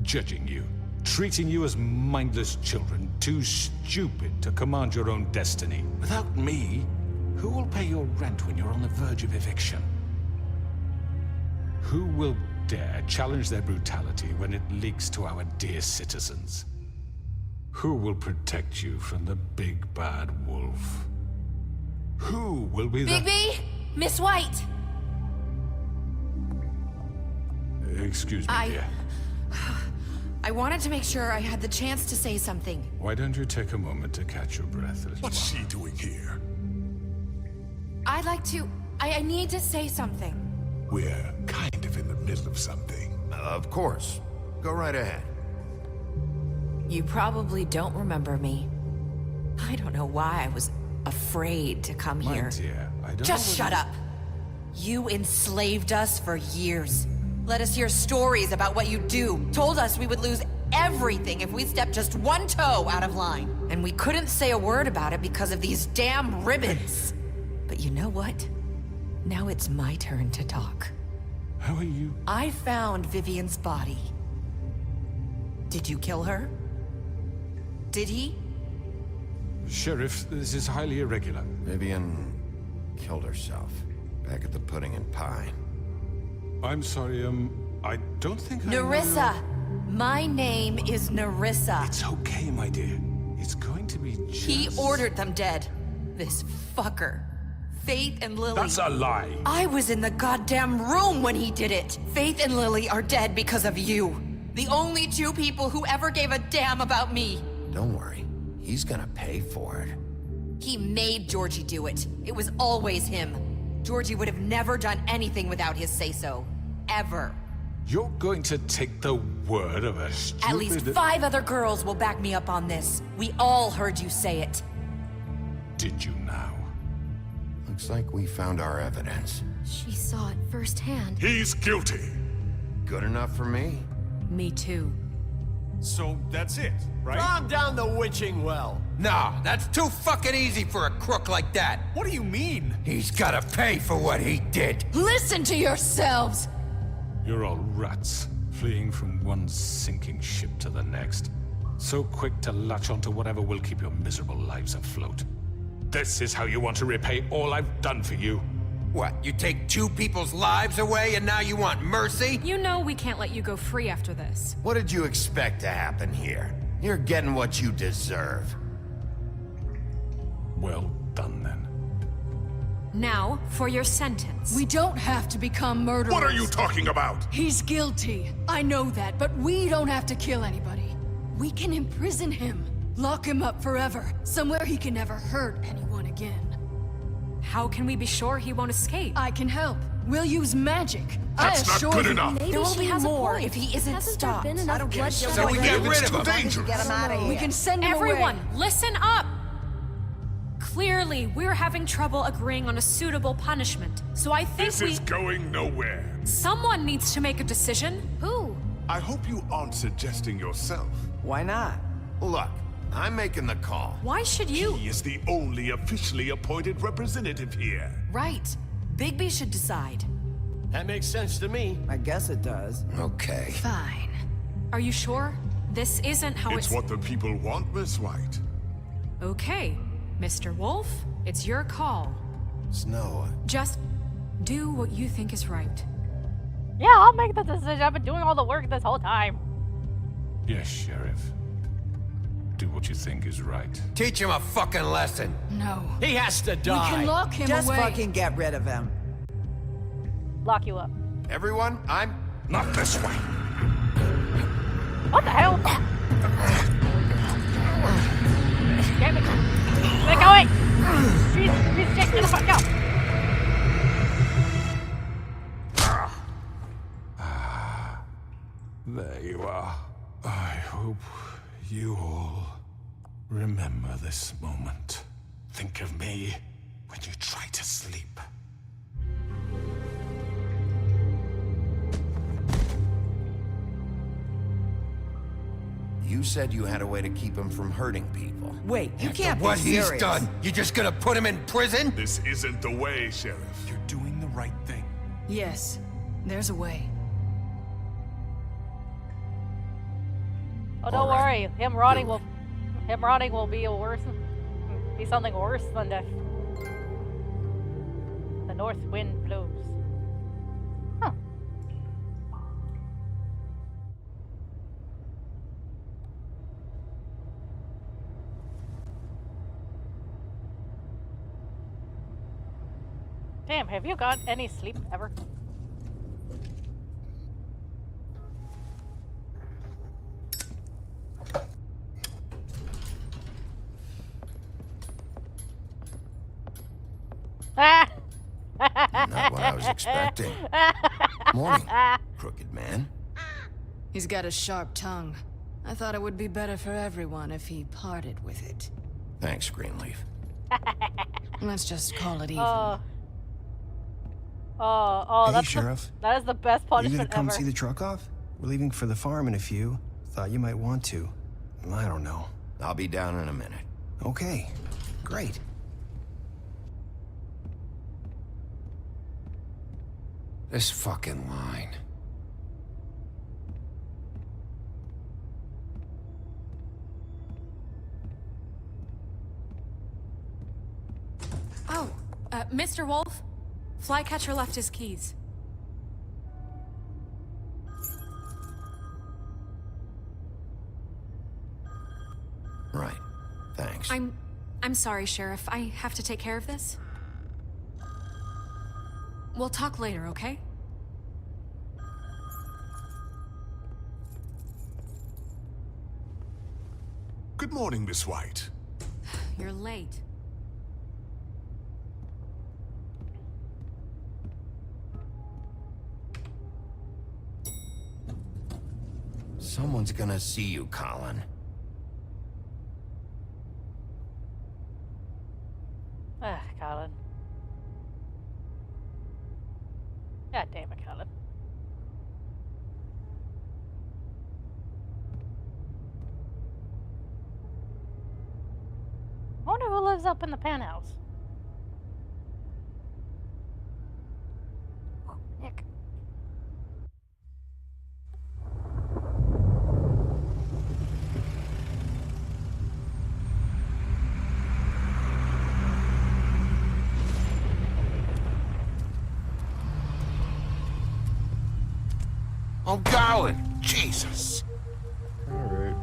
judging you, treating you as mindless children, too stupid to command your own destiny? Without me, who will pay your rent when you're on the verge of eviction? Who will dare challenge their brutality when it leaks to our dear citizens? Who will protect you from the big bad wolf? Who will be the... Bigby! Miss White! Excuse me, dear. I wanted to make sure I had the chance to say something. Why don't you take a moment to catch your breath a little What's she doing here? I'd like to... I need to say something. We're kind of in the middle of something. Of course. Go right ahead. You probably don't remember me. I don't know why I was afraid to come My here. dear, I don't Just know shut whether- up. You enslaved us for years. Let us hear stories about what you do. Told us we would lose everything if we stepped just one toe out of line. And we couldn't say a word about it because of these damn ribbons. But you know what? Now it's my turn to talk. How are you? I found Vivian's body. Did you kill her? Did he? Sheriff, this is highly irregular. Vivian killed herself back at the Pudding and Pie. I'm sorry, I don't think I know Nerissa! My name is Nerissa. It's okay, my dear. It's going to be just... He ordered them dead. This fucker. Faith and Lily. That's a lie. I was in the goddamn room when he did it. Faith and Lily are dead because of you. The only two people who ever gave a damn about me. Don't worry. He's gonna pay for it. He made Georgie do it. It was always him. Georgie would have never done anything without his say-so. Ever. You're going to take the word of a stupid... At least 5 other girls will back me up on this. We all heard you say it. Did you now? Looks like we found our evidence. She saw it firsthand. He's guilty. Good enough for me? Me too. So that's it, right? Calm down the witching well. Nah, that's too fucking easy for a crook like that. What do you mean? He's gotta pay for what he did. Listen to yourselves! You're all rats, fleeing from one sinking ship to the next. So quick to latch onto whatever will keep your miserable lives afloat. This is how you want to repay all I've done for you? What, you take 2 people's lives away and now you want mercy? You know we can't let you go free after this. What did you expect to happen here? You're getting what you deserve. Well done, then. Now, for your sentence. We don't have to become murderers. What are you talking about? He's guilty. I know that, but we don't have to kill anybody. We can imprison him. Lock him up forever. Somewhere he can never hurt anyone again. How can we be sure he won't escape? I can help. We'll use magic. That's I not assure good you. enough. Maybe There will she be has a more point. if he isn't Hasn't stopped. there been enough bloodshed So we get rid of him. Dangerous. Get him out of here. We can send him Everyone, away. listen up! Clearly, we're having trouble agreeing on a suitable punishment. So I think This is going nowhere. someone needs to make a decision. Who? I hope you aren't suggesting yourself. Why not? Look, I'm making the call. Why should you? He is the only officially appointed representative here. Right. Bigby should decide. That makes sense to me. I guess it does. Okay. Fine. Are you sure? This isn't how It's what the people want, Miss White. Okay, Mr. Wolf, it's your call. Snow, Just do what you think is right. Yeah, I'll make the decision. I've been doing all the work this whole time. Yes, Sheriff. Do what you think is right. Teach him a fucking lesson. No. He has to We die. can lock him Just away. fucking get rid of him. Lock you up. everyone, I'm... Not this way. What the hell? Damn it. Get going! Piece of shit, get the fuck out! There you are. I hope you all remember this moment. Think of me when you try to sleep. You said you had a way to keep him from hurting people. Wait, you After can't what be he's serious. done, you just gonna put him in prison? This isn't the way, Sheriff. You're doing the right thing. Yes, there's a way. Oh, don't worry. Him rotting will be be something worse than death. The north wind blows. Huh. Damn, have you got any sleep ever? Ah! Not what I was expecting. Morning, crooked man. He's got a sharp tongue. I thought it would be better for everyone if he parted with it. Thanks, Greenleaf. Let's just call it even. Hey, That's Sheriff. that is the best Are you punishment gonna come ever. see the truck off? We're leaving for the farm in a few. Thought you might want to. I don't know. I'll be down in a minute. Okay, great. This fucking line. Mr. Wolf? Flycatcher left his keys. Right. Thanks. I'm sorry, Sheriff. I have to take care of this. We'll talk later, okay? Good morning, Miss White. You're late. Someone's gonna see you, Colin. Ah, Colin. God damn it, Colin. I wonder who lives up in the penthouse. Oh, Nick. I'm going. Jesus. Alright.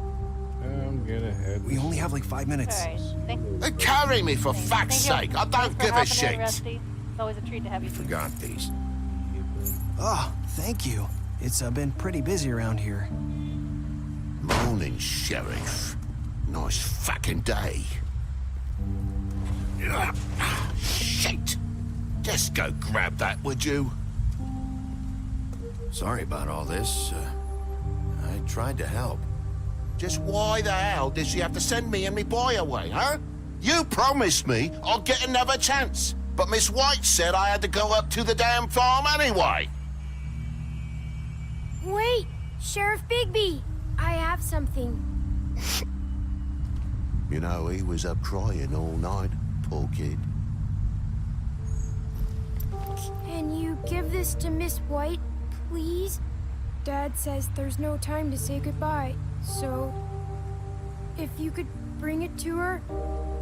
I'm gonna head. We only have like 5 minutes. Alright, Carry me for fuck's sake. I don't give a shit. Rusty. It's always a treat to have you. Forgot these. Oh, thank you. It's been pretty busy around here. Morning, Sheriff. Nice fucking day. Shit. Just go grab that, would you? Sorry about all this. I tried to help. Just why the hell did she have to send me and me boy away, huh? You promised me I'll get another chance, but Miss White said I had to go up to the damn farm anyway. Wait! Sheriff Bigby! I have something. You know, he was up crying all night, poor kid. Can you give this to Miss White, please? Dad says there's no time to say goodbye, so if you could bring it to her,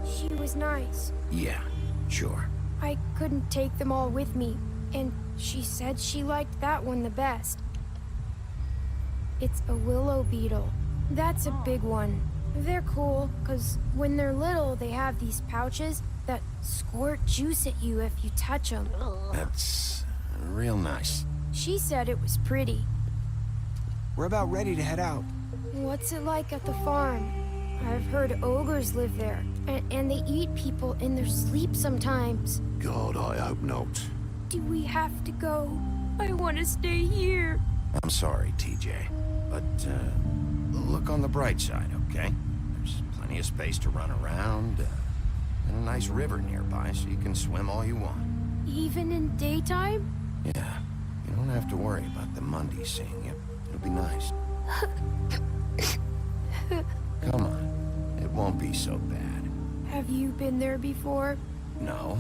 she was nice. Yeah, sure. I couldn't take them all with me, and she said she liked that one the best. It's a willow beetle. That's a big one. They're cool, because when they're little, they have these pouches that squirt juice at you if you touch them. That's real nice. She said it was pretty. We're about ready to head out. What's it like at the farm? I've heard ogres live there, and they eat people in their sleep sometimes. God, I hope not. Do we have to go? I want to stay here. I'm sorry, TJ, but look on the bright side, okay? There's plenty of space to run around, and a nice river nearby, so you can swim all you want. Even in daytime? Yeah, you don't have to worry about the Mundies seeing you. It'll be nice. Come on, it won't be so bad. Have you been there before? No,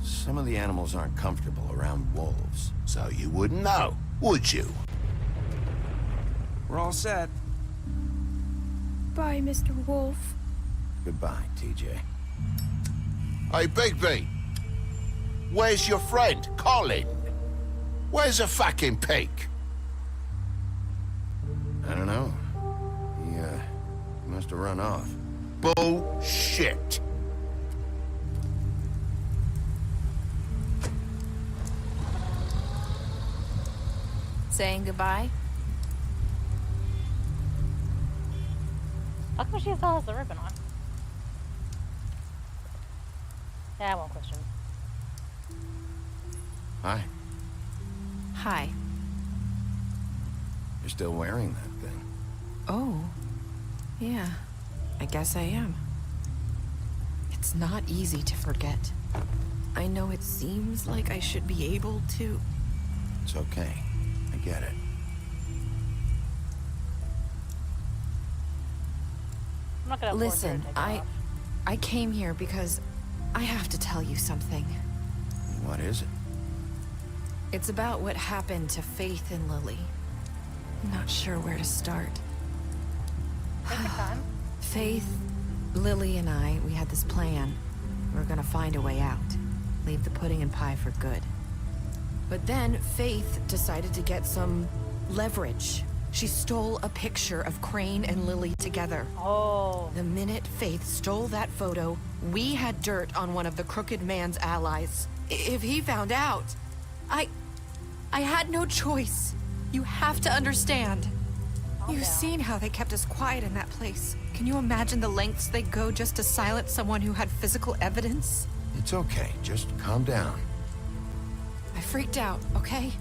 some of the animals aren't comfortable around wolves. So you wouldn't know, would you? We're all set. Bye, Mr. Wolf. Goodbye, TJ. Hey, Bigby. Where's your friend, Colin? Where's the fucking pig? I don't know. He must have run off. Bullshit. Saying goodbye? How come she still has the ribbon on? Yeah, I won't question. Hi. Hi. You're still wearing that thing. Oh. Yeah. I guess I am. It's not easy to forget. I know it seems like I should be able to. It's okay. I get it. I'm not gonna force her to Listen, take it off. I came here because I have to tell you something. What is it? It's about what happened to Faith and Lily. I'm not sure where to start. Take your time. Faith, Lily, and I, we had this plan. we're gonna find a way out. Leave the pudding and pie for good. But then Faith decided to get some leverage. She stole a picture of Crane and Lily together. Oh. The minute Faith stole that photo, we had dirt on one of the Crooked Man's allies. If he found out, I had no choice. You have to understand. You've seen how they kept us quiet in that place. Can you imagine the lengths they'd go just to silence someone who had physical evidence? It's okay. Just calm down. I freaked out, okay?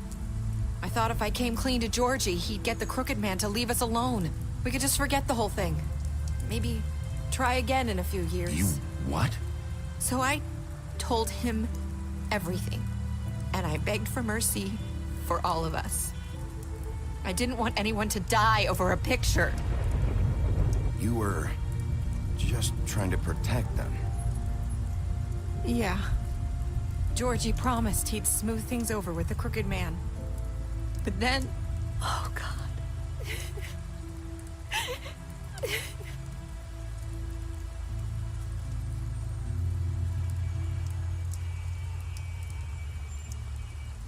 I thought if I came clean to Georgie, he'd get the Crooked Man to leave us alone. We could just forget the whole thing. Maybe try again in a few years. You what? So I told him everything. And I begged for mercy for all of us. I didn't want anyone to die over a picture. You were just trying to protect them. Yeah. Georgie promised he'd smooth things over with the Crooked Man. But then... Oh, God.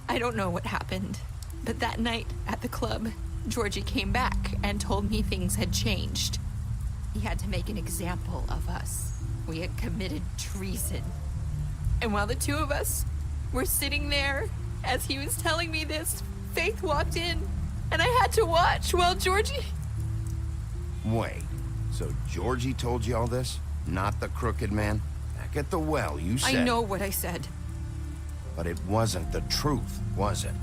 I don't know what happened, but that night at the club, Georgie came back and told me things had changed. He had to make an example of us. We had committed treason. And while the two of us were sitting there, as he was telling me this, Faith walked in, and I had to watch while Georgie... Wait, so Georgie told you all this? Not the Crooked Man? Back at the well, you said... I know what I said. But it wasn't the truth, was it?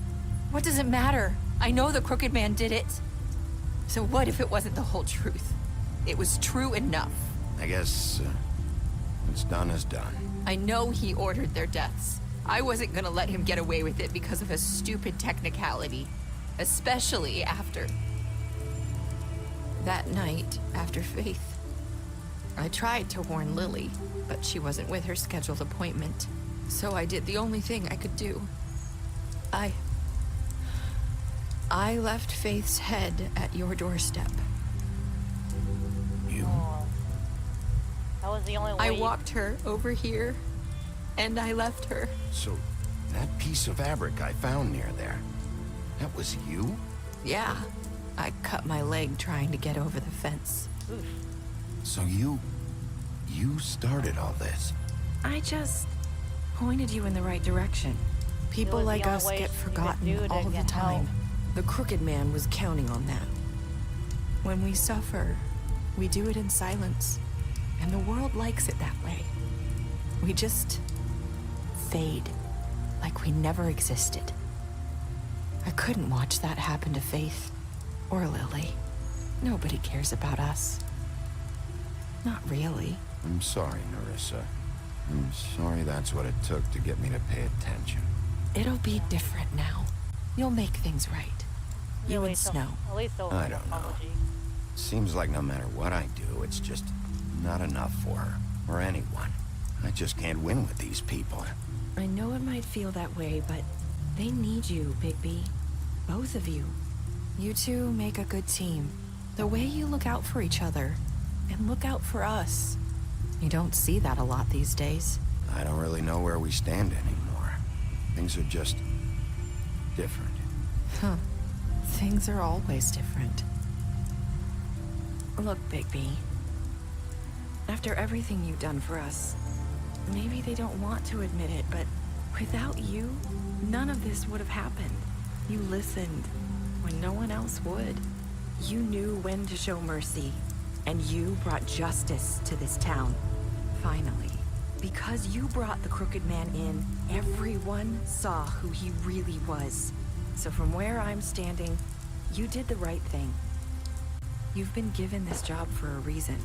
What does it matter? I know the Crooked Man did it. So what if it wasn't the whole truth? It was true enough. I guess what's done is done. I know he ordered their deaths. I wasn't gonna let him get away with it because of a stupid technicality. Especially after... that night, after Faith. I tried to warn Lily, but she wasn't with her scheduled appointment. So I did the only thing I could do. I left Faith's head at your doorstep. You? That was the only way. I walked her over here, and I left her. So, that piece of fabric I found near there, that was you? Yeah. I cut my leg trying to get over the fence. Oof. So you started all this? I just pointed you in the right direction. People like us get forgotten all the time. The Crooked Man was counting on that. When we suffer, we do it in silence. And the world likes it that way. We just fade, like we never existed. I couldn't watch that happen to Faith, or Lily. Nobody cares about us. Not really. I'm sorry, Nerissa. I'm sorry that's what it took to get me to pay attention. It'll be different now. You'll make things right. You and Snow. At least I don't know. Seems like no matter what I do, it's just not enough for her, or anyone. I just can't win with these people. I know it might feel that way, but they need you, Bigby. Both of you. You two make a good team. The way you look out for each other, and look out for us. You don't see that a lot these days. I don't really know where we stand anymore. Things are just different. Huh. Things are always different. Look, Bigby. After everything you've done for us, maybe they don't want to admit it, but without you, none of this would have happened. You listened when no one else would. You knew when to show mercy, and you brought justice to this town. Finally. Because you brought the Crooked Man in, everyone saw who he really was. So from where I'm standing, you did the right thing. You've been given this job for a reason.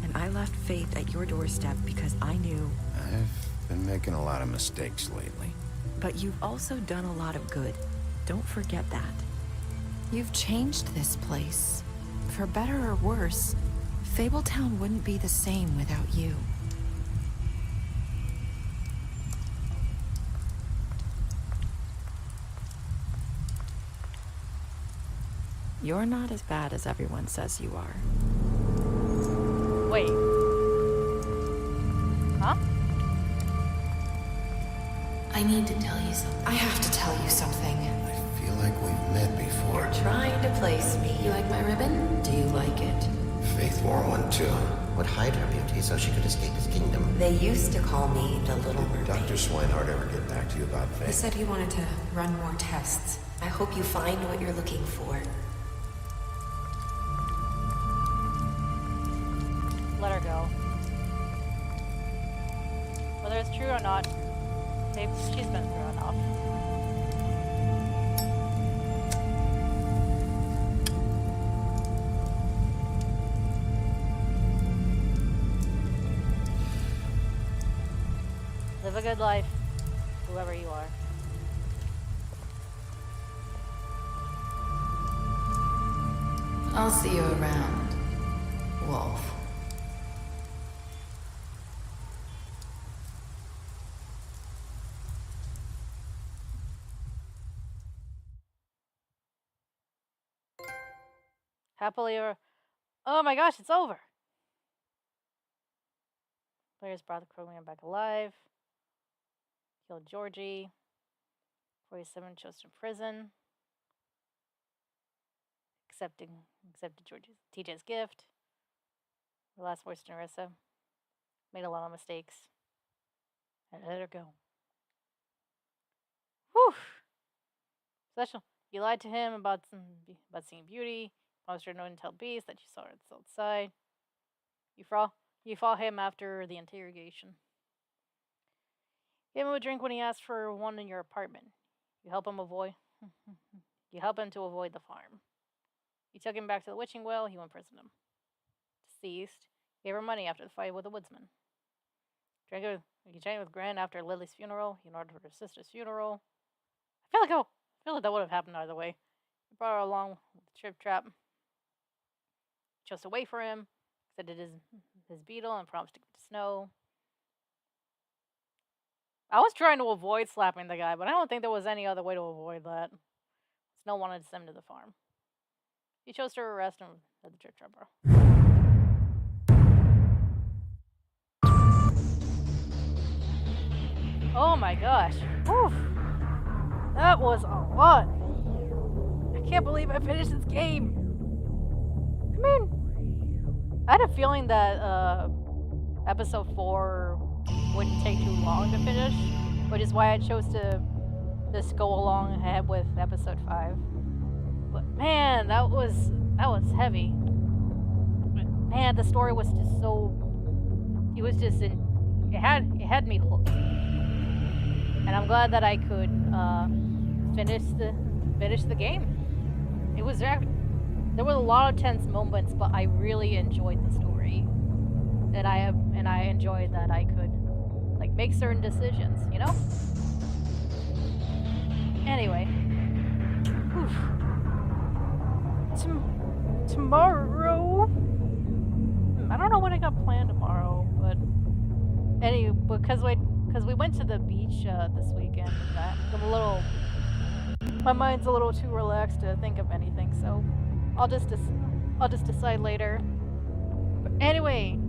And I left Faith at your doorstep because I knew... I've been making a lot of mistakes lately. But you've also done a lot of good. Don't forget that. You've changed this place. For better or worse, Fabletown wouldn't be the same without you. You're not as bad as everyone says you are. Wait. Huh? I need to tell you something. I have to tell you something. I feel like we've met before. You're trying to place me. You like my ribbon? Do you like it? Faith wore one too. Would hide her beauty so she could escape his kingdom. They used to call me the Little Mermaid. Dr. Swinehart ever get back to you about Faith? He said he wanted to run more tests. I hope you find what you're looking for. Let her go. Whether it's true or not, she's been through enough. Live a good life, whoever you are. I'll see you around, Wolf. Happily or... Oh my gosh, it's over! Players brought the program back alive. Killed Georgie. 47 chose to prison. Accepted TJ's gift. The last voice to Narissa. Made a lot of mistakes. And let her go. Whew! Special. You lied to him about seeing beauty. Promised her no one tell Beast that you saw her outside. You fought him after the interrogation. Gave him a drink when he asked for one in your apartment. You help him to avoid the farm. You took him back to the witching well. You imprisoned him. Deceased. Gave her money after the fight with the woodsman. You drank with Gran after Lily's funeral. You ordered her sister's funeral. I feel like that would have happened either way. You brought her along with the trip trap. Chose to wait for him. Said it is his beetle and promised to give it to Snow. I was trying to avoid slapping the guy, but I don't think there was any other way to avoid that. Snow wanted to send him to the farm. You chose to arrest him at the trip trapper. Oh my gosh. Whew. That was a lot. I can't believe I finished this game. I mean, I had a feeling that episode 4 wouldn't take too long to finish, which is why I chose to just go along ahead with episode 5. But man, that was heavy. But man, the story was just so... It had me hooked. And I'm glad that I could finish the game. There were a lot of tense moments, but I really enjoyed the story. And I enjoyed that I could make certain decisions, you know? Anyway. Tomorrow... I don't know what I got planned tomorrow, but... Anyway, because we went to the beach this weekend, and my mind's a little too relaxed to think of anything, so I'll just decide later. But anyway,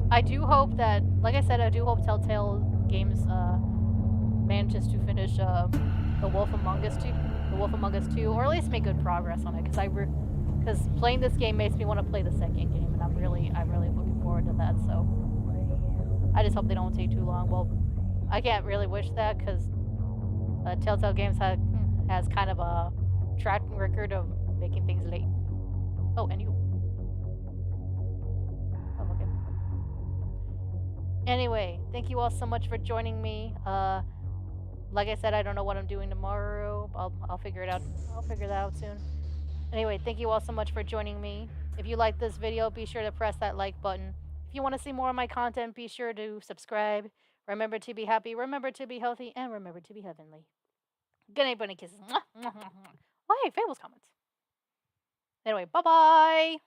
I do hope that, like I said, I do hope Telltale Games manages to finish The Wolf Among Us 2, or at least make good progress on it, because playing this game makes me want to play the second game, and I'm really looking forward to that. So I just hope they don't take too long. Well, I can't really wish that because Telltale Games has kind of a track record of making things late. Oh, and you. Oh, okay. Anyway, thank you all so much for joining me. Like I said, I don't know what I'm doing tomorrow. I'll figure it out. I'll figure that out soon. Anyway, thank you all so much for joining me. If you like this video, be sure to press that like button. If you want to see more of my content, be sure to subscribe. Remember to be happy, remember to be healthy, and remember to be heavenly. Good night, bunny kisses. Oh, hey, Fables comments. Anyway, bye-bye.